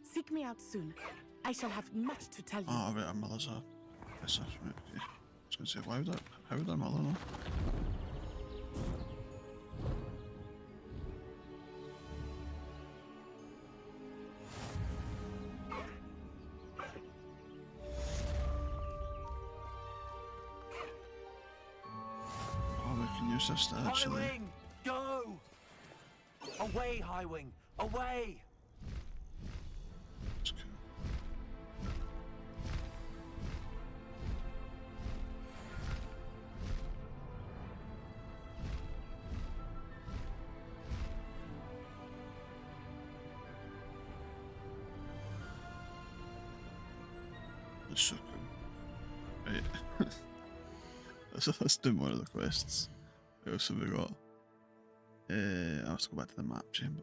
Seek me out soon. I shall have much to tell you. Oh, right, our mother's a pisser. Right, okay. I was going to say, how would our mother know? Oh, we can use this to actually... Highwing! Go! Away, Highwing! Away! That's cool. That's so cool. Right. Let's do more of the quests. What else have we got? I have to go back to the map chamber.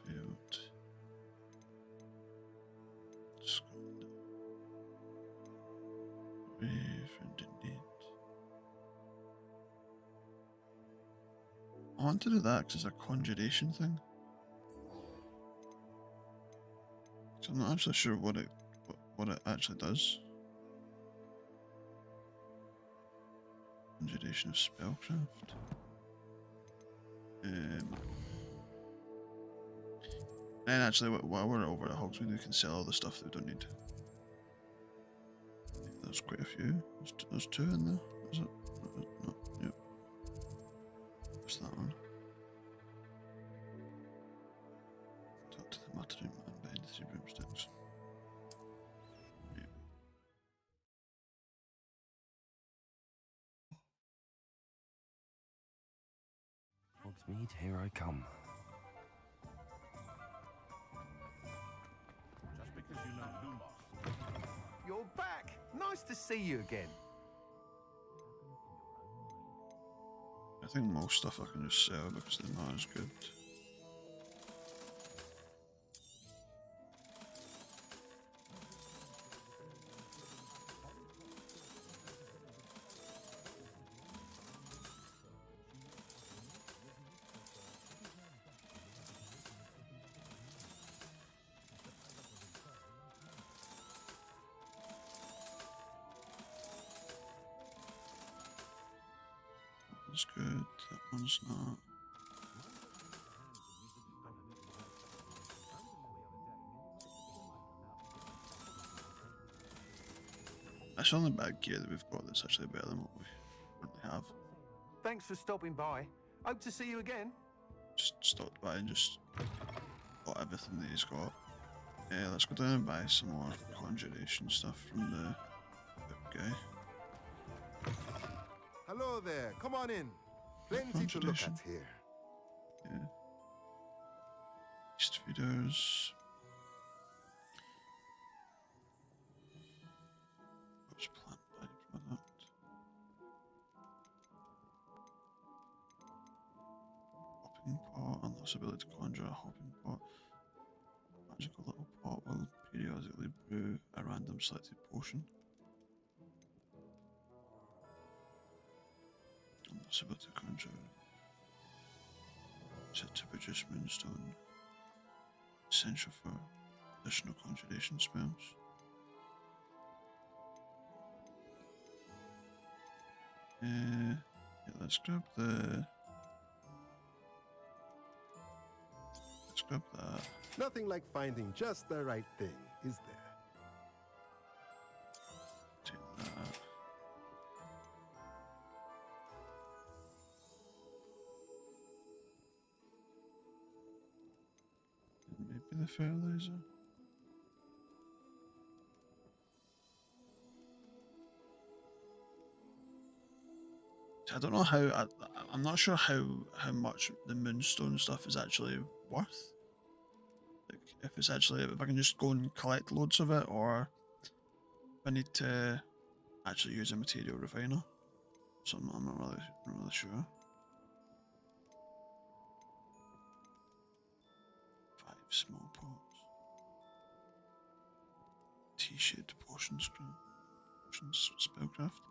Field. Scotland. Brave and indeed. I want to do that because it's a conjuration thing. So I'm not actually sure what it actually does. Conjuration of spellcraft. And actually, while we're over at Hogsmeade, we can sell all the stuff that we don't need. Yeah, there's quite a few. There's two in there. Is it? No. Yep. What's that one? Talk to the muttering man behind the three broomsticks. Hogsmeade, here I come. Just because you know Lumos. you're back. Nice to see you again. I think most stuff I can just sell because they're not as good. That's good, that one's not. That's the only bad gear that we've got that's actually better than what we currently have. Thanks for stopping by. Hope to see you again. Just stopped by and just got everything that he's got. Yeah, let's go down and buy some more conjuration stuff from the guy. Hello there, come on in. Plenty to look at here. Yeah. Beast feeders. What's plant byproduct? Hopping pot, unlocks ability to conjure a hopping pot. Magical little pot will periodically brew a random selected potion. Unlocks ability to conjure. Set to produce moonstone. Essential for additional conjuration spells. Yeah, let's grab the. Let's grab that. Nothing like finding just the right thing, is there? Take that. And maybe the fertilizer. I don't know how. I'm not sure how much the moonstone stuff is actually worth. Like, if it's actually, if I can just go and collect loads of it, or if I need to actually use a material refiner. So I'm not really sure. 5 small pots. T-shaped potions spellcraft.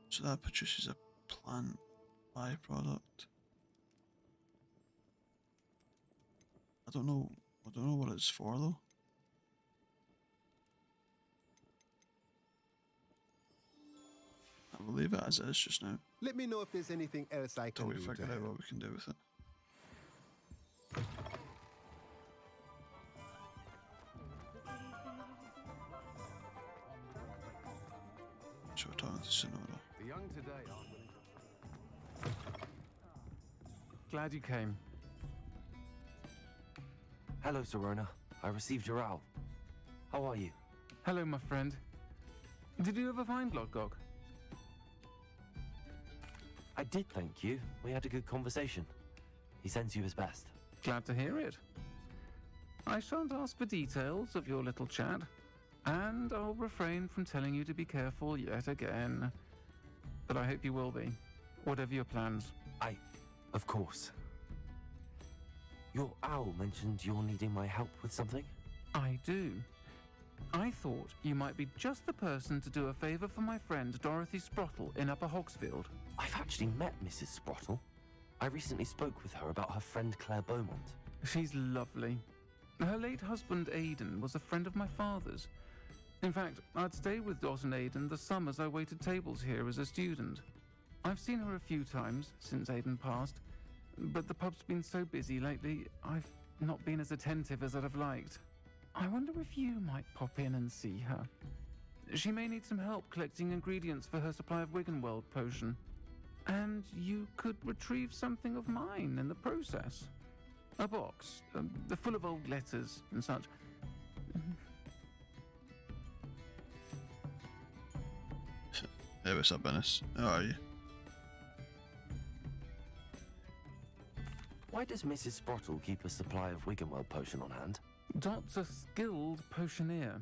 So that produces a plant byproduct. I don't know what it's for though. I will leave it as it is just now. Let me know if there's anything else I can Till we do to figure out help. what we can do with it. So we're talking to Sonora. The young today aren't willing to... Glad you came. Hello, Serona. I received your owl. How are you? Hello, my friend. Did you ever find Lodgok? I did, thank you. We had a good conversation. He sends you his best. Glad to hear it. I shan't ask for details of your little chat, and I'll refrain from telling you to be careful yet again. But I hope you will be, whatever your plans. Of course. Your owl mentioned you're needing my help with something? I do. I thought you might be just the person to do a favor for my friend Dorothy Sprottle in Upper Hogsfield. I've actually met Mrs. Sprottle. I recently spoke with her about her friend Claire Beaumont. She's lovely. Her late husband Aidan was a friend of my father's. In fact, I'd stayed with Dot and Aidan the summers I waited tables here as a student. I've seen her a few times since Aidan passed, but the pub's been so busy lately, I've not been as attentive as I'd have liked. I wonder if you might pop in and see her. She may need some help collecting ingredients for her supply of Wiggenweld potion. And you could retrieve something of mine in the process. A box, full of old letters and such. Hey, what's up, Dennis? How are you? Why does Mrs. Sprottle keep a supply of Wiggenweld potion on hand? Dot's a skilled potioneer.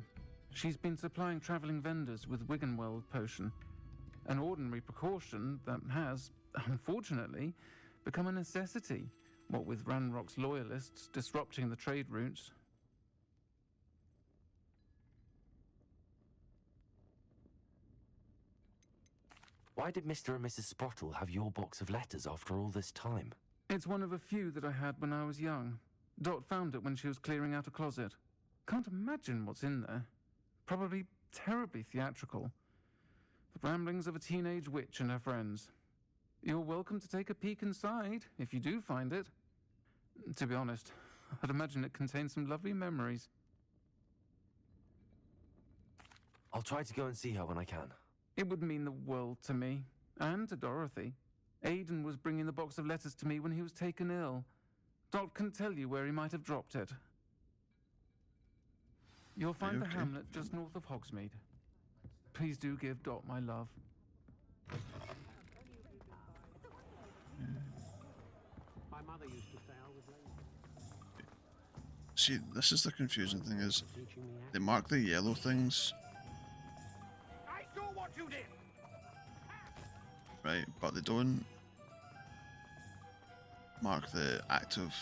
She's been supplying traveling vendors with Wiggenweld potion, an ordinary precaution that has, unfortunately, become a necessity, what with Ranrock's loyalists disrupting the trade routes. Why did Mr. and Mrs. Sprottle have your box of letters after all this time? It's one of a few that I had when I was young. Dot found it when she was clearing out a closet. Can't imagine what's in there. Probably terribly theatrical. The ramblings of a teenage witch and her friends. You're welcome to take a peek inside, if you do find it. To be honest, I'd imagine it contains some lovely memories. I'll try to go and see her when I can. It would mean the world to me, and to Dorothy. Aidan was bringing the box of letters to me when he was taken ill. Dot can tell you where he might have dropped it. You'll find the hamlet just north of Hogsmeade. Please do give Dot my love. My mother used to say I was lazy. See, this is the confusing thing is, they mark the yellow things. I saw what you did. Right, but they don't mark the active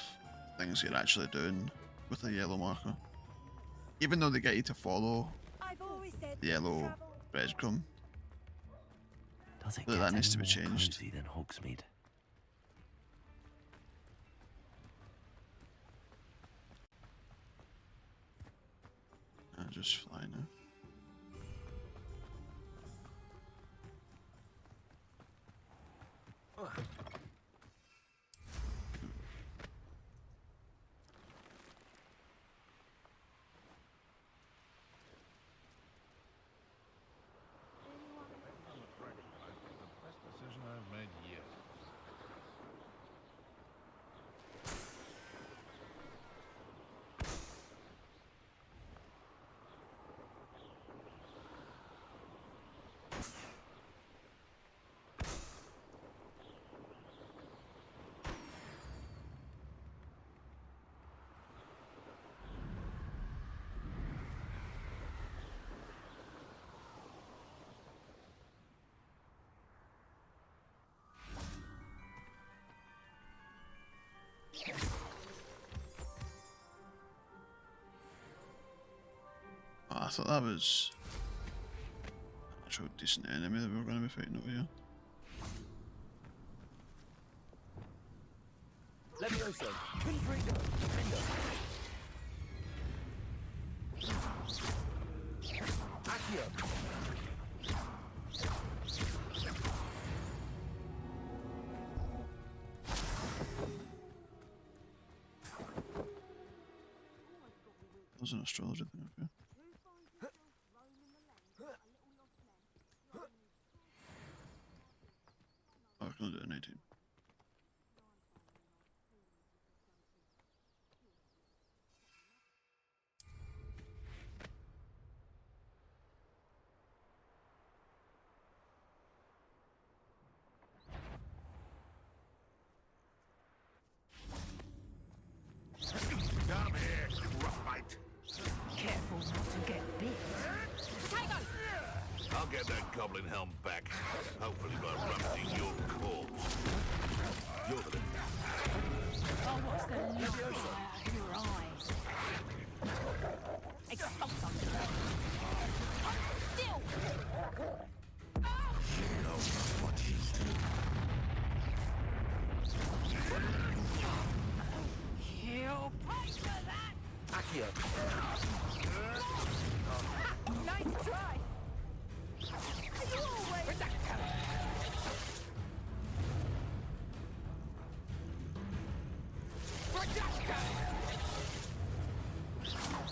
things you're actually doing with a yellow marker. Even though they get you to follow the yellow breadcrumb. Does it But that needs to be changed. Cozy than Hogsmeade? I'll just fly now. Decision I've made yet. Oh, I thought that was an actual decent enemy that we were going to be fighting over here. Levioso, Confringo, Defender. Accio. That was an astrology thing, okay. Oh, I can only do an 18. Come here, roughite. Careful not to get bit. Potato! I'll get that goblin helm back. Hopefully by rusting your corpse. You're the... Oh, what's the look out of your eyes? Expulsum! Still! She knows what she's doing. You'll pay for that! Accio. Nice try! You always...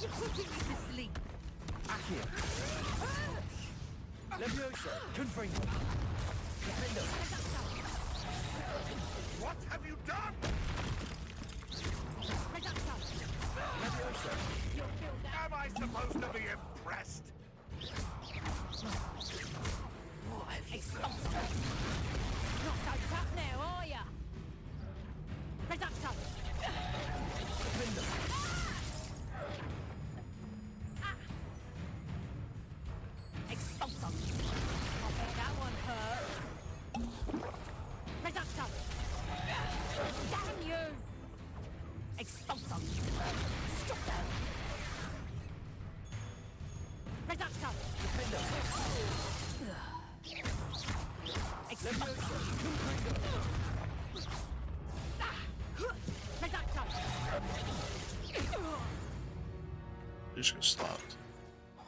You're putting me to sleep. Accio. Levioso, Confringo. Defender. What have you done? Levioso. Am I supposed to be impressed? What have you done? Not so tough now, are ya? Reducto! You just got slapped.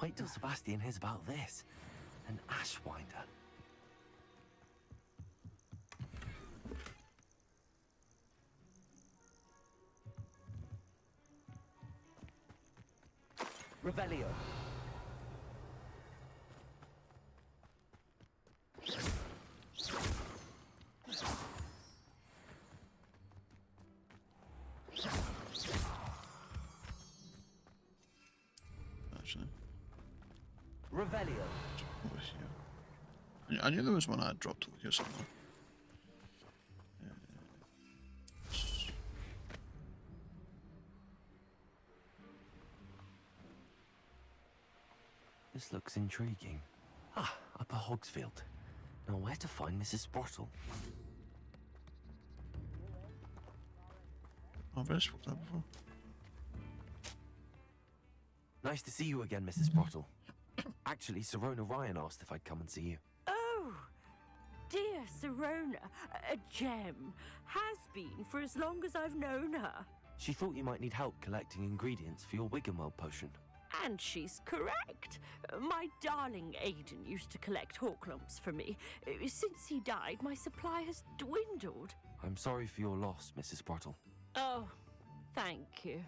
Wait till Sebastian hears about this. An ashwinder. Revelio. Actually. Revelio. Over here. I knew there was one I dropped over here somewhere. This looks intriguing. Ah, Upper Hogsfield. Now where to find Mrs. Sprottle? I've already spoke that before. Nice to see you again, Mrs. Sprottle. Actually, Sirona Ryan asked if I'd come and see you. Oh, dear Sirona, a gem. Has been for as long as I've known her. She thought you might need help collecting ingredients for your Wiggenweld potion. And she's correct. My darling Aiden used to collect Horklumps for me. Since he died, my supply has dwindled. I'm sorry for your loss, Mrs. Sprottle. Oh, thank you.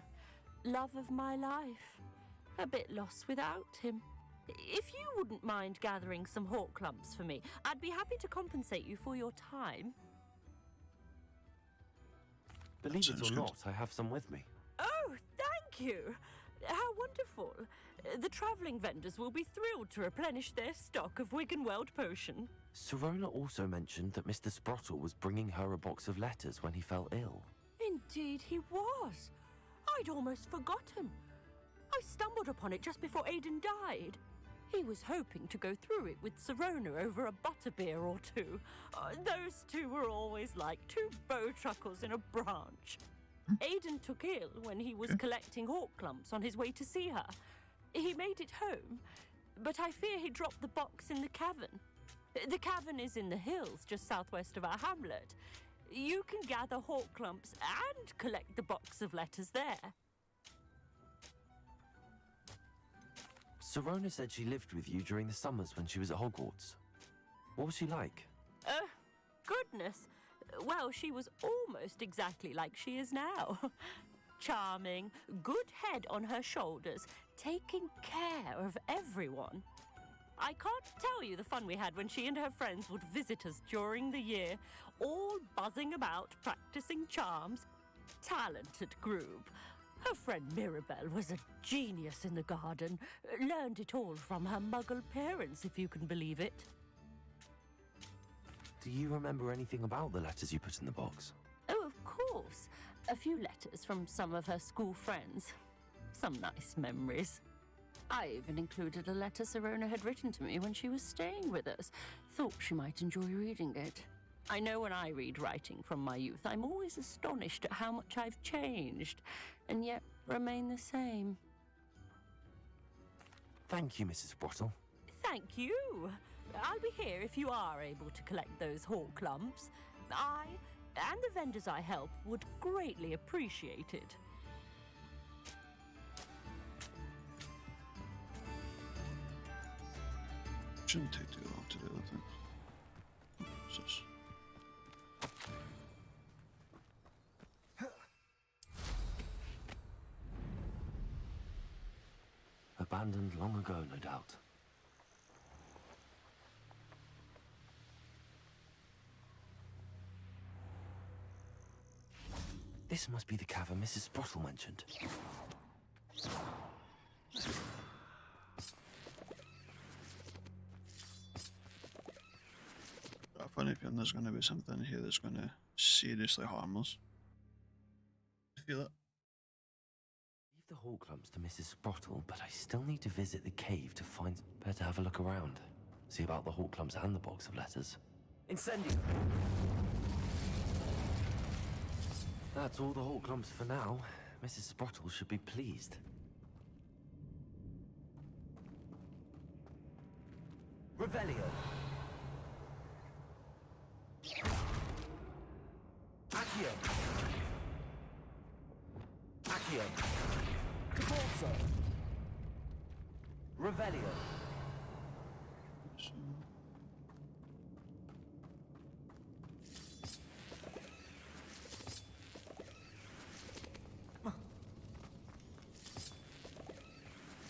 Love of my life. A bit lost without him. If you wouldn't mind gathering some Horklumps for me, I'd be happy to compensate you for your time. Believe it or not, I have some with me. Oh, thank you. How wonderful. The travelling vendors will be thrilled to replenish their stock of Wiggenweld potion. Sirona also mentioned that Mr. Sprottle was bringing her a box of letters when he fell ill. Indeed he was. I'd almost forgotten. I stumbled upon it just before Aiden died. He was hoping to go through it with Sirona over a butterbeer or two. Those two were always like two bowtruckles in a branch. Aiden took ill when he was collecting Horklumps on his way to see her. He made it home, but I fear he dropped the box in the cavern. The cavern is in the hills just southwest of our hamlet. You can gather Horklumps and collect the box of letters there. Sirona said she lived with you during the summers when she was at Hogwarts. What was she like? Goodness. Well, she was almost exactly like she is now. Charming, good head on her shoulders, taking care of everyone. I can't tell you the fun we had when she and her friends would visit us during the year, all buzzing about, practicing charms. Talented group. Her friend Mirabelle was a genius in the garden. Learned it all from her muggle parents, if you can believe it. Do you remember anything about the letters you put in the box? Oh, of course. A few letters from some of her school friends. Some nice memories. I even included a letter Sirona had written to me when she was staying with us. Thought she might enjoy reading it. I know when I read writing from my youth, I'm always astonished at how much I've changed, and yet remain the same. Thank you, Mrs. Sprottle. Thank you. I'll be here if you are able to collect those Horklumps. I and the vendors I help would greatly appreciate it. Shouldn't take too long to do, I think. What's this? Abandoned long ago, no doubt. This must be the cavern Mrs. Sprottle mentioned. Got a funny feeling there's going to be something here that's going to seriously harm us. I feel it. Leave the Horklumps to Mrs. Sprottle, but I still need to visit the cave to find... Better have a look around. See about the Horklumps and the box of letters. Incendio! That's all the Horklumps for now. Mrs. Sprottle should be pleased. Revelio! Accio. Accio. Caporso. Revelio.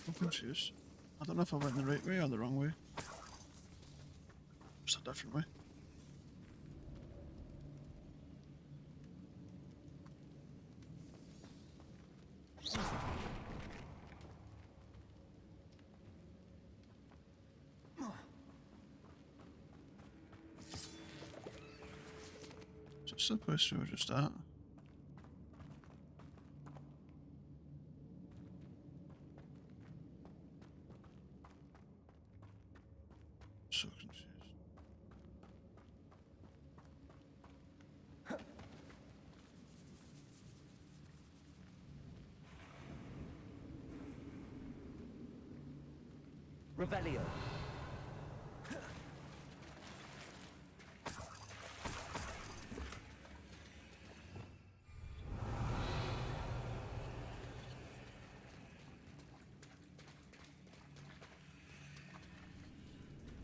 I'm confused. I don't know if I went the right way or the wrong way. Just a different way. So it's the place we were just at. So confused. Revelio.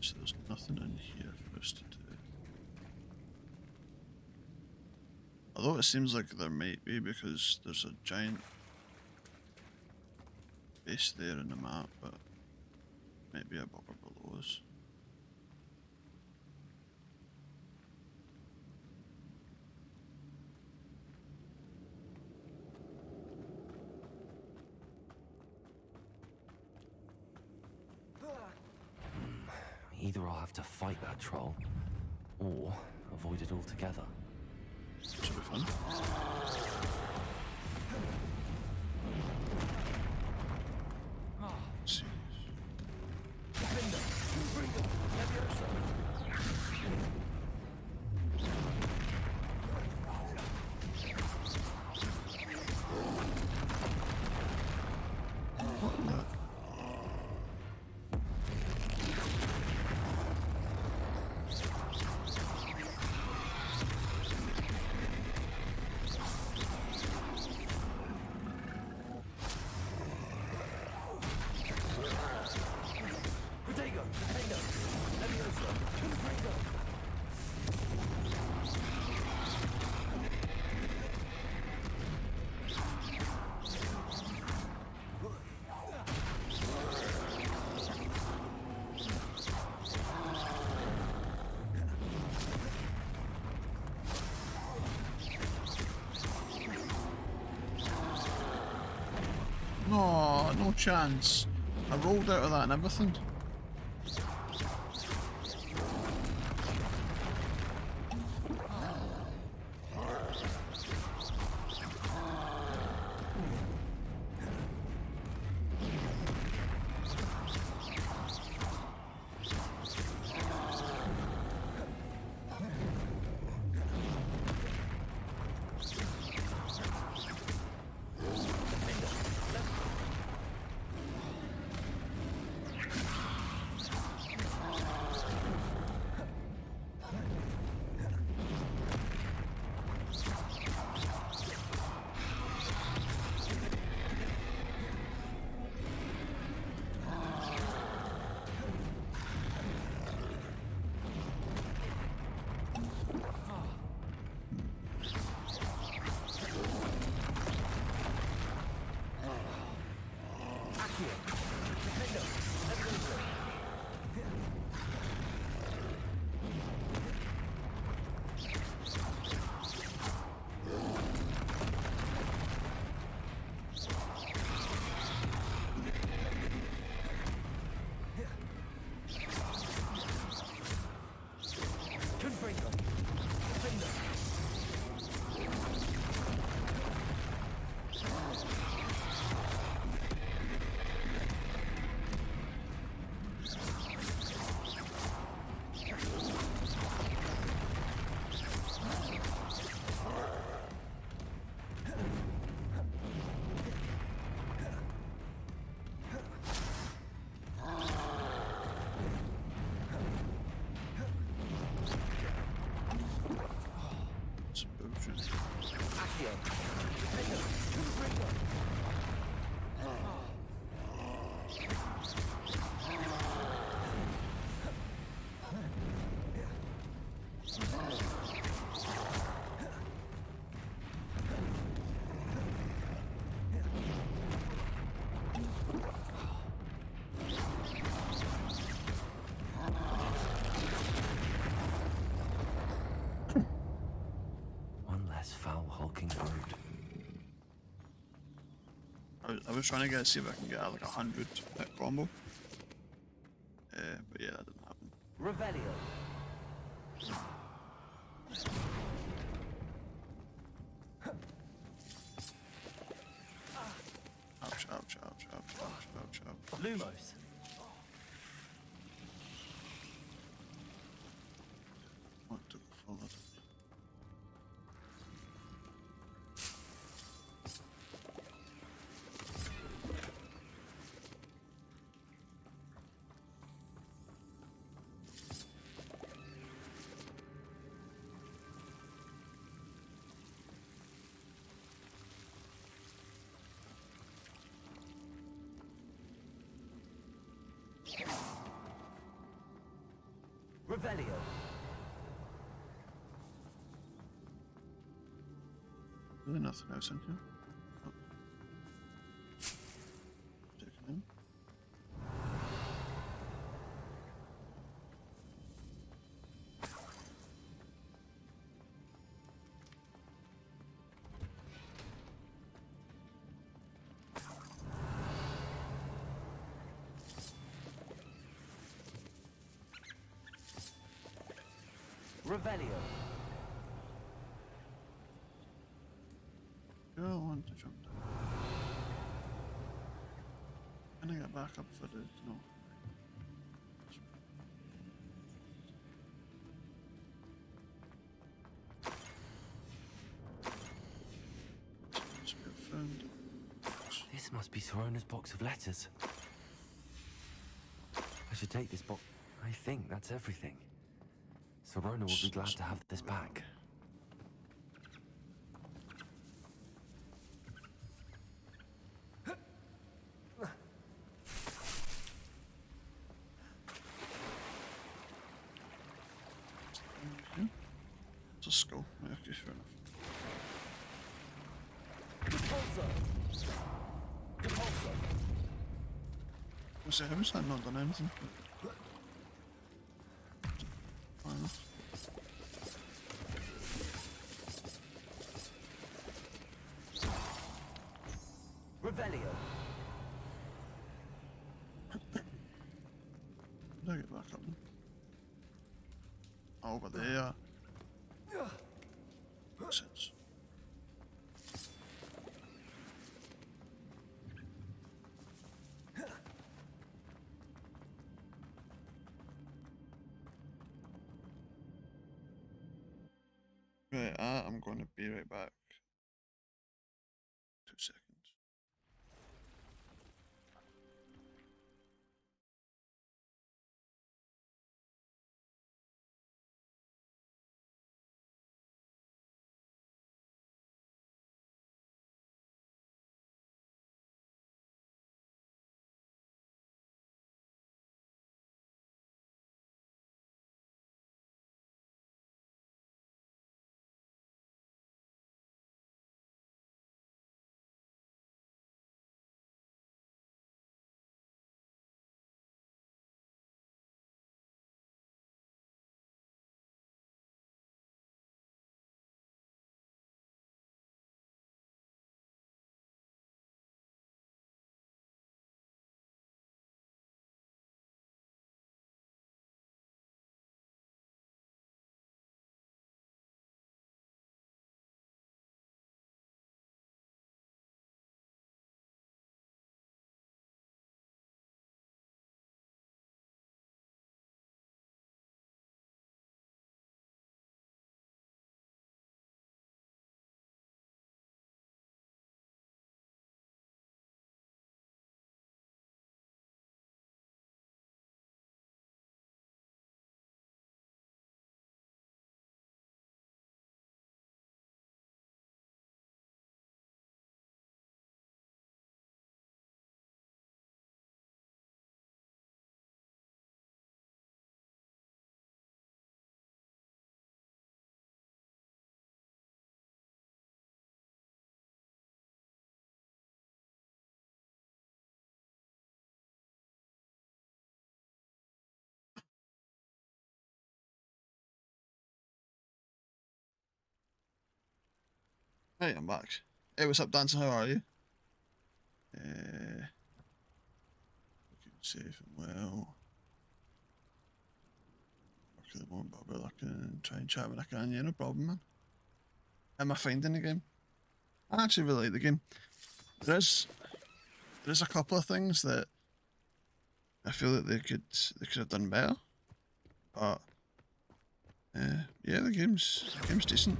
So there's nothing in here for us to do. Although it seems like there might be because there's a giant base there in the map, but might be above or below us. Either I'll have to fight that troll, or avoid it altogether. Should be fun. Let's see. No, no chance. I rolled out of that and everything. One less foul hulking brute. I was trying to see if I can get like 100 hit combo. But yeah, that didn't happen. Revelio. Ouch, ouch, ouch, ouch, ouch, ouch, ouch. Lumos. What took full of it? Revelio. Really nothing else in here. Oh. Taking him. Revelio. Do I want to jump down? Can I get back up for the no? Must be a friend. This must be Sorona's box of letters. I should take this box. I think that's everything. Sorona will be glad to have this back. It's a skull. Yeah, okay, fair enough. I say, how is that not done anything? Fair enough. Revelio. How do I get back up then? Over there. Makes sense. Right, I'm going to be right back. 2 seconds. Hey, I'm back. Hey, what's up, Dancer? How are you? Looking safe and well. Working at the moment, but I can try and chat when I can. Yeah, no problem, man. How am I finding the game? I actually really like the game. There's a couple of things that I feel that they could have done better, but yeah, the game's decent.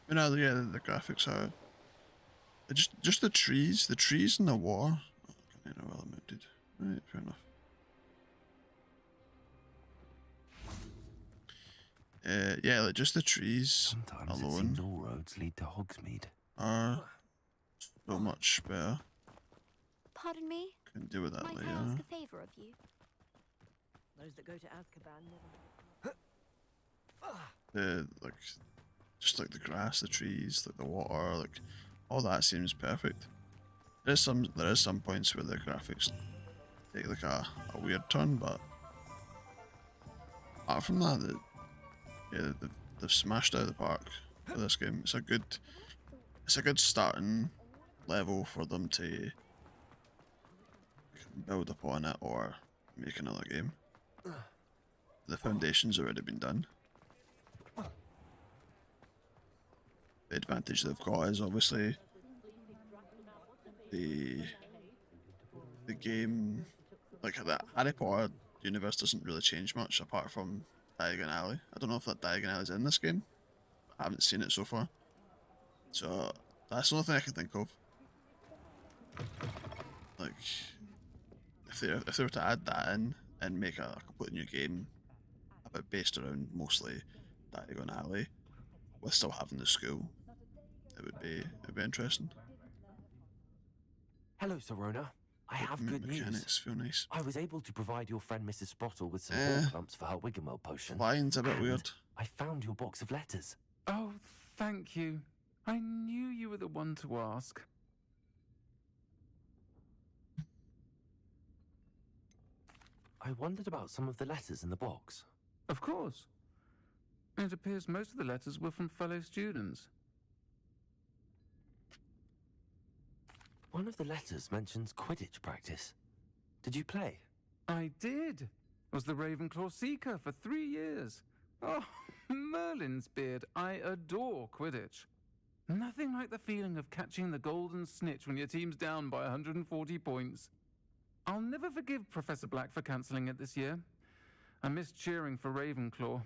You know, yeah, the graphics are just the trees and the water. Okay, no, well mounted. Right, fair enough. Yeah, like just the trees Sometimes it alone seems all roads lead to Hogsmeade. are so much better. Pardon me? Can deal with that Might later. I ask a favour of you? Those that go to Azkaban Like just like the grass, the trees, like the water, like all that seems perfect. There is some points where the graphics take like a weird turn, but apart from that, they've smashed out of the park for this game. It's a good starting level for them to build upon it or make another game. The foundation's already been done. The advantage they've got is obviously the game, like the Harry Potter universe doesn't really change much apart from Diagon Alley. I don't know if that Diagon Alley is in this game. I haven't seen it so far. So that's the only thing I can think of. Like if they were to add that in and make a completely new game about based around mostly Diagon Alley with still having the school, it would be interesting. Hello, Sorona. I have good Mechanics news. feel nice. I was able to provide your friend Mrs. Sprottle with some clumps for her Wiggenweld potion. Flying's a bit and weird. I found your box of letters. Oh, thank you. I knew you were the one to ask. I wondered about some of the letters in the box. Of course. It appears most of the letters were from fellow students. One of the letters mentions Quidditch practice. Did you play? I did. Was the Ravenclaw Seeker for 3 years. Oh, Merlin's beard. I adore Quidditch. Nothing like the feeling of catching the golden snitch when your team's down by 140 points. I'll never forgive Professor Black for cancelling it this year. I missed cheering for Ravenclaw.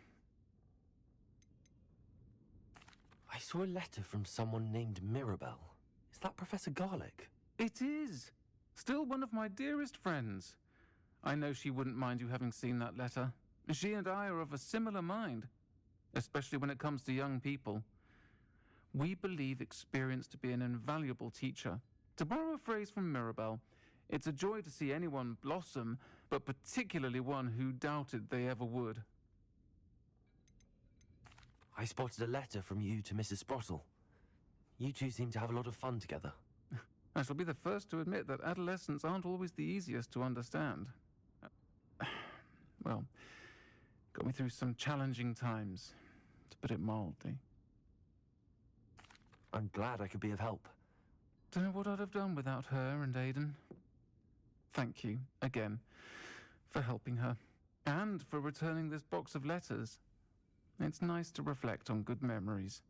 I saw a letter from someone named Mirabelle. Is that Professor Garlick? It is. Still one of my dearest friends. I know she wouldn't mind you having seen that letter. She and I are of a similar mind, especially when it comes to young people. We believe experience to be an invaluable teacher. To borrow a phrase from Mirabelle, it's a joy to see anyone blossom, but particularly one who doubted they ever would. I spotted a letter from you to Mrs. Sprottle. You two seem to have a lot of fun together. I shall be the first to admit that adolescents aren't always the easiest to understand. Well, got me through some challenging times, to put it mildly. I'm glad I could be of help. Don't know what I'd have done without her and Aidan. Thank you, again, for helping her, and for returning this box of letters. It's nice to reflect on good memories.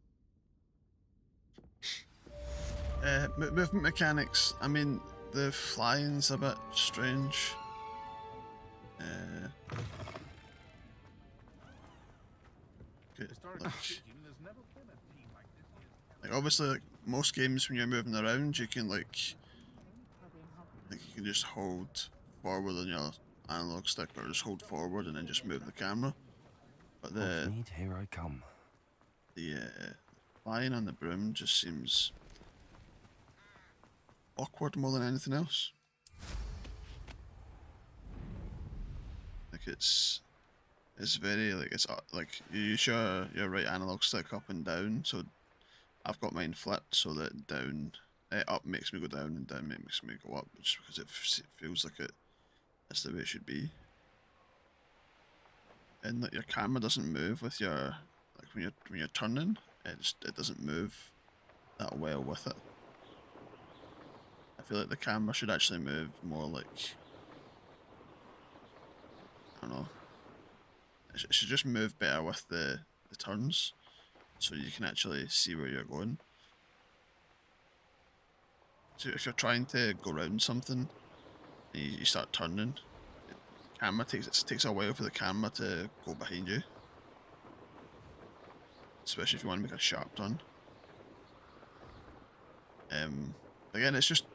Movement mechanics. I mean, the flying's a bit strange. Like obviously, like most games, when you're moving around, you can like you can just hold forward on your analog stick, or just hold forward and then just move the camera. But the Hogsmeade, here I come. The flying on the broom just seems awkward more than anything else. Like it's very like it's like you use your right analog stick up and down. So I've got mine flipped so that up makes me go down and down makes me go up, just because it feels like that's the way it should be. And like your camera doesn't move with your when you're turning, it doesn't move that well with it. I feel like the camera should actually move more like, I don't know, it should just move better with the turns, so you can actually see where you're going. So if you're trying to go around something, and you start turning, it takes a while for the camera to go behind you. Especially if you want to make a sharp turn. Again, it's just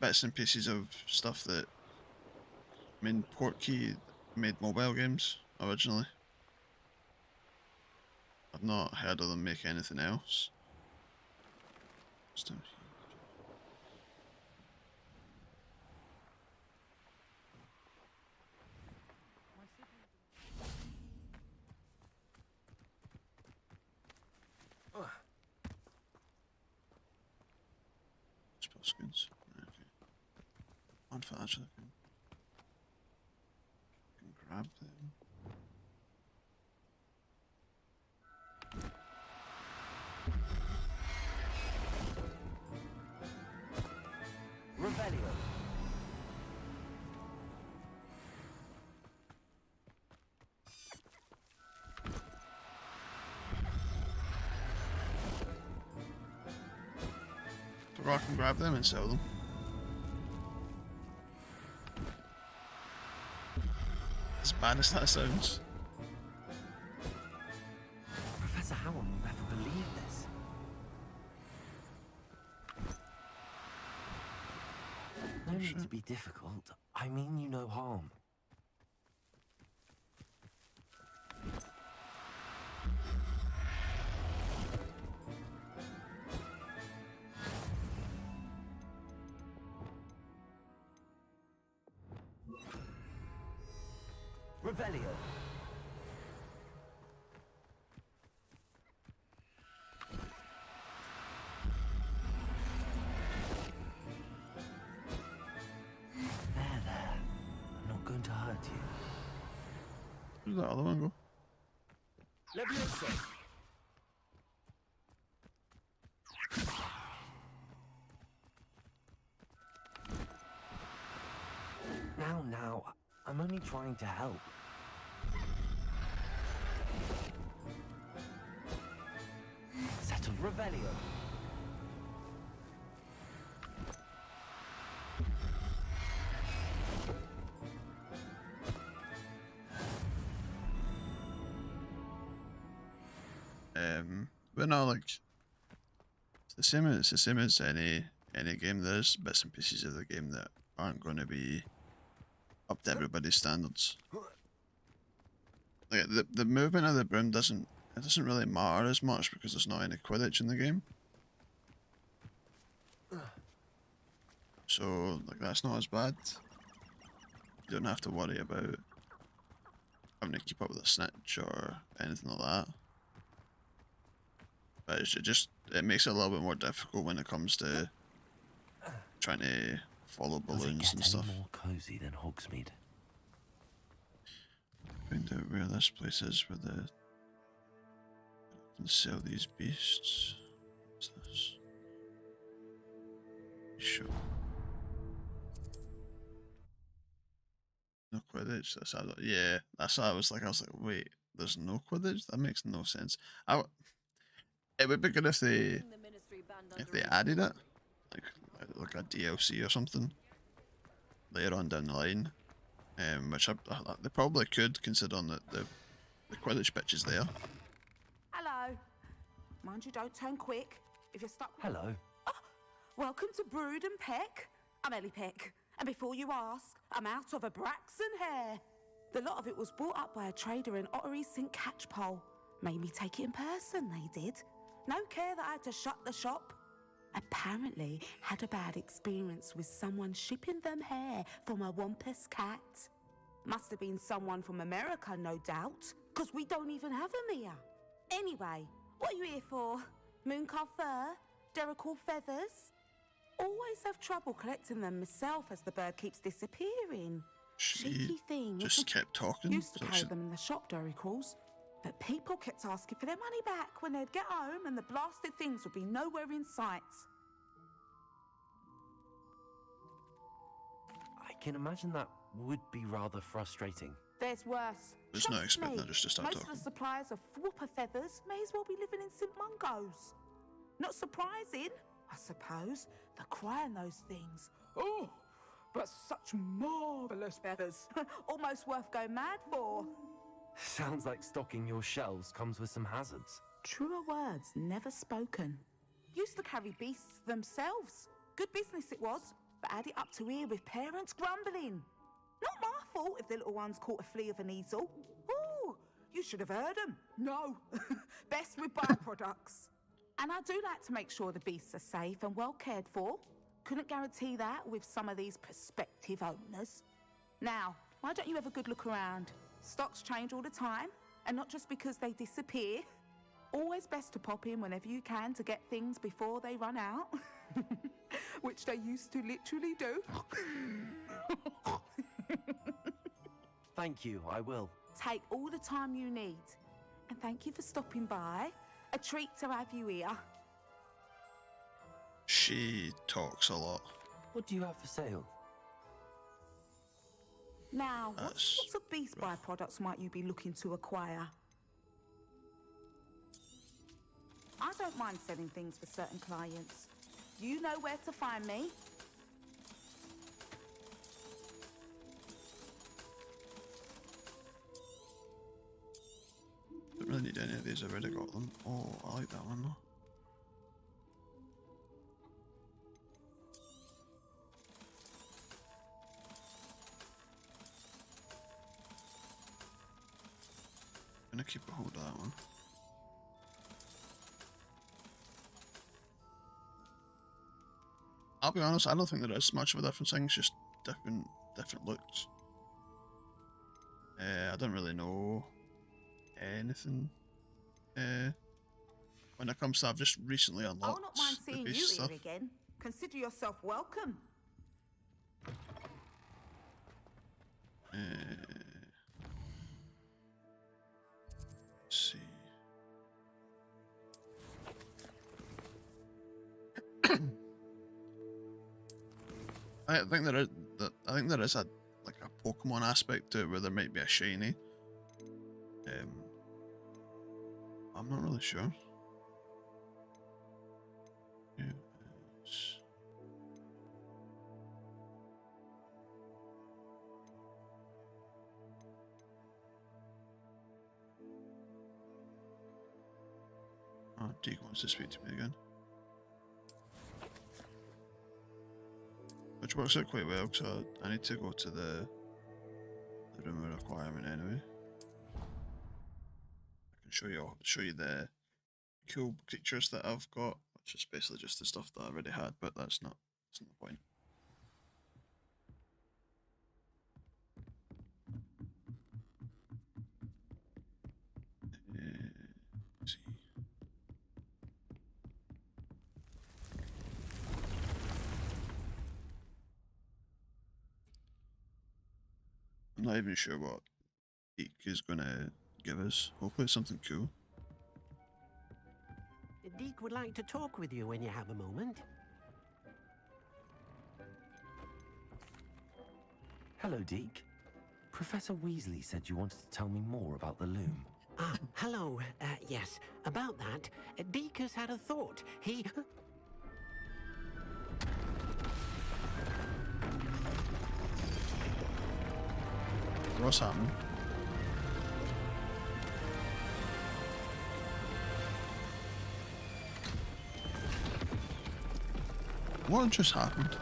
bits and pieces of stuff that, I mean, Portkey made mobile games originally. I've not heard of them make anything else. Skins. Okay. On for actually can grab them. Revelio. I can grab them and sell them. As bad as that sounds. Professor Howard will never believe this. No need to be difficult. I mean you no harm. Revelio. There. I'm not going to hurt you. Where's that other one go? Leviosa. Now, I'm only trying to help. Settle Revelio. But no, like it's the same as any game. There's bits and pieces of the game that aren't going to be up to everybody's standards. Like the movement of the broom doesn't really matter as much because there's not any Quidditch in the game. So like that's not as bad. You don't have to worry about having to keep up with a snitch or anything like that. But it makes it a little bit more difficult when it comes to trying to follow balloons and stuff. Does it get any more cozy than Hogsmeade? Find out where this place is where they can sell these beasts. What's this? Sure. No Quidditch. Yeah, that's what I was like, wait, there's no Quidditch? That makes no sense. It would be good if they added it, like a DLC or something later on down the line, which they probably could, considering that the Quidditch pitch is there. Hello. Mind you, don't turn quick. If you're stuck. Hello. Oh, welcome to Brood and Peck. I'm Ellie Peck, and before you ask, I'm out of a Braxton hair. The lot of it was brought up by a trader in Ottery St. Catchpole. Made me take it in person, they did. No care that I had to shut the shop. Apparently had a bad experience with someone shipping them hair from a wampus cat. Must have been someone from America, no doubt, because we don't even have them here. Anyway, what are you here for? Mooncar fur? Derrickle feathers? Always have trouble collecting them myself as the bird keeps disappearing. Cheeky thing. Just kept talking. Used to carry them in the shop, Derrickles. But people kept asking for their money back when they'd get home and the blasted things would be nowhere in sight. I can imagine that would be rather frustrating. There's worse. There's no expecting that just to start Most talking. of the suppliers of whooper feathers may as well be living in St. Mungo's. Not surprising, I suppose. The cry in those things. Oh, but such marvellous feathers. Almost worth going mad for. Sounds like stocking your shelves comes with some hazards. Truer words never spoken. Used to carry beasts themselves. Good business it was, but had it up to here with parents grumbling. Not my fault if the little ones caught a flea of an easel. Ooh, you should have heard them. No, best with byproducts. And I do like to make sure the beasts are safe and well cared for. Couldn't guarantee that with some of these prospective owners. Now, why don't you have a good look around? Stocks change all the time, and not just because they disappear. Always best to pop in whenever you can to get things before they run out. Which they used to literally do. Thank you, I will. Take all the time you need. And thank you for stopping by. A treat to have you here. She talks a lot. What do you have for sale? Now, what sorts of beast byproducts might you be looking to acquire? I don't mind selling things for certain clients. You know where to find me. Don't really need any of these, I've already got them. Oh, I like that one though. I'm gonna keep a hold of that one. I'll be honest, I don't think there is much of a difference. I think it's just different looks. I don't really know anything. When it comes to, I've just recently unlocked. I'll not mind seeing the you beast here stuff. again. Consider yourself welcome. Let's see. I think there is a like a Pokemon aspect to it where there might be a shiny. I'm not really sure. Oh, Deke wants to speak to me again. Which works out quite well, because I need to go to the room of requirement anyway. I can show you the cool creatures that I've got, which is basically just the stuff that I already had, but that's not the point. Let's see. I'm not even sure what Deke is gonna give us. Hopefully it's something cool. Deke would like to talk with you when you have a moment. Hello, Deke. Professor Weasley said you wanted to tell me more about the loom. Ah, hello. Yes, about that. Deke has had a thought. He... What's happening? What just happened?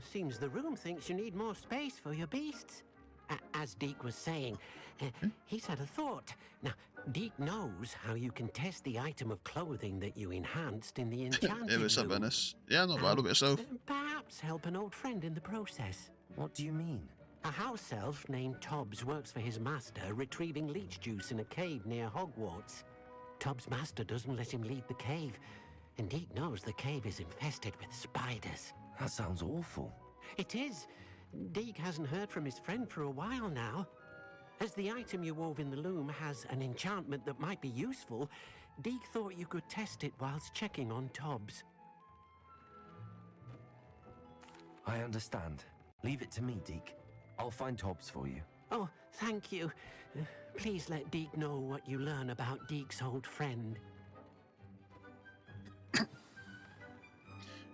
seems the room thinks you need more space for your beasts. As Deke was saying, he's had a thought. Now, Deke knows how you can test the item of clothing that you enhanced in the enchanted It was a room. bonus. Yeah, not bad about yourself. Perhaps help an old friend in the process. What do you mean? A house elf named Tobbs works for his master, retrieving leech juice in a cave near Hogwarts. Tobbs' master doesn't let him leave the cave, and Deke knows the cave is infested with spiders. That sounds awful. It is. Deke hasn't heard from his friend for a while now. As the item you wove in the loom has an enchantment that might be useful, Deke thought you could test it whilst checking on Tobbs. I understand. Leave it to me, Deke. I'll find Tobbs for you. Oh, thank you. Please let Deke know what you learn about Deke's old friend.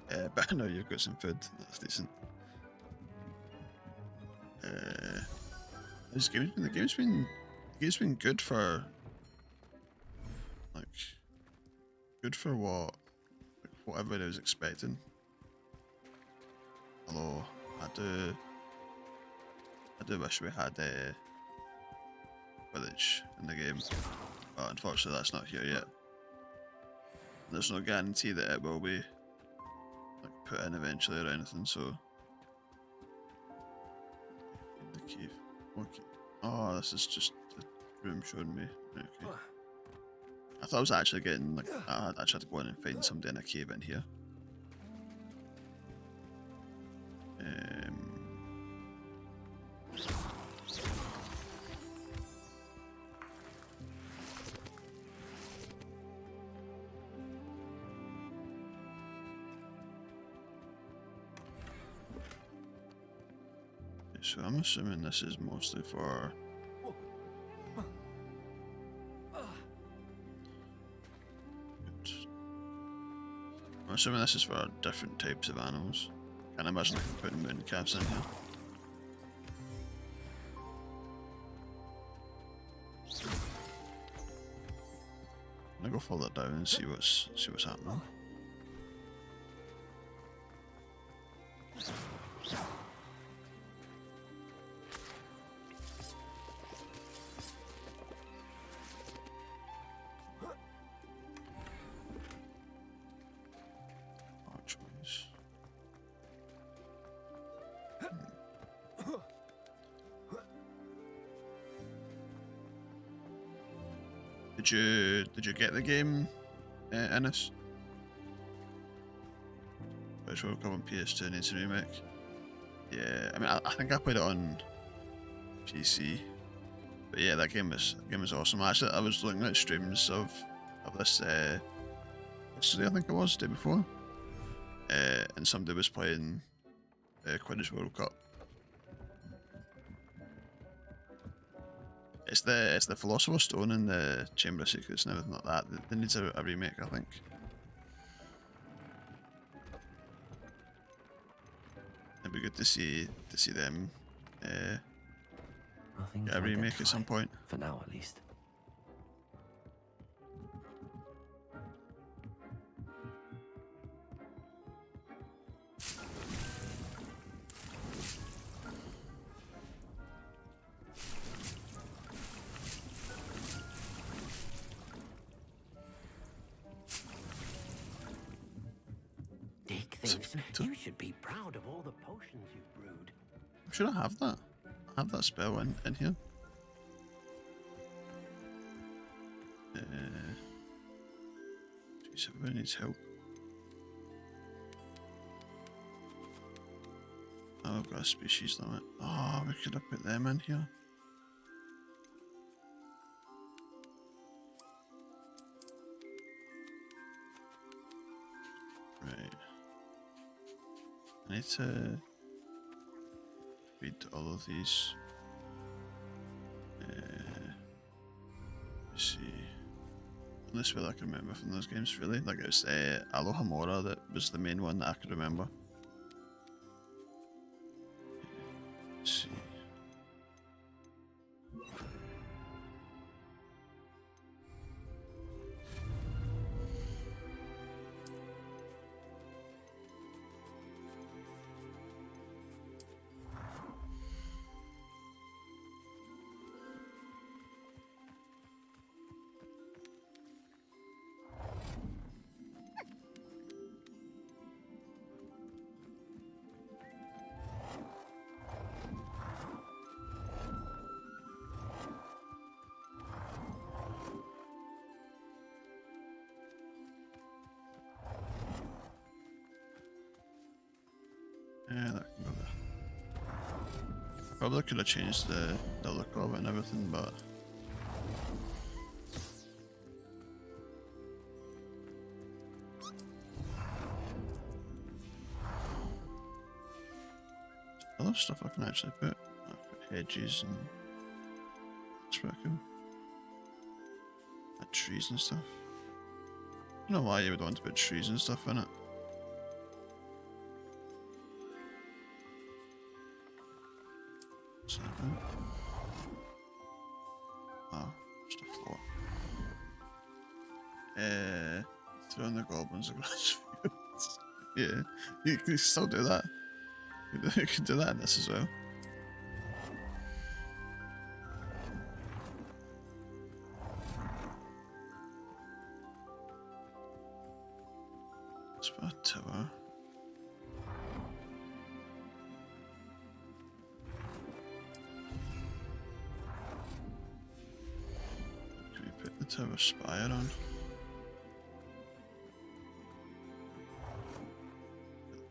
But I know you've got some food. That's decent. The game's been good for what everybody was expecting. Although I do wish we had a village in the game, but unfortunately that's not here yet. There's no guarantee that it will be put in eventually or anything, so. In the cave. Okay. Oh, this is just the room showing me. Okay. I thought I was actually getting I actually had to go in and find somebody in a cave in here. So I'm assuming this is mostly for I'm assuming this is for different types of animals. Can't imagine putting moon calves in here. I'm gonna go follow that down and see what's happening. Did you get the game, Ennis? Which will come on PS2 needs a remake. Yeah, I mean I think I played it on PC, but yeah, that game was awesome. Actually, I was looking at streams of this yesterday, I think it was, the day before, and somebody was playing Quidditch World Cup. It's the Philosopher's Stone and the Chamber of Secrets and everything like that. They need a remake, I think. It'd be good to see them get a remake at some point. For now, at least. You should be proud of all the potions you've brewed. I'm sure I have that. I have that spell in here. Jeez, everybody needs help. Oh, I've got a species limit. Oh, we could have put them in here. Right. I need to read all of these. Let's see. This way I can remember from those games, really. Like it was Aloha Mora that was the main one that I could remember. Let's see. Yeah, that can go there. Probably could have changed the look of it and everything, but other stuff I can actually put. I put hedges and that's pretty cool. Like trees and stuff. I don't know why you would want to put trees and stuff in it. Oh, just a floor. Throwing the goblins across fields. Yeah, you can still do that. You can do that in this as well. Let's put a tower. Can we put the tower spire on?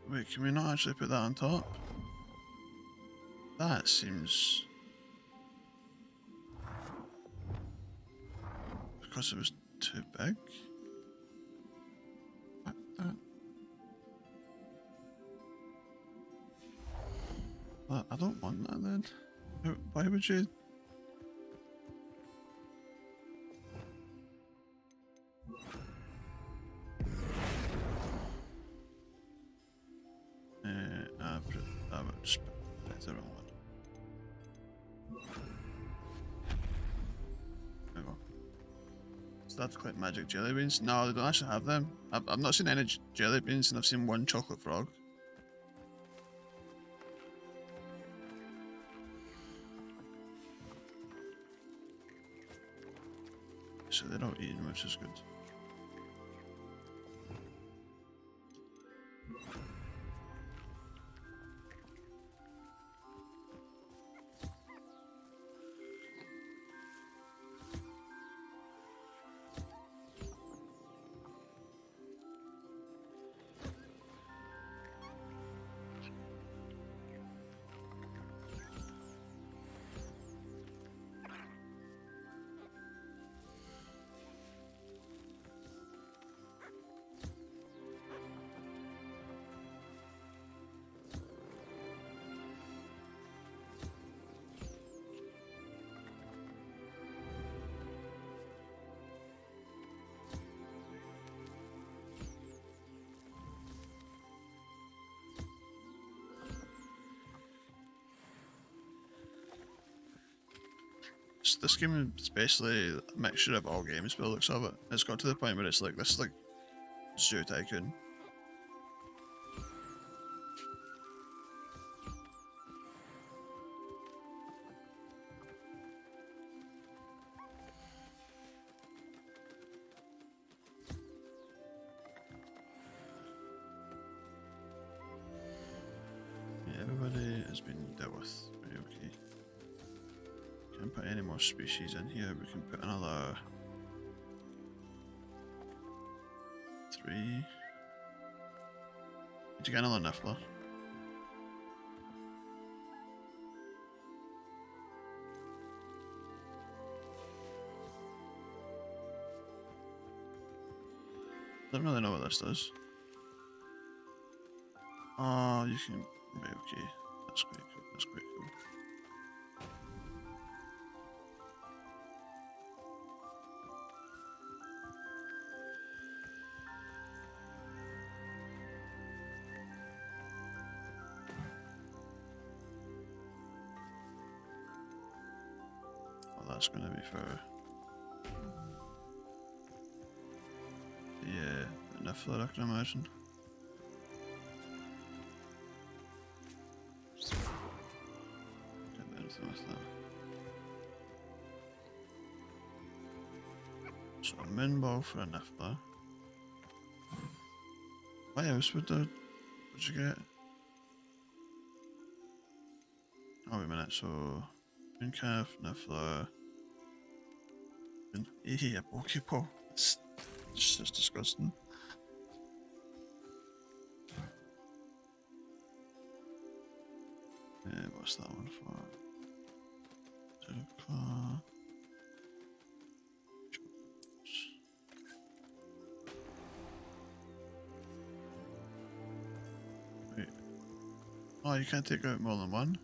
Wait, can we not actually put that on top? That seems... because it was too big? I don't want that then. Why would you? I would just put the wrong one. There we go. So that's quite magic jelly beans. No, they don't actually have them. I've not seen any jelly beans, and I've seen one chocolate frog. So they're not eating, which is good. This game is basically a mixture of all games by the looks of it. It's got to the point where it's like, this is like Zoo Tycoon. Yeah, everybody has been dealt with. Very okay. Can't put any more species in here. We can put another 3. Need to get another Niffler. Don't really know what this does. Oh, you can. Right, okay. That's quite cool. That's quite cool. That's going to be for the Niffler, I can imagine. Can't do anything with that. So a min ball for a Niffler. What else would you get? Oh wait a minute, so Mooncalf, Niffler. Yeah, Pokeball. It's just disgusting. what's that one for? Claw. Wait. Oh, you can't take out more than one?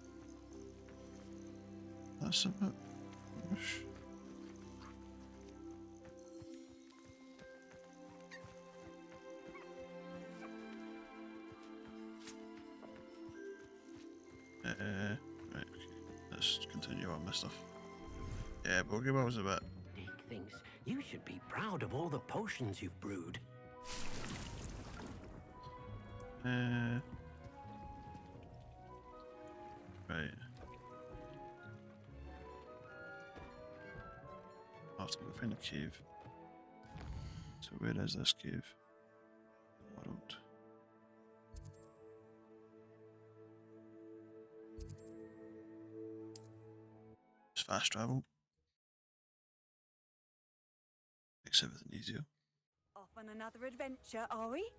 That's a bit rubbish. Right, okay. Let's continue on my stuff. Yeah, Pokeballs a bit. Dick thinks you should be proud of all the potions you've brewed. Right. I'll have to go find a cave. So where is this cave? World. It's fast travel. Makes everything easier. Off on another adventure, are we?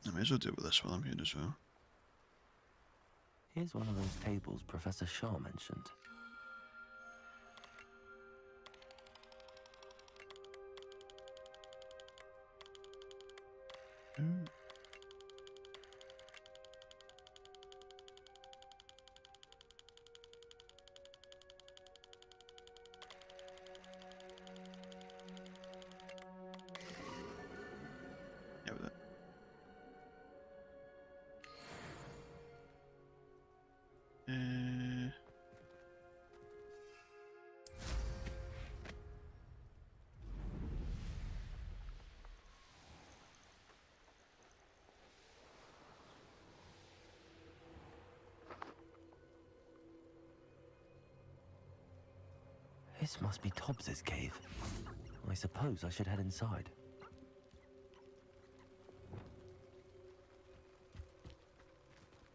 I may as well deal with this while I'm here as well. Here's one of those tables Professor Shaw mentioned. Yeah, with it. This must be Tobbs's cave. I suppose I should head inside.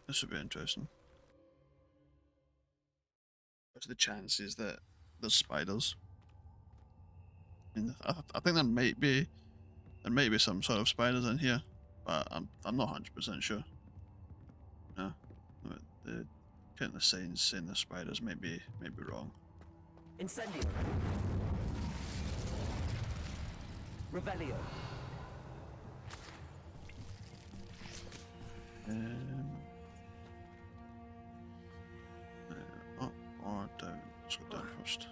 This would be interesting. What's the chances that there's spiders? I mean, I think there might be some sort of spiders in here, but I'm not 100% sure. No, the kind of signs saying the spiders might be wrong. Incendio. Revelio. Up or down? Let's go down first.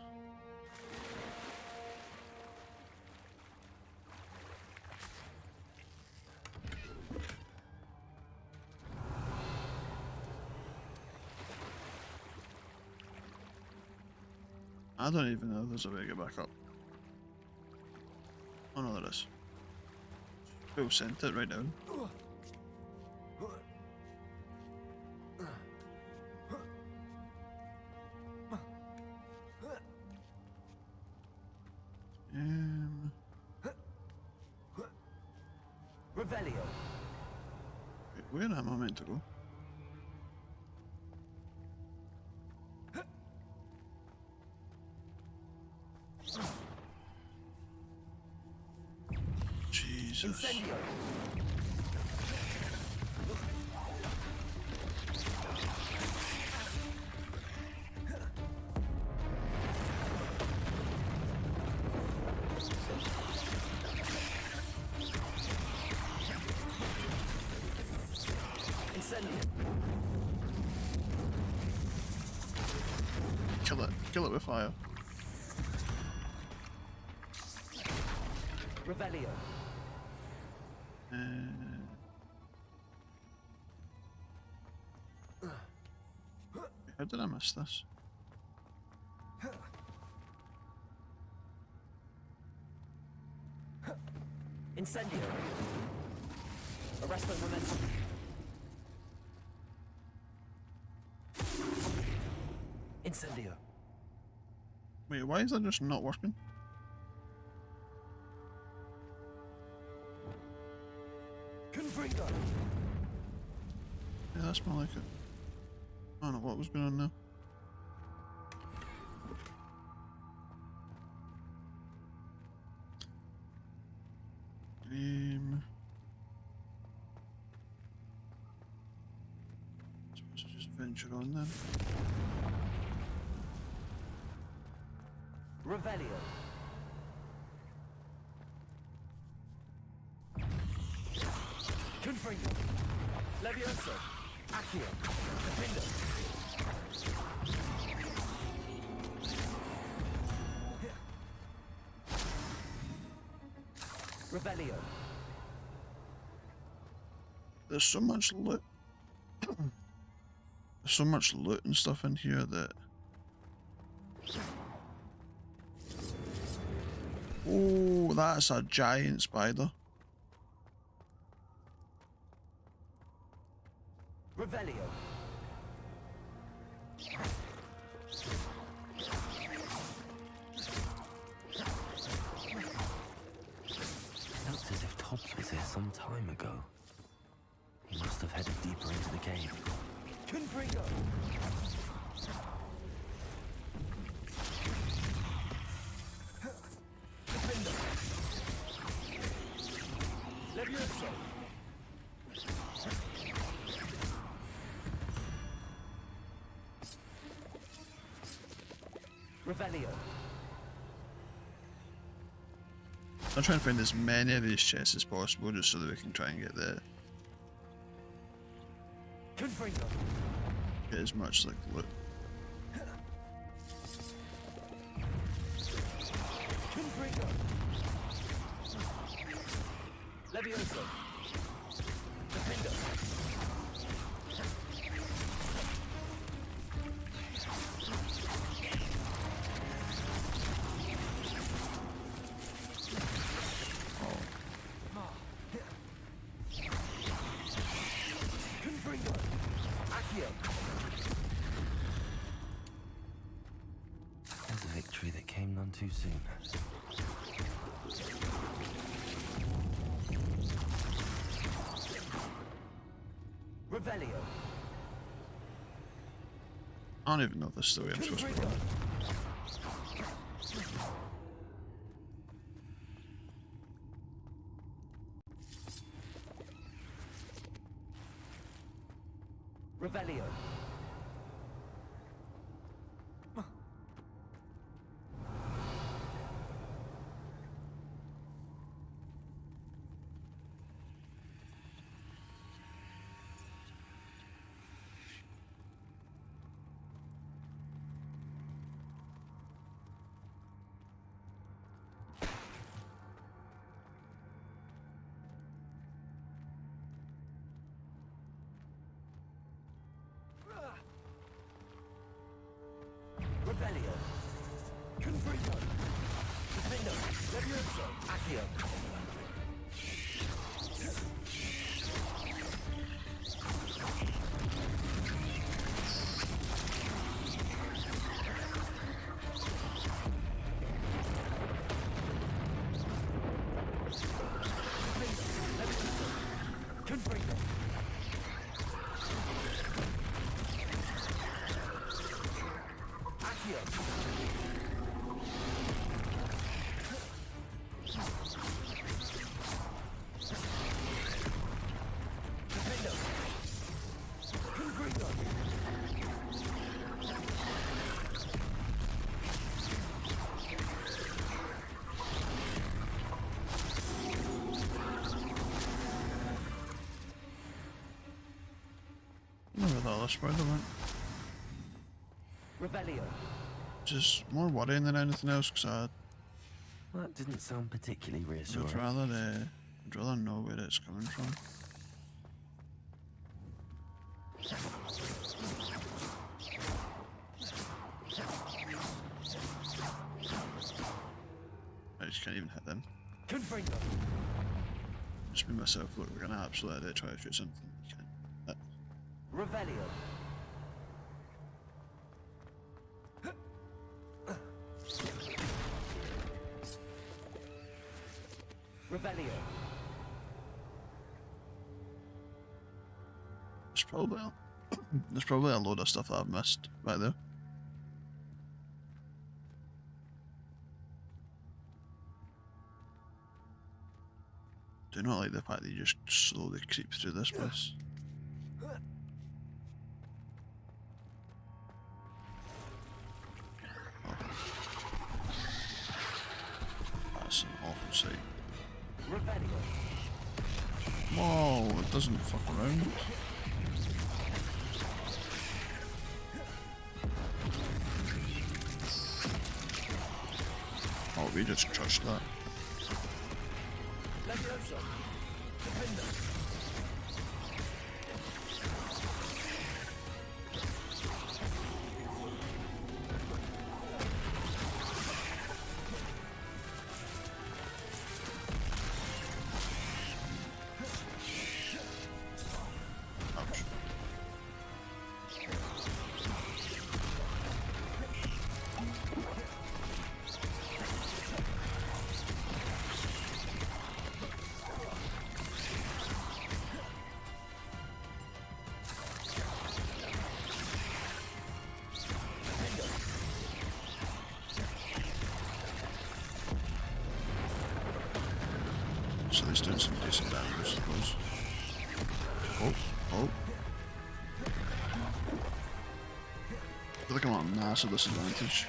I don't even know if there's a way to get back up. Oh no, there is. We'll send it right down. Revelio. Where am I meant to go? Jesus. Incendio. Kill it with fire. Revelio. How did I miss this? Incendio. Arresto momentum. Incendio. Wait, why is that just not working? Confringo. Yeah, that's more like it. I don't know what was going on now. venture on then. Revelio. Confringo. Levioso. Accio. Defender. Revelio. There's so much loot. There's so much loot and stuff in here that... Oh, that's a giant spider. Revelio. Looks as if Tobbs was here some time ago. He must have headed deeper into the cave. Confringo! Defender! Levioso! Revelio. I'm trying to find as many of these chests as possible just so that we can try and get get as much like loot. Levioso. Defender. There's a victory that came none too soon. Revelio. I don't even know the story I'm supposed to be on. Revelio. Revelio. Confringo. Defender. Levioso. Accio. Confringo. Spider went. Revelio. Just more worrying than anything else, because That didn't sound particularly reassuring. I'd rather know where it's coming from. I just can't even hit them. Confringo. Just be myself. Look, we're gonna absolutely try to shoot something. You can't. Revelio. Revelio. There's probably a load of stuff that I've missed back there. Do not like the fact that you just slowly creep through this place. See. Whoa, it doesn't fuck around. Oh, we just crushed that. So he's doing some decent damage, I suppose. Oh, oh. I feel like I'm at a massive disadvantage.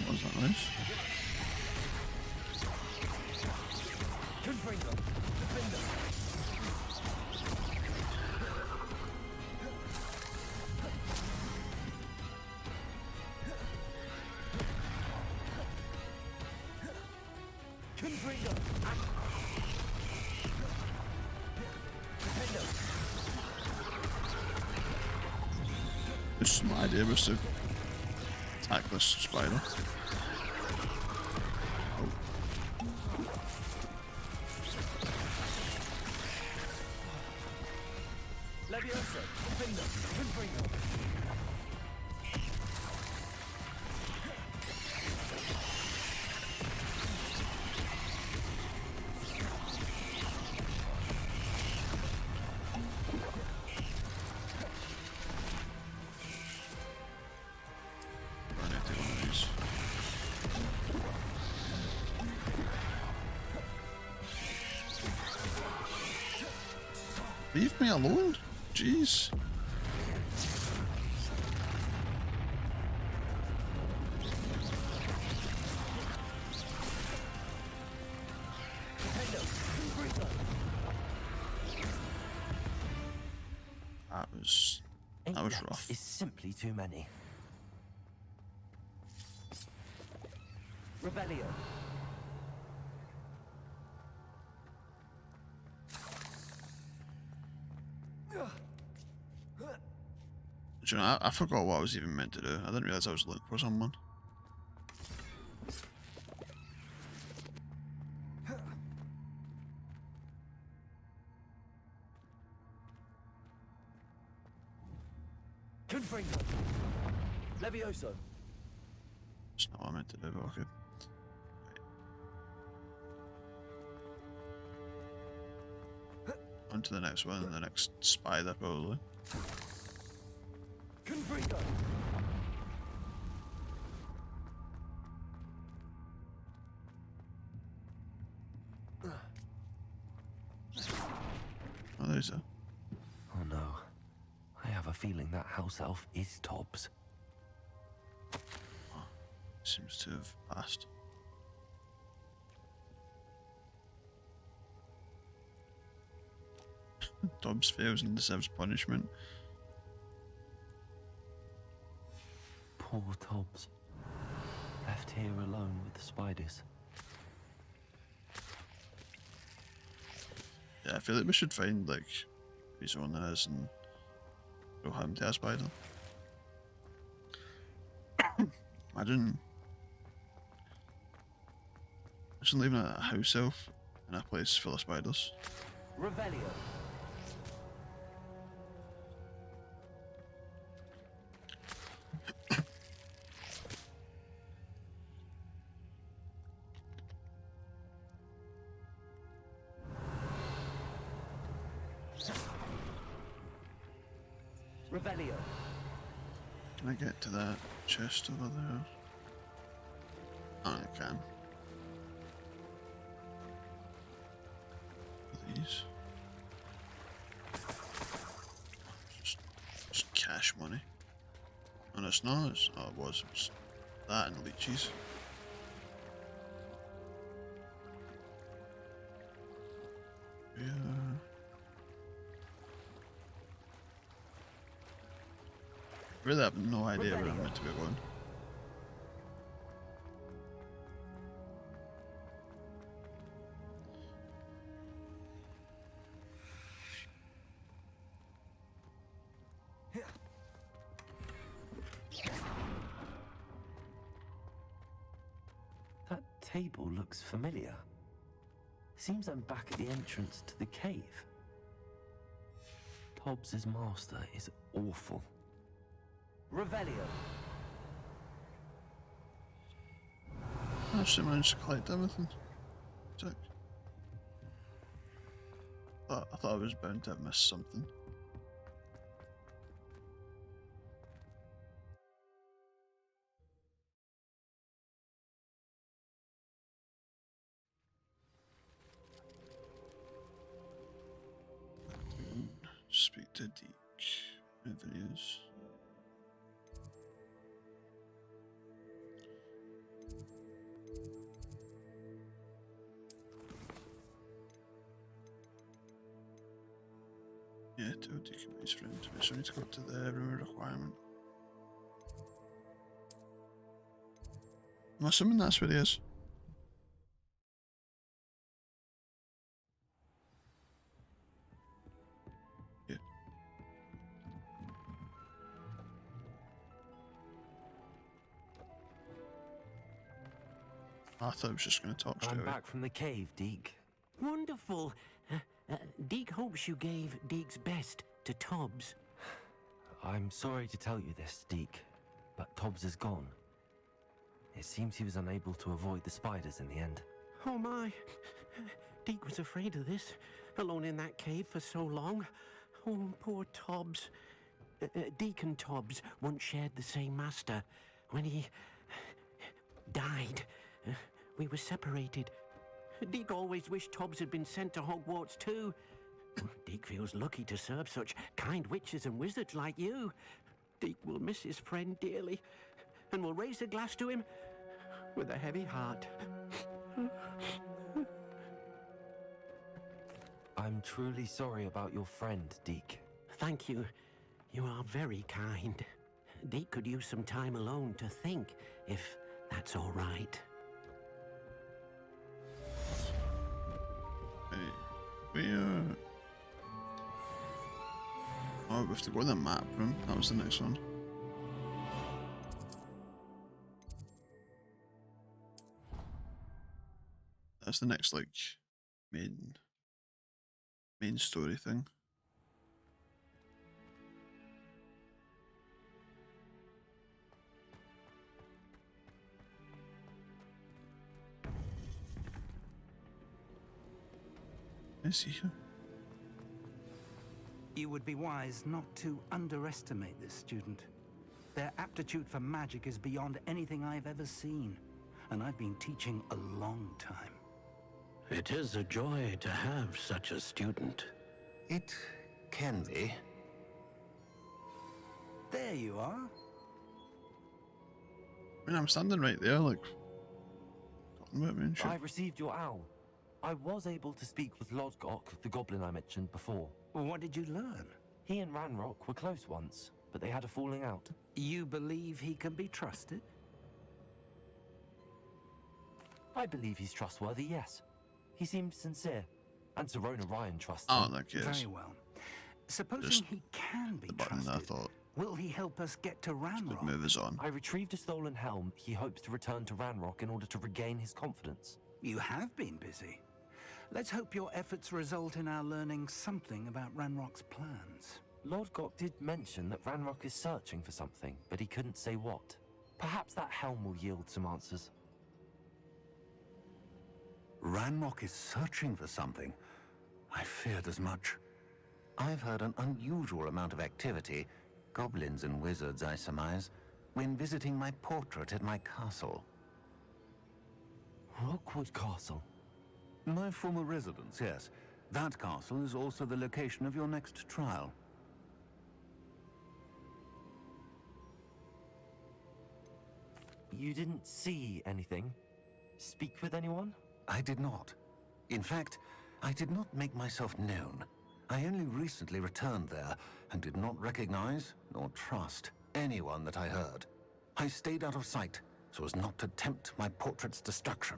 Was that nice? It's my idea was to attack this spider. Leave me alone? Jeez. That was rough. Is simply too many. Revelio. Do you know, I forgot what I was even meant to do. I didn't realise I was looking for someone. Confringo. Levioso. That's not what I meant to do, but okay. On to the next one, the next spider probably. Confringo. Oh, there's a... Oh no. I have a feeling that house elf is Tobbs. Oh, seems to have passed. Tobbs fails and deserves punishment. Poor Tobbs. Left here alone with the spiders. Yeah, I feel like we should find, like, his own is and go him to a spider. Imagine leaving a house elf in a place full of spiders. Revelio. Revelio. Can I get to that chest over there? Oh, I can. These. Just cash money. And it's not. Oh, it was. It was that and leeches. Yeah. Really have no idea where I'm meant to be going. That table looks familiar. Seems I'm back at the entrance to the cave. Tobbs's master is awful. Revelio. I actually managed to collect everything. Sick. I thought I was bound to have missed something. Speak to Deke. Whoever he is. Yeah, tell Deke and his friend. So I need to go to the room requirement. I'm assuming that's where he is. Yeah. I thought I was just going to talk straight I'm away. back from the cave, Deke. Wonderful. Deke hopes you gave Deke's best to Tobbs. I'm sorry to tell you this, Deke, but Tobbs is gone. It seems he was unable to avoid the spiders in the end. Oh my. Deke was afraid of this, alone in that cave for so long. Oh, poor Tobbs. Deke and Tobbs once shared the same master. When he died, we were separated. Deke always wished Tobbs had been sent to Hogwarts too. Deke feels lucky to serve such kind witches and wizards like you. Deke will miss his friend dearly, and will raise a glass to him with a heavy heart. I'm truly sorry about your friend, Deke. Thank you. You are very kind. Deke could use some time alone to think, if that's all right. Oh, we have to go to the map room. That was the next one. That's the next, like, main story thing. I see you. You would be wise not to underestimate this student. Their aptitude for magic is beyond anything I've ever seen, and I've been teaching a long time. It is a joy to have such a student. It can be. There you are. I mean, I'm standing right there, like, talking about me and shit. I received your owl. I was able to speak with Lodgok, the goblin I mentioned before. What did you learn? He and Ranrock were close once, but they had a falling out. You believe he can be trusted? I believe he's trustworthy, yes. He seemed sincere, and Serona Ryan trusts Oh, him. that kid. Very well. Supposing Just he can be the button trusted, I thought. will he help us get to Ranrock? Move is on. I retrieved a stolen helm. He hopes to return to Ranrock in order to regain his confidence. You have been busy. Let's hope your efforts result in our learning something about Ranrock's plans. Lodgok did mention that Ranrock is searching for something, but he couldn't say what. Perhaps that helm will yield some answers. Ranrock is searching for something. I feared as much. I've heard an unusual amount of activity, Goblins and wizards, I surmise, when visiting my portrait at my castle. Rookwood Castle? My former residence, yes. That castle is also the location of your next trial. You didn't see anything? Speak with anyone? I did not. In fact, I did not make myself known. I only recently returned there and did not recognize nor trust anyone that I heard. I stayed out of sight so as not to tempt my portrait's destruction.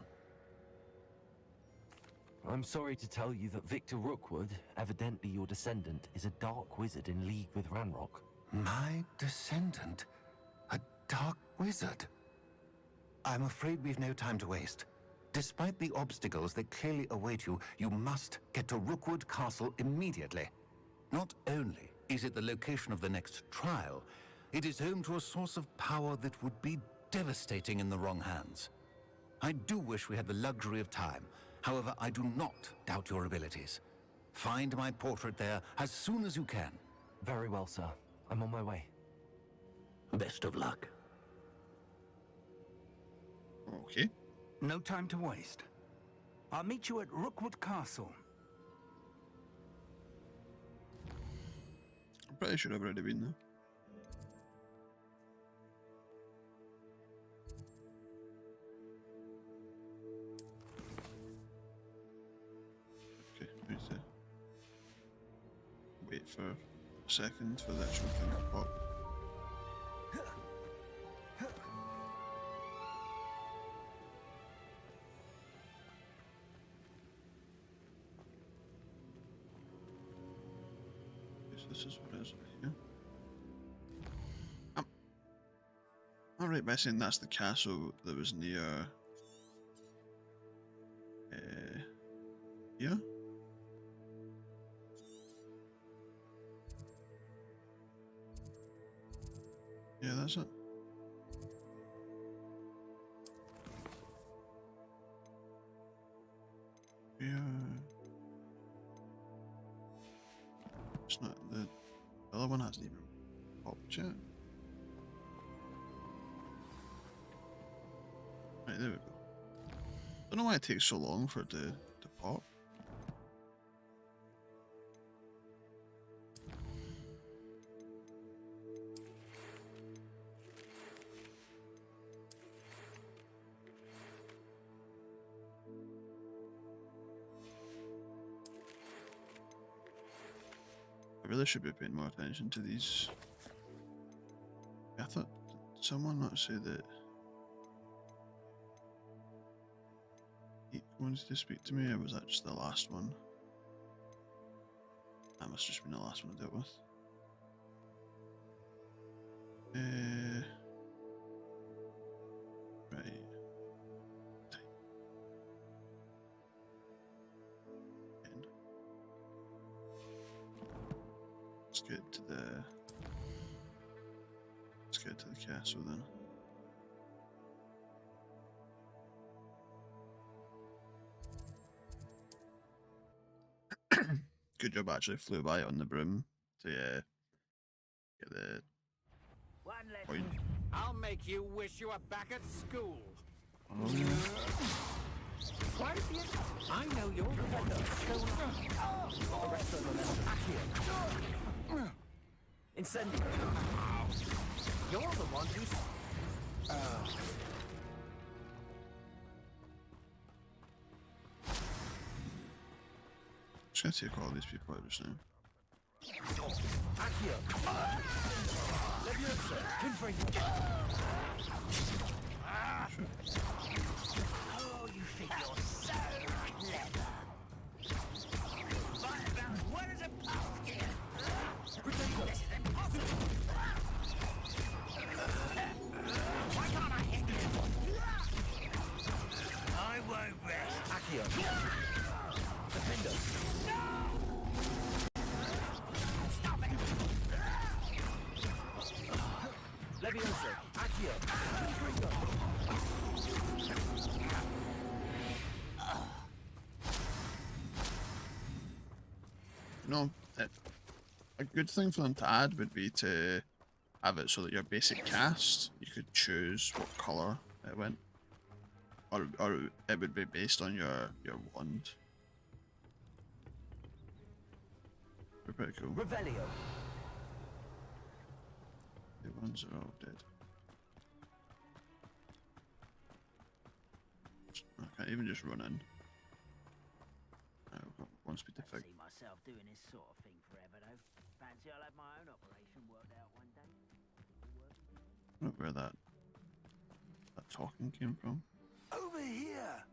I'm sorry to tell you that Victor Rookwood, evidently your descendant, is a dark wizard in league with Ranrock. My descendant? A dark wizard? I'm afraid we've no time to waste. Despite the obstacles that clearly await you, you must get to Rookwood Castle immediately. Not only is it the location of the next trial, it is home to a source of power that would be devastating in the wrong hands. I do wish we had the luxury of time. However, I do not doubt your abilities. Find my portrait there as soon as you can. Very well, sir. I'm on my way. Best of luck. Okay. No time to waste. I'll meet you at Rookwood Castle. I'm pretty sure I've already been there. Okay, wait there. Wait for a second for the actual thing to pop. This is what it is over here. I'm right by saying that's the castle that was near here? Yeah, that's it. Yeah. It's not the other one hasn't even popped yet. Right, there we go. Don't know why it takes so long for it to pop. I really should be paying more attention to these. I thought someone might say that he wants to speak to me, or was that just the last one? That must have just been the last one I dealt with. Right. Let's get to the castle then. Good job, actually flew by on the broom to get the point. I'll make you wish you were back at school. Oh, yeah. Why is he? I know you're the one that's going on. The rest of them are back here. Incendio. You're the one who's. Just gonna take all these people out just now. Accio. Leviosa. Oh, you think you're so clever. Right about where is a pumpkin? This is impossible. Why can't I hit you? I won't rest. Accio. Defender. Stop it. Leviosa. Accio. No, a good thing for them to add would be to have it so that your basic cast, you could choose what colour it went. Or it would be based on your wand. They're pretty cool. Revelio. The ones are all dead. I can't even just run in. I've got one speed to fig. See myself doing this sort of thing forever though. Fancy I'll have my own operation worked out one day. I don't know where that talking came from. Over here!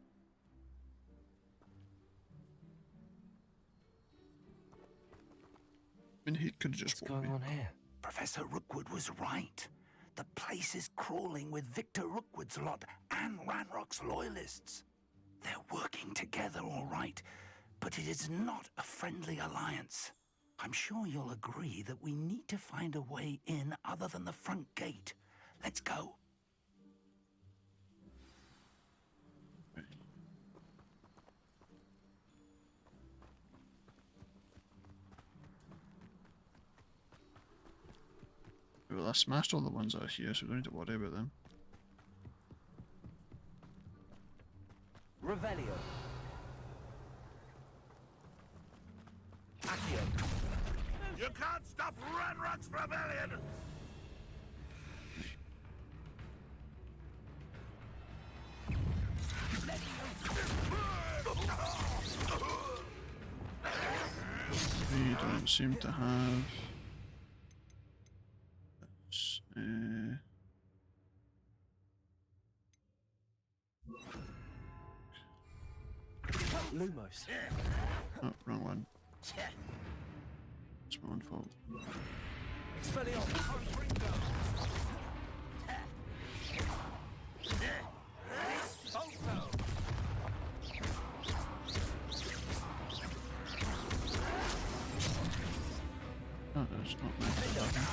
I mean, he could have just What's going on here? Professor Rookwood was right. The place is crawling with Victor Rookwood's lot and Ranrock's loyalists. They're working together, all right, but it is not a friendly alliance. I'm sure you'll agree that we need to find a way in other than the front gate. Let's go. Well, I smashed all the ones that are here, so we don't need to worry about them. Revelio. Accio. You can't stop Ranrock's rebellion! We don't seem to have... Lumos. Oh, wrong one. It's my own fault. Oh, that's not meant to happen.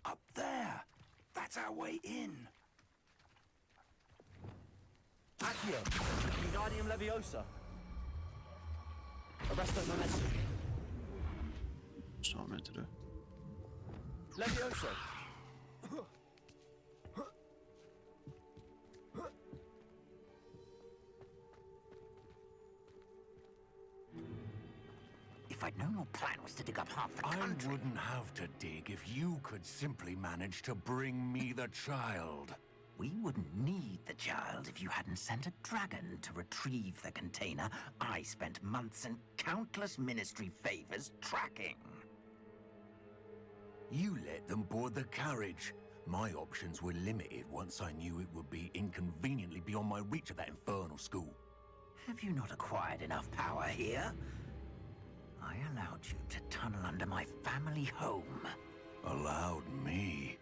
Up there. That's our way in. Accio. Wingardium Leviosa. Arresto Momentum. That's not what I meant to do. Leviosa. If I'd known your plan was to dig up half the country... I wouldn't have to dig if you could simply manage to bring me the child. We wouldn't need the child if you hadn't sent a dragon to retrieve the container I spent months and countless ministry favors tracking. You let them board the carriage. My options were limited once I knew it would be inconveniently beyond my reach of that infernal school. Have you not acquired enough power here? I allowed you to tunnel under my family home. Allowed me?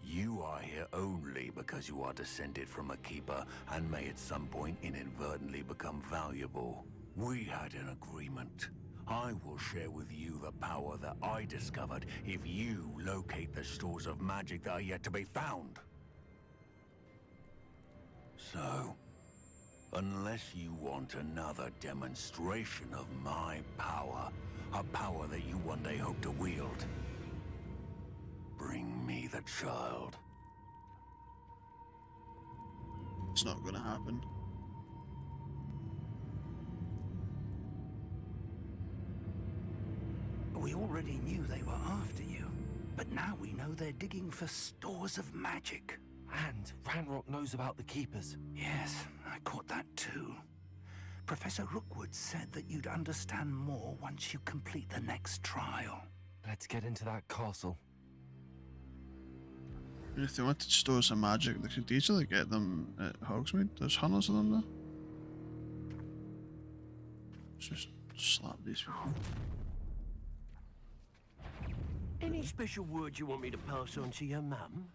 You are here only because you are descended from a keeper and may at some point inadvertently become valuable. We had an agreement. I will share with you the power that I discovered if you locate the stores of magic that are yet to be found. So, unless you want another demonstration of my power, a power that you one day hope to wield, bring me the child. It's not gonna happen. We already knew they were after you, but now we know they're digging for stores of magic. And Ranrock knows about the Keepers. Yes, I caught that too. Professor Rookwood said that you'd understand more once you complete the next trial. Let's get into that castle. If they wanted stores of magic, they could easily get them at Hogsmeade. There's hundreds of them there. Let's just slap these people. Any special words you want me to pass on to your mum?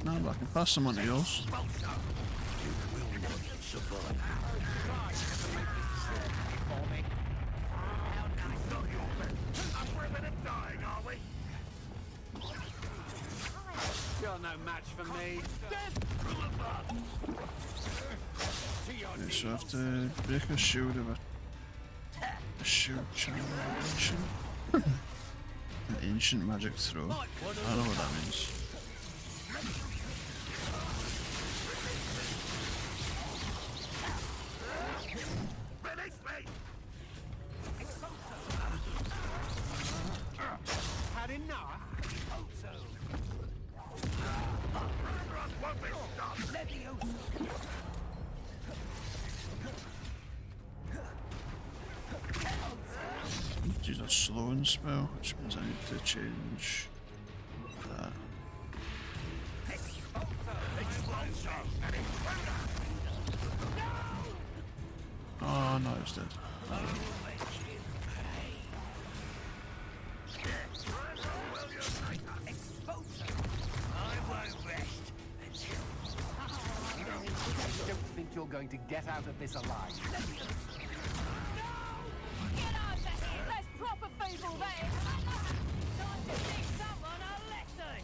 No, but I can pass them on to yours. You're no match for me. Okay, so I have to break a shield of a shield channel ancient. An ancient magic throw. I don't know what that means. Had enough? Use a slowing spell, which means I need to change that. Oh no, it's dead. I don't think you're going to get out of this alive. Get out of here! Let's proper feeble then! Time to teach someone a lesson!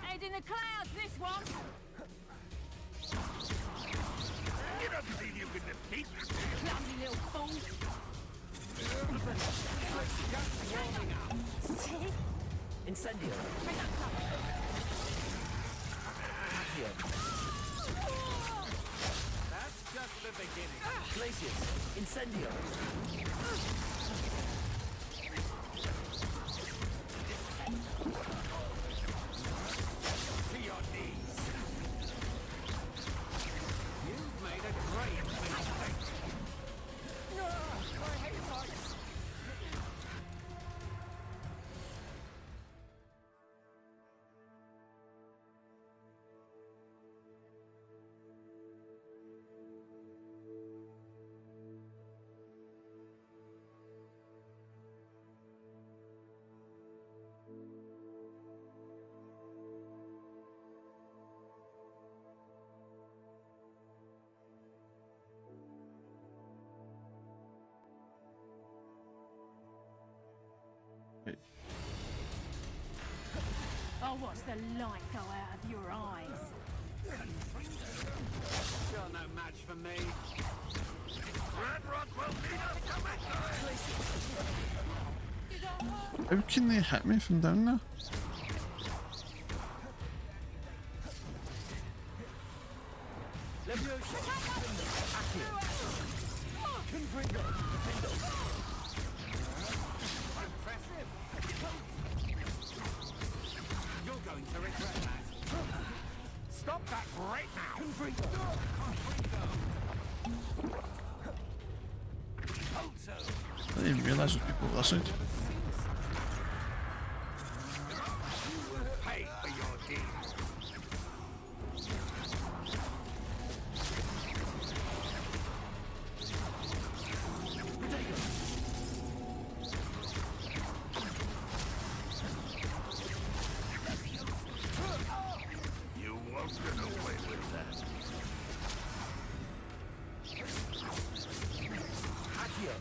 Head in the clouds, this one! You don't believe you can defeat me? Clumsy little fool! Incendio. That's just the beginning. Glacius. Incendio. To your knees. You've made a great mistake. My head hurts. I'll watch the light go out of your eyes. You're no match for me. Ranrock will need us to How can they hit me from down there? You're going to regret that. Stop that right now. I didn't even realise there's people this side. pay for your deeds. You won't get away with that. Akio!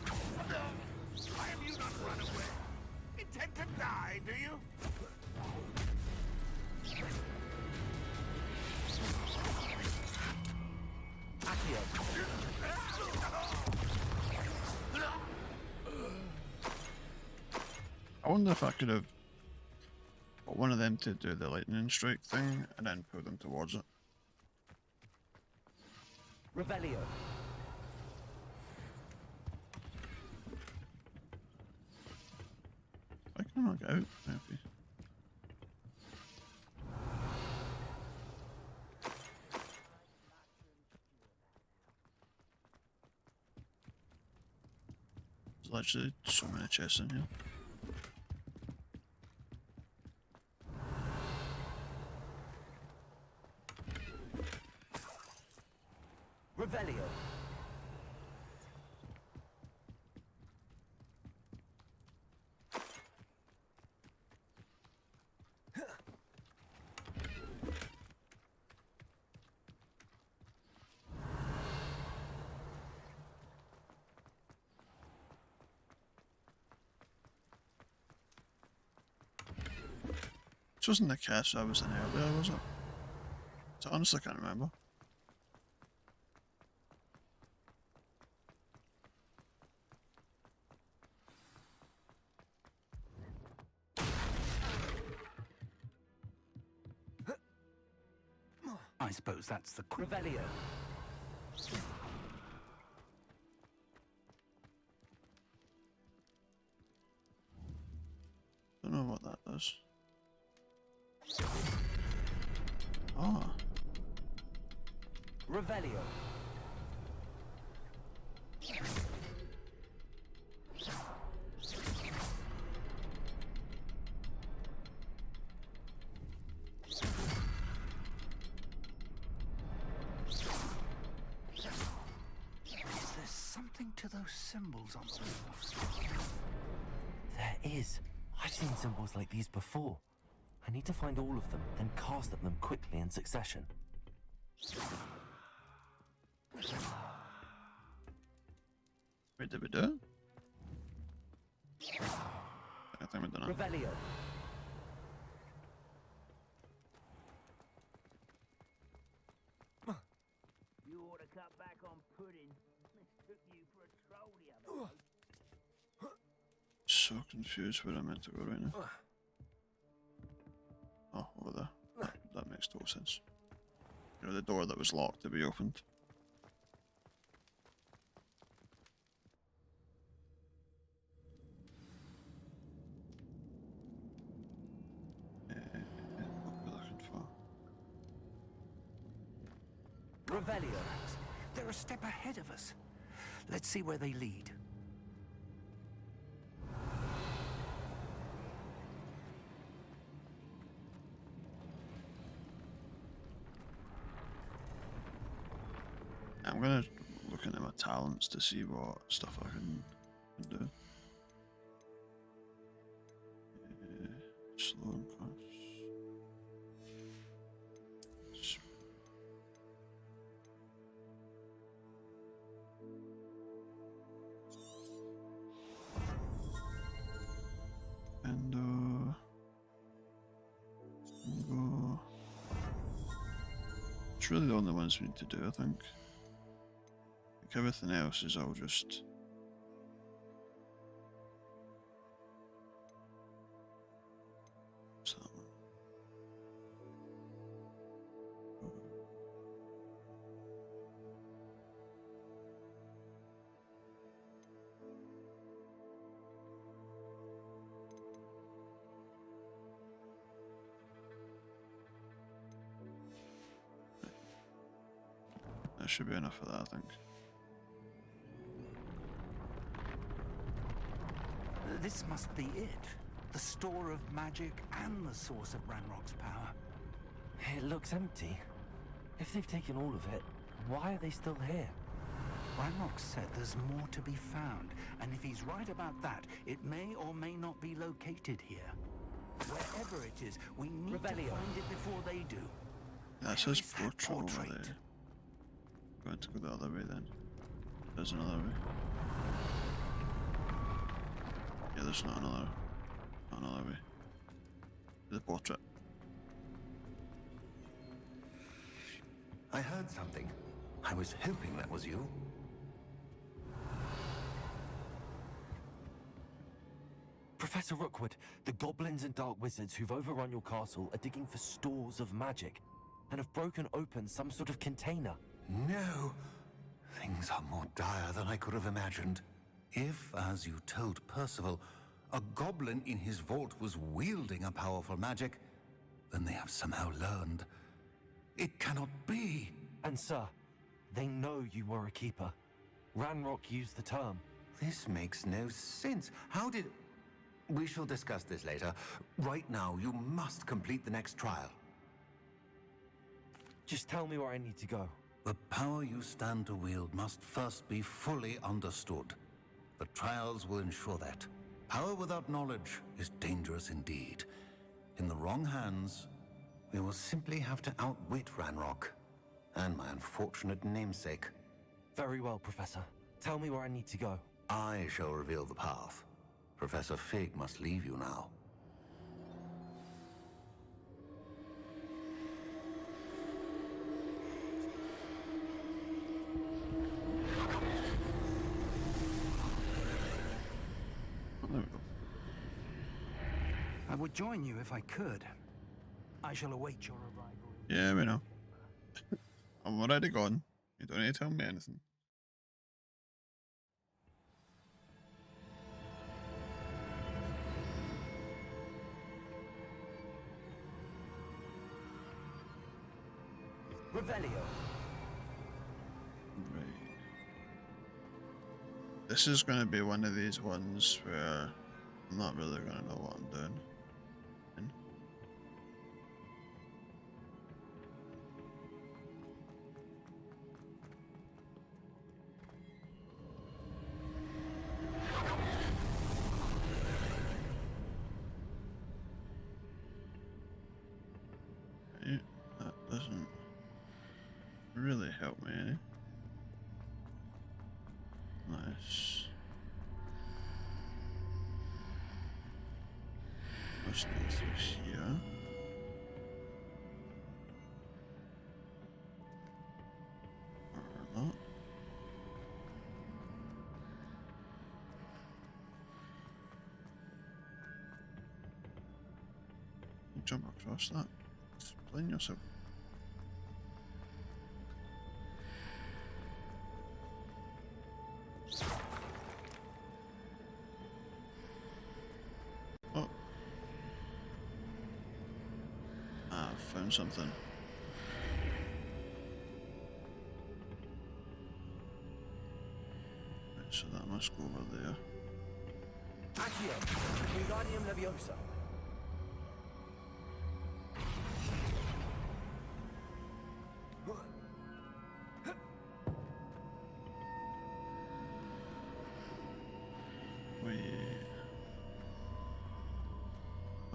Why have you not run away? Intend to die, do you? I wonder if I could have got one of them to do the lightning strike thing and then pull them towards it. Revelio. Why can I not get out? Maybe. There's literally so many chests in here. Revelio. This wasn't the cast I was in earlier, was it? So I honestly can't remember. I suppose that's the Revelio. Don't know what that does. Ah. Revelio. Is there something to those symbols on the wall? There is. I've seen symbols like these before. I need to find all of them, then cast at them quickly in succession. Wait, did we do it? I think we done it. Revelio. You ought to cut back on pudding. Mistook you for a troll the other day. So confused where I meant to go right now. Oh, over there. That makes total sense. You know, the door that was locked to be opened. What we're looking for. Revelio. They're a step ahead of us. Let's see where they lead. I'm gonna look into my talents to see what stuff I can do. Slow and fast. And go. It's really the only ones we need to do, I think. Everything else is all just what's that one? That should be enough for that, I think. This must be it. The store of magic and the source of Ranrock's power. It looks empty. If they've taken all of it, why are they still here? Ranrock said there's more to be found, and if he's right about that, it may or may not be located here. Wherever it is, we need to find it before they do. That says portrait over there. Going to go the other way then. There's another way. Yeah, there's not another way. The portrait. I heard something. I was hoping that was you. Professor Rookwood, the goblins and dark wizards who've overrun your castle are digging for stores of magic and have broken open some sort of container. No! Things are more dire than I could have imagined. If, as you told Percival, a goblin in his vault was wielding a powerful magic, then they have somehow learned. It cannot be! And sir, they know you were a keeper. Ranrock used the term. This makes no sense. How did... We shall discuss this later. Right now, you must complete the next trial. Just tell me where I need to go. The power you stand to wield must first be fully understood. The trials will ensure that. Power without knowledge is dangerous indeed. In the wrong hands, we will simply have to outwit Ranrock and my unfortunate namesake. Very well, Professor. Tell me where I need to go. I shall reveal the path. Professor Fig must leave you now. would join you if I could. I shall await your arrival. Yeah, we know. I'm already gone. You don't need to tell me anything. Revelio. Right. This is going to be one of these ones where I'm not really going to know what I'm doing. That doesn't really help me any. Nice. Let's go through here. Or not. Jump across that. Explain yourself. Oh. I found something. Right, so that must go over there. Accio. Wingardium Leviosa.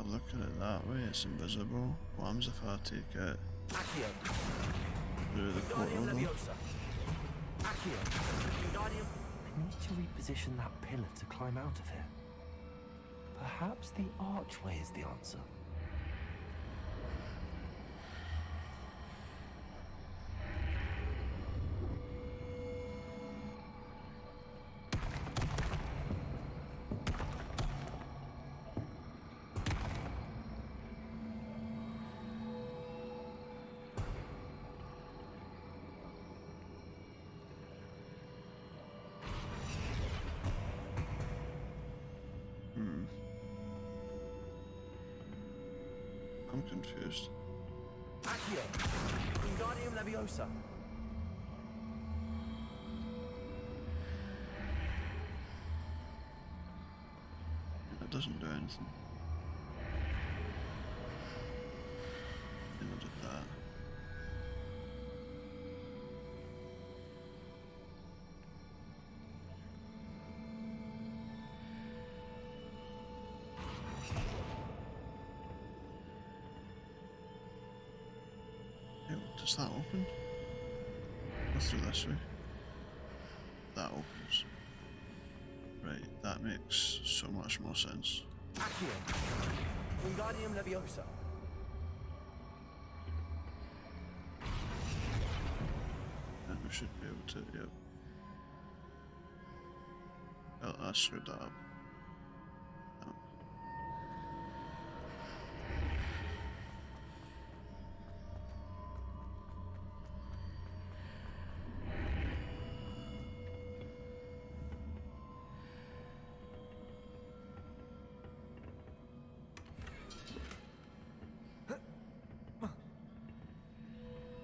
Look at it that way, it's invisible. What happens if I take it through the portal though? I need to reposition that pillar to climb out of here. Perhaps the archway is the answer. I'm confused. Accio. Wingardium Leviosa. That doesn't do anything. And I did that. Does that open? Go through this way. That opens. Right, that makes so much more sense. Accio. Wingardium Leviosa. And we should be able to, yep. Oh, I screwed that up. Oh.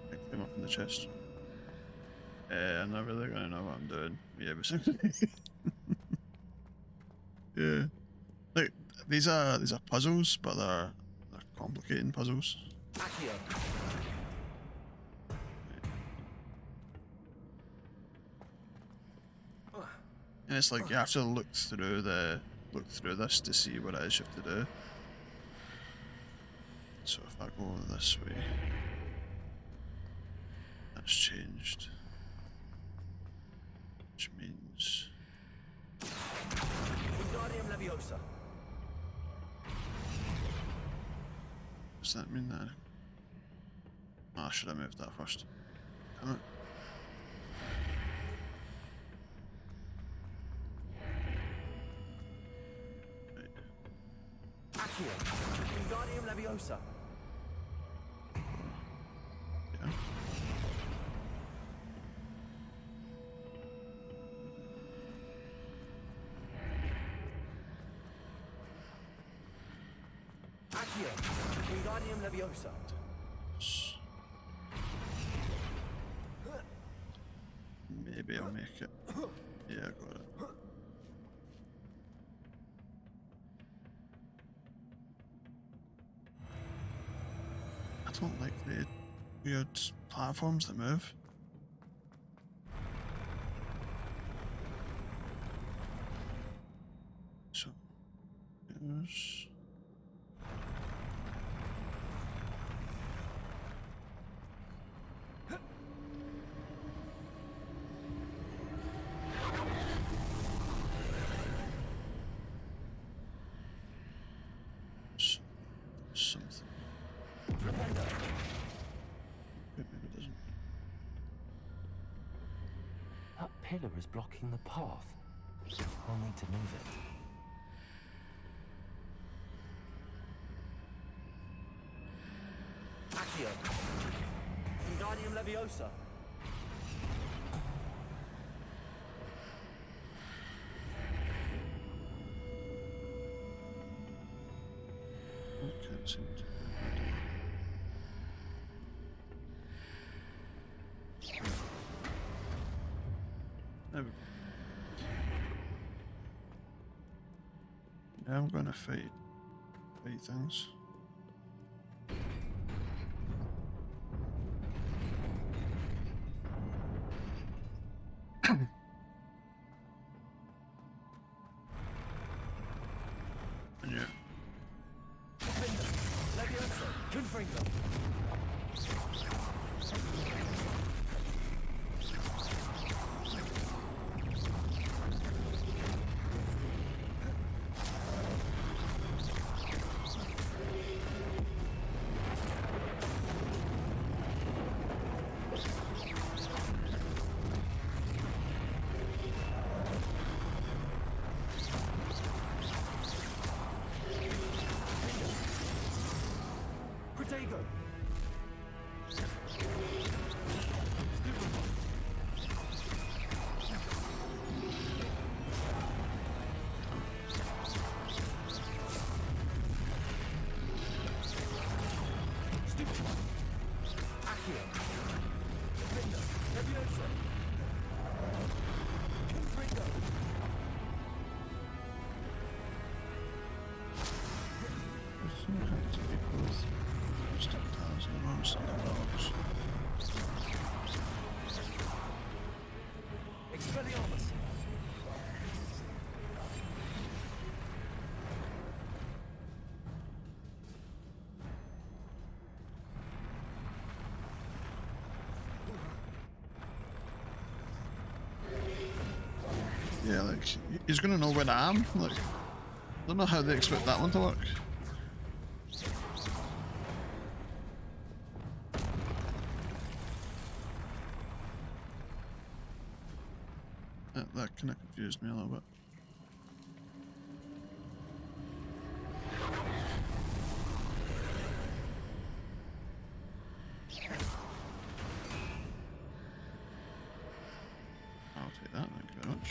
Pick them up in the chest. I'm not really gonna know what I'm doing. Yeah, but yeah. Like these are puzzles, but they're complicating puzzles. Accio. And it's like you have to look through this to see what it is you have to do. So if I go this way, that's changed. Which means Wingardium Leviosa. does that mean that? Oh, should I move that first? Damn it. Accio. Accio. Wingardium Leviosa. Yeah. Accio. Wingardium Leviosa. Maybe I'll make it. Yeah, I got it. I don't like the weird platforms that move. So, yes. Something. Maybe it doesn't. That pillar is blocking the path. I'll need to move it. Accio. Wingardium Leviosa. Can't seem to. There we go. Now I'm gonna fight things. Yeah. Leviosa. Confringo. Protego. Expelliarmus. Yeah, like, he's gonna know where I am. Like, I don't know how they expect that one to work. That kind of confused me a little bit. I'll take that, thank you very much.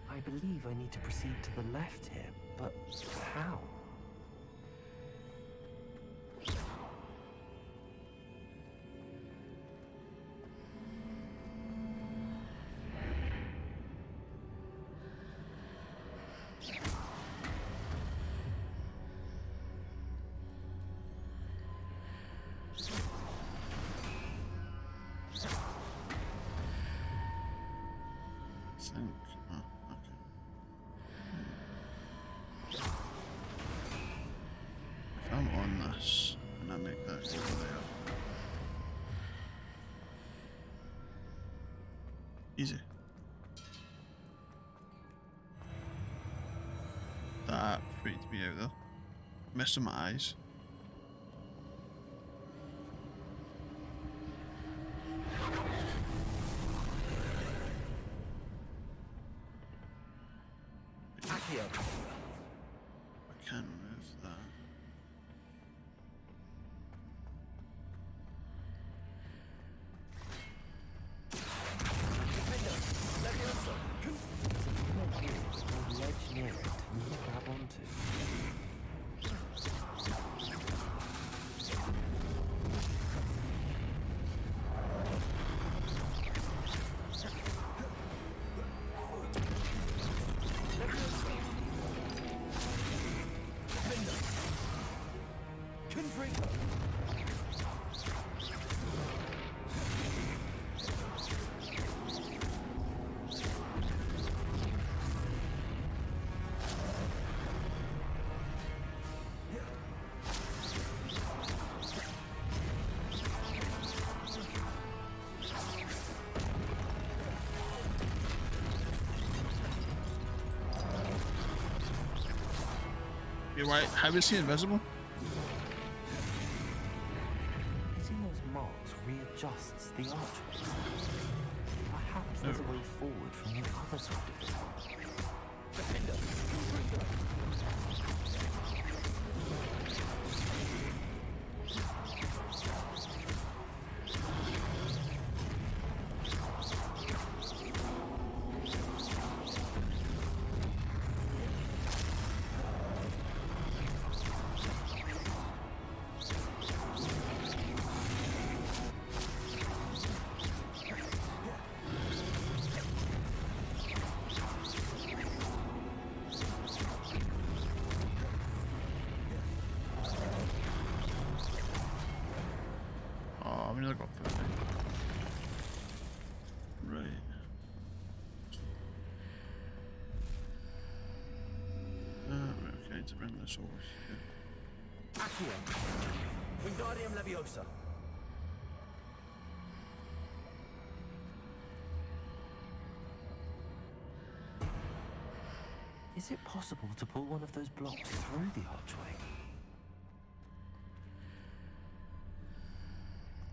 I believe I need to proceed to the left here, but how? Think. Oh, okay. If I'm on this and I make that go over there. Easy. That freaked me out though. Missing my eyes. I can move that. Ledge near it for me to grab onto. Why? How is he invisible? Hitting those marks readjusts the archway. Perhaps there's a way forward from the other side of this archway. I got 50. Right. Right, okay, to bring this over here. Accio. Wingardium Leviosa. Is it possible to pull one of those blocks through the archway?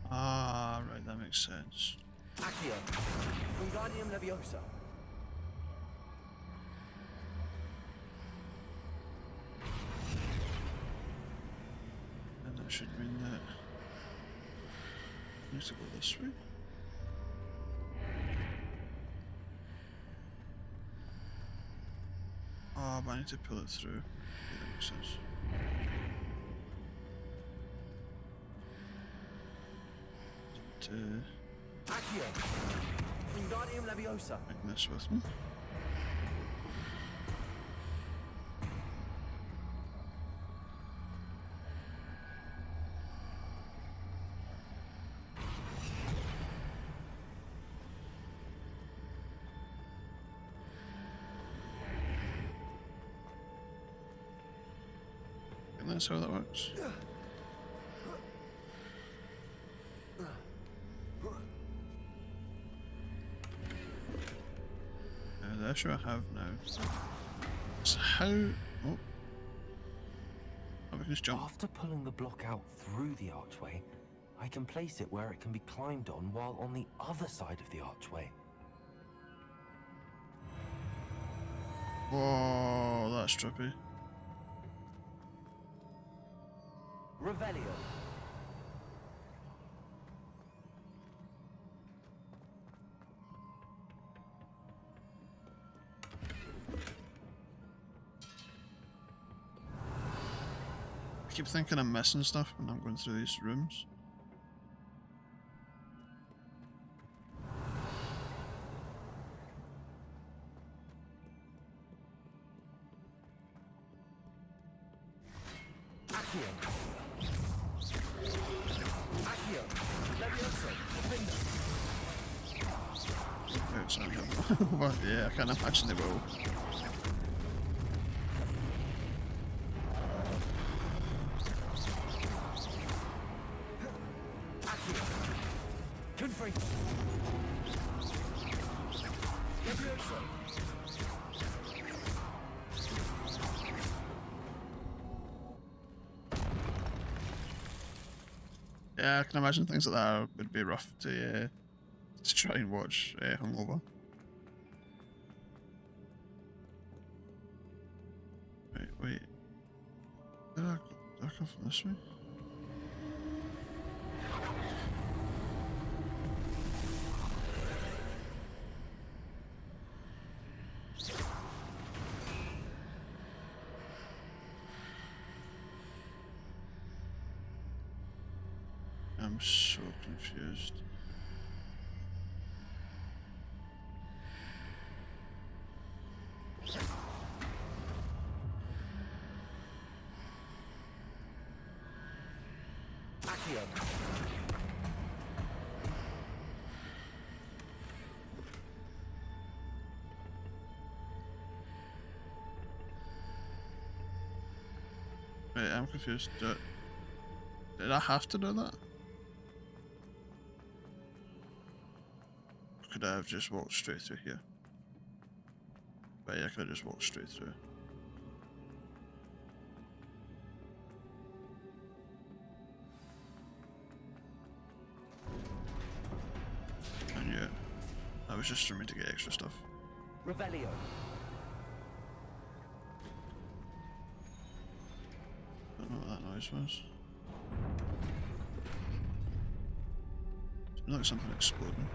Ah, right, that makes sense. Accio. Wingardium Leviosa. And that should mean that I need to go this way. Oh, but I need to pull it through. Yeah, that makes sense. Accio. Wingardium Leviosa. Bring this with me. And that's how that works. That's what I have now. So how... Oh. I can just jump. After pulling the block out through the archway, I can place it where it can be climbed on while on the other side of the archway. Whoa, that's trippy. Revelio. I keep thinking I'm missing stuff when I'm going through these rooms. Well, yeah, I can imagine they will. Yeah, I can imagine things like that would be rough to try and watch hungover. Wait. Did I come from this way? I'm so confused. Wait, I'm confused. Did I have to do that? Or could I have just walked straight through here? Right, I could have just walked straight through. And yeah, that was just for me to get extra stuff. Revelio. Don't know what that noise was. It looked like something exploding.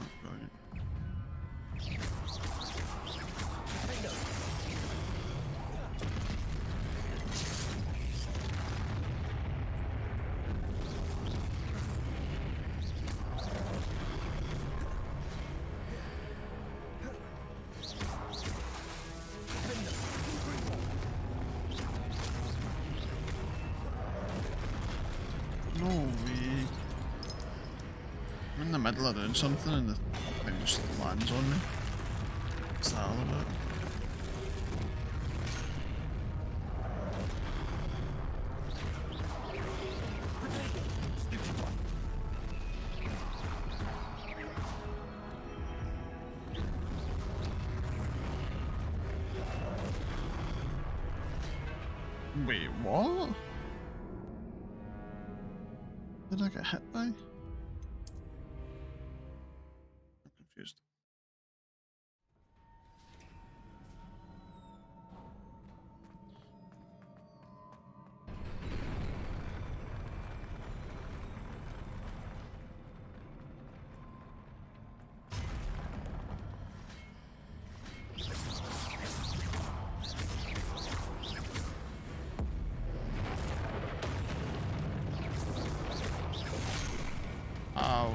Oh, brilliant. No way. I'm in the middle of doing something and the thing just lands on me. What's that all about? Wait, what? Did I get hit by? I'm confused. Ow.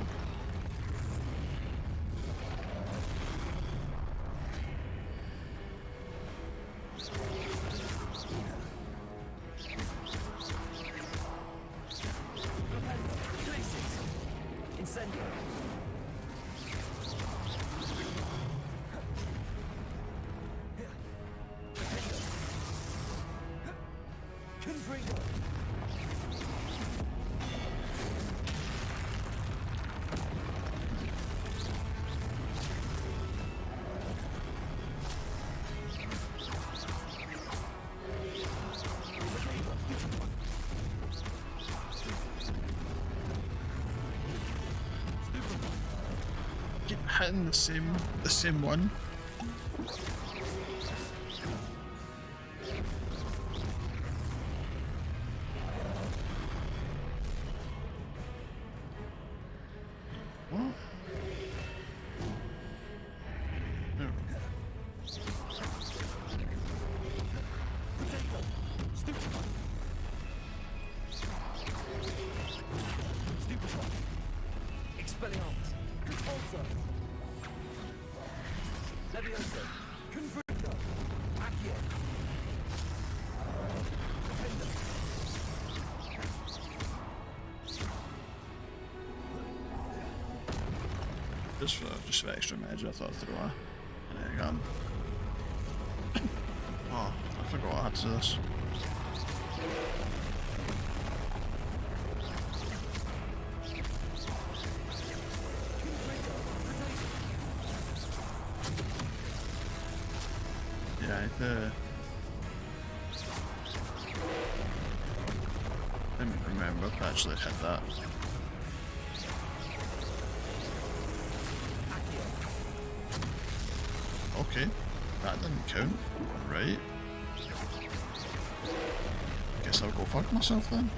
Incendio. Confringo. Keep hitting the same one. What? No. Expelliarmus. Repulsor. Levioso. Converto. Accio. Defender. Just for extra damage, I thought I'd throw an egg on. Oh, I forgot I had to do this. Yeah, I didn't remember if I actually hit that. okay. That didn't count. Right. Guess I'll go fuck myself then.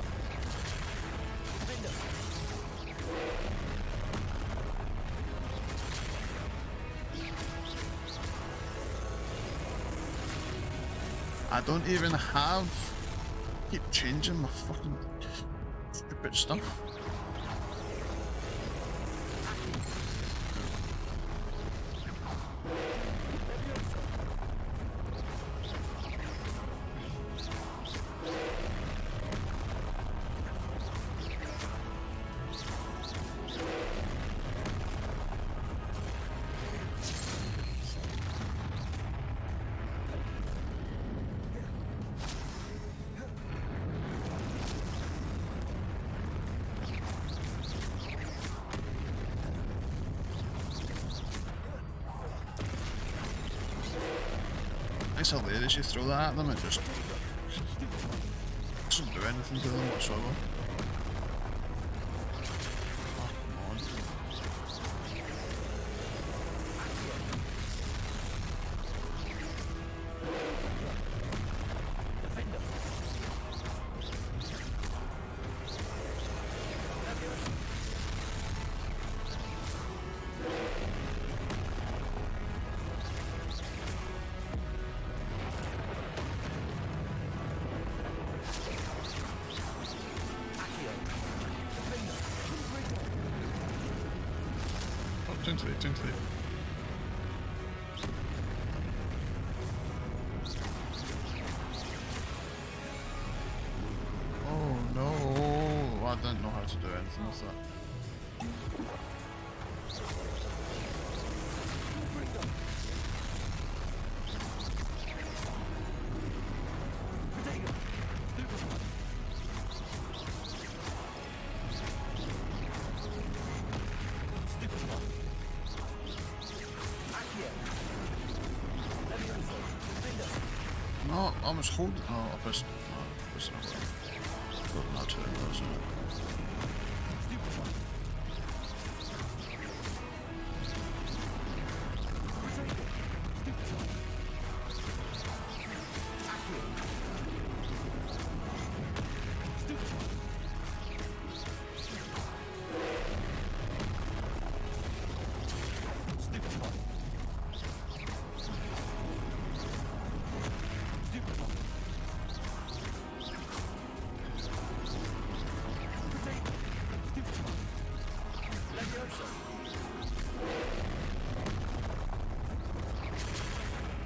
I don't even have... keep changing my fucking stupid stuff. It's hilarious, you throw that at them, it just doesn't do anything to them whatsoever. Oh, come on. Turn to it. Oh no, I don't know how to do anything with that. No, I was holding. Oh, I pressed. No, I pressed it. Not to it, wasn't it?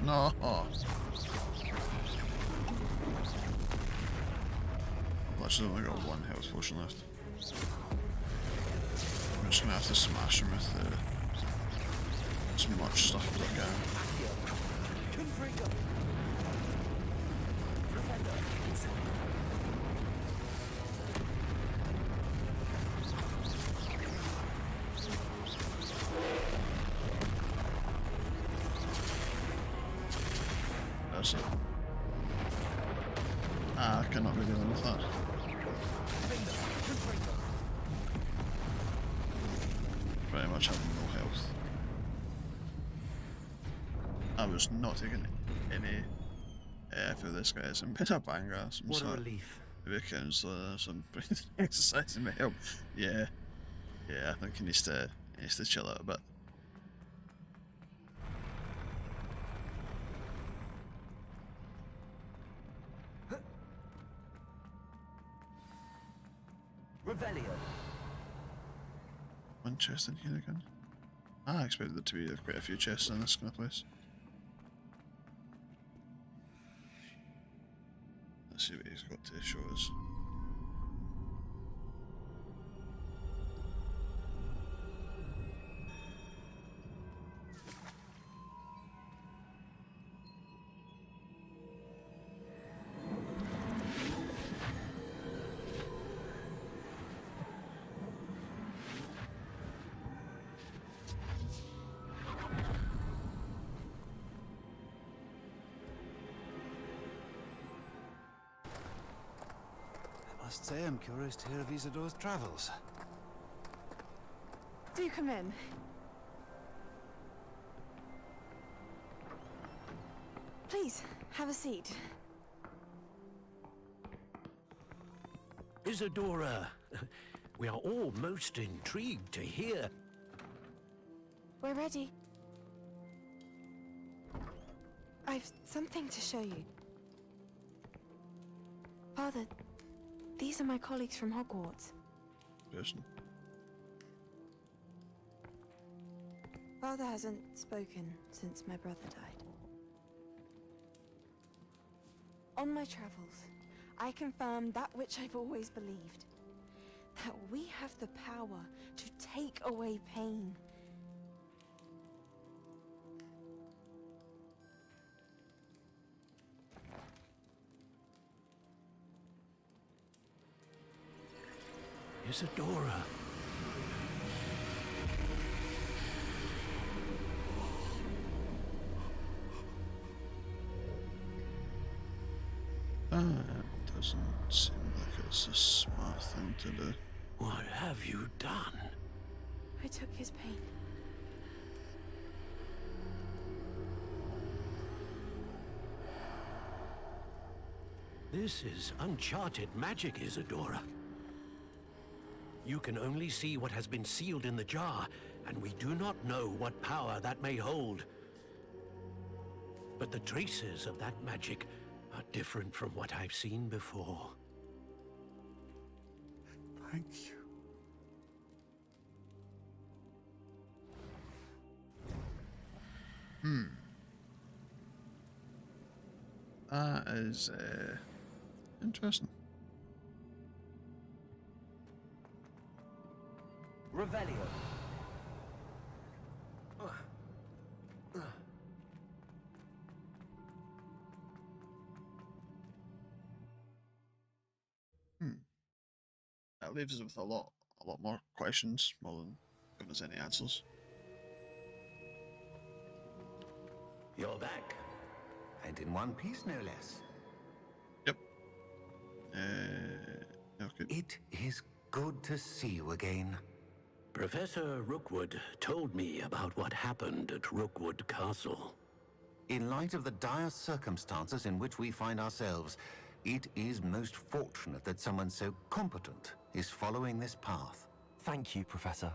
No. I've actually only got one health potion left. I'm just gonna have to smash him with as much stuff as I can. That's it. I cannot be dealing with that. Pretty much have no health. I was not taking any for this guy. Some bit of banger, some What a sort relief. maybe counselor, some breathing exercise may help. Yeah, I think he needs to chill out a bit. Revelio. One chest in here again. I expected there to be quite a few chests in this kind of place. Let's see what he's got to show us. I must say I'm curious to hear of Isidore's travels. Do come in. Please, have a seat. Isadora, we are all most intrigued to hear. We're ready. I've something to show you. Father, these are my colleagues from Hogwarts. Person. Father hasn't spoken since my brother died. On my travels, I confirmed that which I've always believed. That we have the power to take away pain. Isadora. That doesn't seem like it's a smart thing to do. What have you done? I took his pain. This is uncharted magic, Isadora. You can only see what has been sealed in the jar, and we do not know what power that may hold. But the traces of that magic are different from what I've seen before. Thank you. That is interesting. Revelio. That leaves us with a lot more questions more than giving us any answers. You're back. And in one piece, no less. Yep. Okay. It is good to see you again. Professor Rookwood told me about what happened at Rookwood Castle. In light of the dire circumstances in which we find ourselves, it is most fortunate that someone so competent is following this path. Thank you, Professor.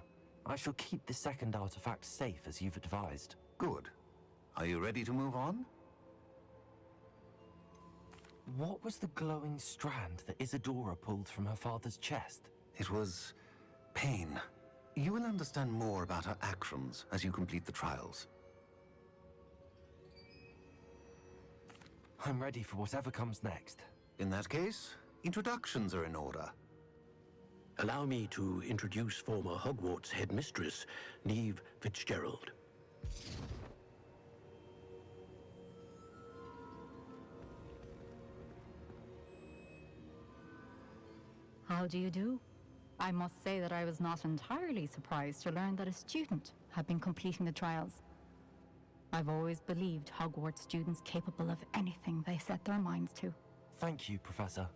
I shall keep the second artifact safe as you've advised. Good. Are you ready to move on? What was the glowing strand that Isadora pulled from her father's chest? It was pain. You will understand more about her actions as you complete the trials. I'm ready for whatever comes next. In that case, introductions are in order. Allow me to introduce former Hogwarts headmistress, Neve Fitzgerald. How do you do? I must say that I was not entirely surprised to learn that a student had been completing the trials. I've always believed Hogwarts students capable of anything they set their minds to. Thank you, Professor.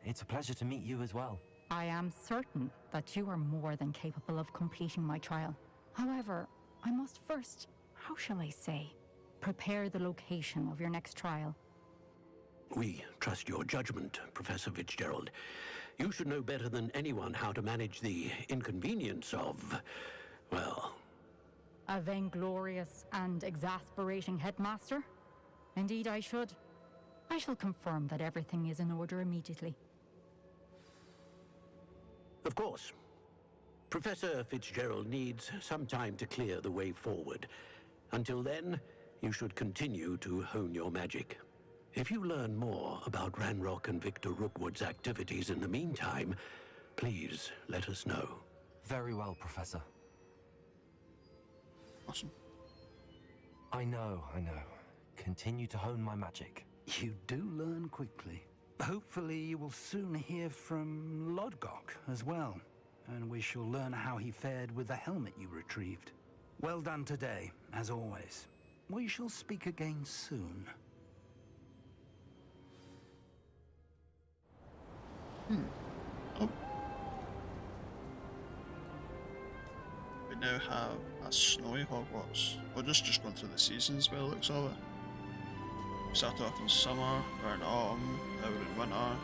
It's a pleasure to meet you as well. I am certain that you are more than capable of completing my trial. However, I must first, how shall I say, prepare the location of your next trial. We trust your judgment, Professor Fitzgerald. You should know better than anyone how to manage the inconvenience of, well... A vainglorious and exasperating headmaster? Indeed I should. I shall confirm that everything is in order immediately. Of course. Professor Fitzgerald needs some time to clear the way forward. Until then, you should continue to hone your magic. If you learn more about Ranrock and Victor Rookwood's activities in the meantime, please let us know. Very well, Professor. Awesome. I know. Continue to hone my magic. You do learn quickly. Hopefully you will soon hear from Lodgok as well, and we shall learn how he fared with the helmet you retrieved. Well done today, as always. We shall speak again soon. Oh. We now have a snowy Hogwarts. We're just going through the seasons by the looks of it. Start off in summer, or in autumn, or in winter.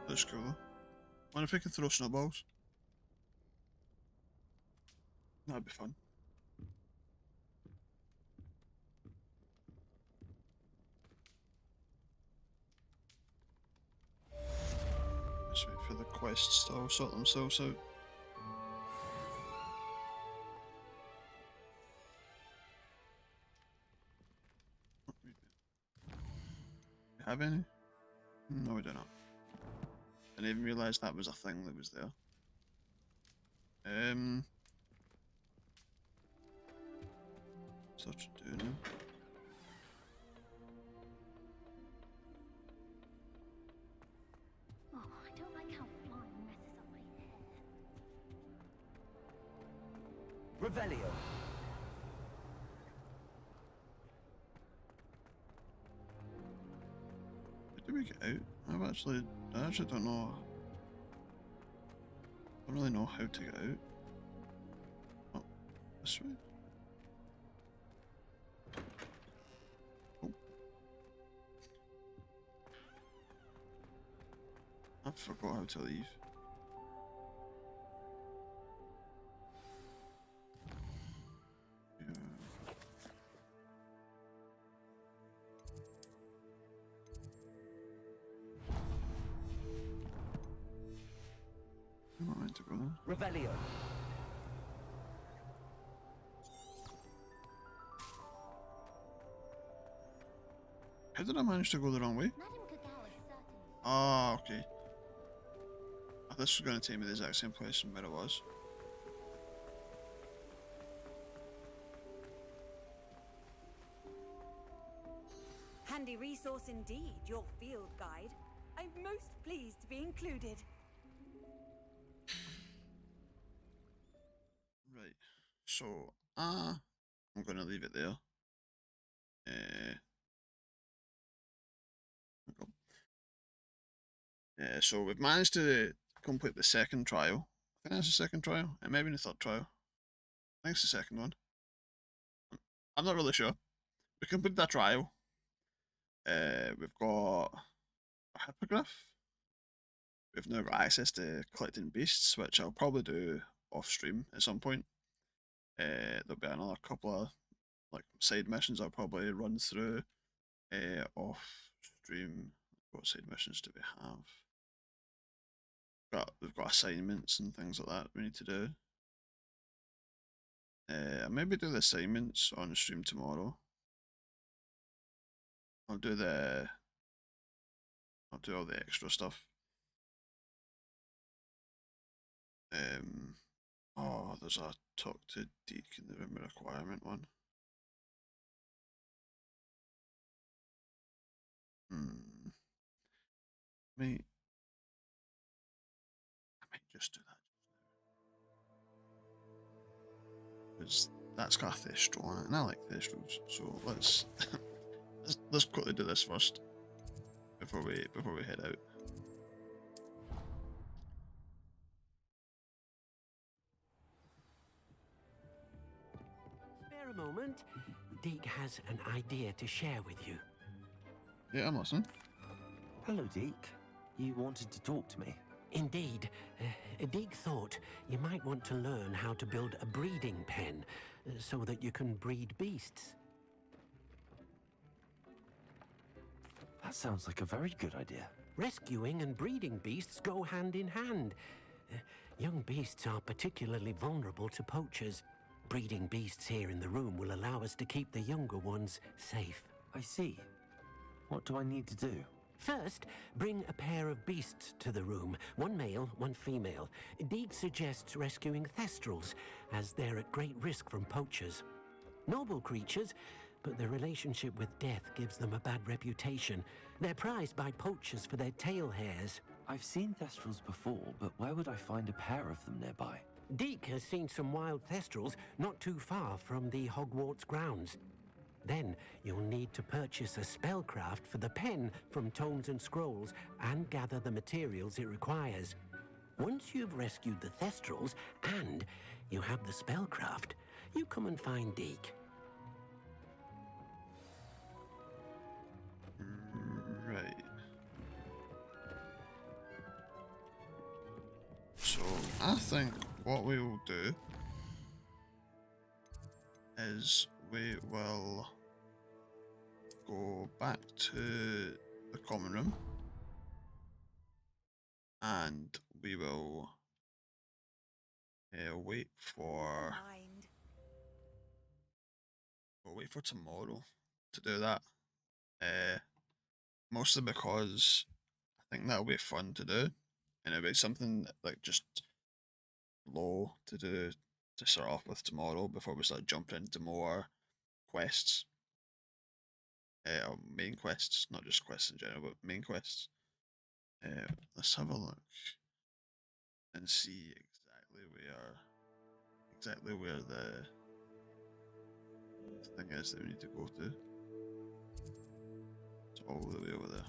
That's cool though. Wonder if we could throw snowballs. That'd be fun. Let's wait for the quests to all sort themselves out. Have any? No, we do not. Didn't even realise that was a thing that was there. So what to do now? Oh, I don't like how flying messes up my hair. Revelio. Did we get out? I actually don't know. I don't really know how to get out. Oh, this way. Oh. I forgot how to leave. Revelio. How did I manage to go the wrong way? Ah, okay. This was going to take me the exact same place from where I was. Handy resource indeed, your field guide. I'm most pleased to be included. Right, so I'm gonna leave it there. So we've managed to complete the second trial. I think that's the second trial, and maybe the third trial. I think it's the second one. I'm not really sure. We completed that trial. We've got a hippogriff. We've now got access to collecting beasts, which I'll probably do off stream at some point. There'll be another couple of like side missions I'll probably run through off stream. What side missions do we have? We've got assignments and things like that we need to do. I'll maybe do the assignments on stream tomorrow. I'll do all the extra stuff. Oh, there's a talk to Deke in the room requirement one. I might just do that because that's got a Thestro on it, and I like Thestros. So let's let's quickly do this first before we head out. Spare a moment. Deke has an idea to share with you. Yeah, I'm listening. Hello, Deke. You wanted to talk to me? Indeed. Deke thought you might want to learn how to build a breeding pen so that you can breed beasts. That sounds like a very good idea. Rescuing and breeding beasts go hand in hand. Young beasts are particularly vulnerable to poachers. Breeding beasts here in the room will allow us to keep the younger ones safe. I see. What do I need to do? First, bring a pair of beasts to the room. One male, one female. Deke suggests rescuing Thestrals, as they're at great risk from poachers. Noble creatures, but their relationship with death gives them a bad reputation. They're prized by poachers for their tail hairs. I've seen Thestrals before, but where would I find a pair of them nearby? Deke has seen some wild Thestrals not too far from the Hogwarts grounds. Then you'll need to purchase a spellcraft for the pen from Tomes and Scrolls and gather the materials it requires. Once you've rescued the Thestrals and you have the spellcraft, You come and find Deke. Right. So I think what we will do is we will go back to the common room and we will wait for tomorrow to do that. Mostly because I think that'll be fun to do, and it'll be something like just low to do to start off with tomorrow before we start jumping into more quests. Or main quests, not just quests in general, but main quests. Let's have a look and see exactly where the thing is that we need to go to. It's all the way over there.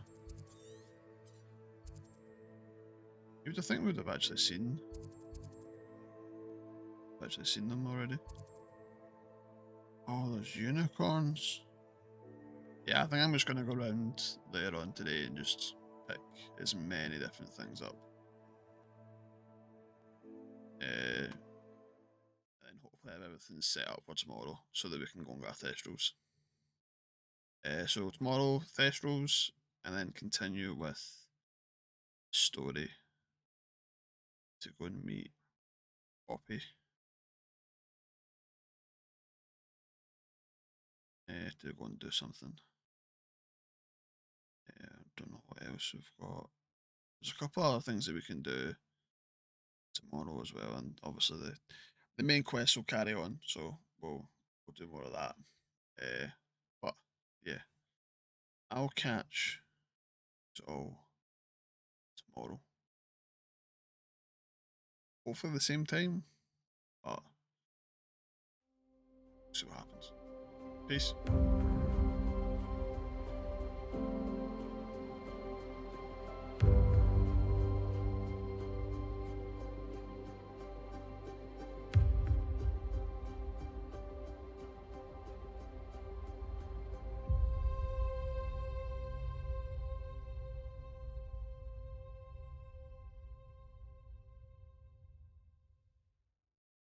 You would think we would have actually seen them already. Oh, there's unicorns. Yeah, I think I'm just going to go around later on today and just pick as many different things up. And hopefully have everything set up for tomorrow so that we can go and get our Thestrals. So tomorrow, Thestrals, and then continue with story to go and meet Poppy. To go and do something. I don't know what else we've got. There's a couple other things that we can do tomorrow as well, and obviously the main quest will carry on, so we'll do more of that. But yeah, I'll catch it all tomorrow. Hopefully the same time, but see what happens. Peace.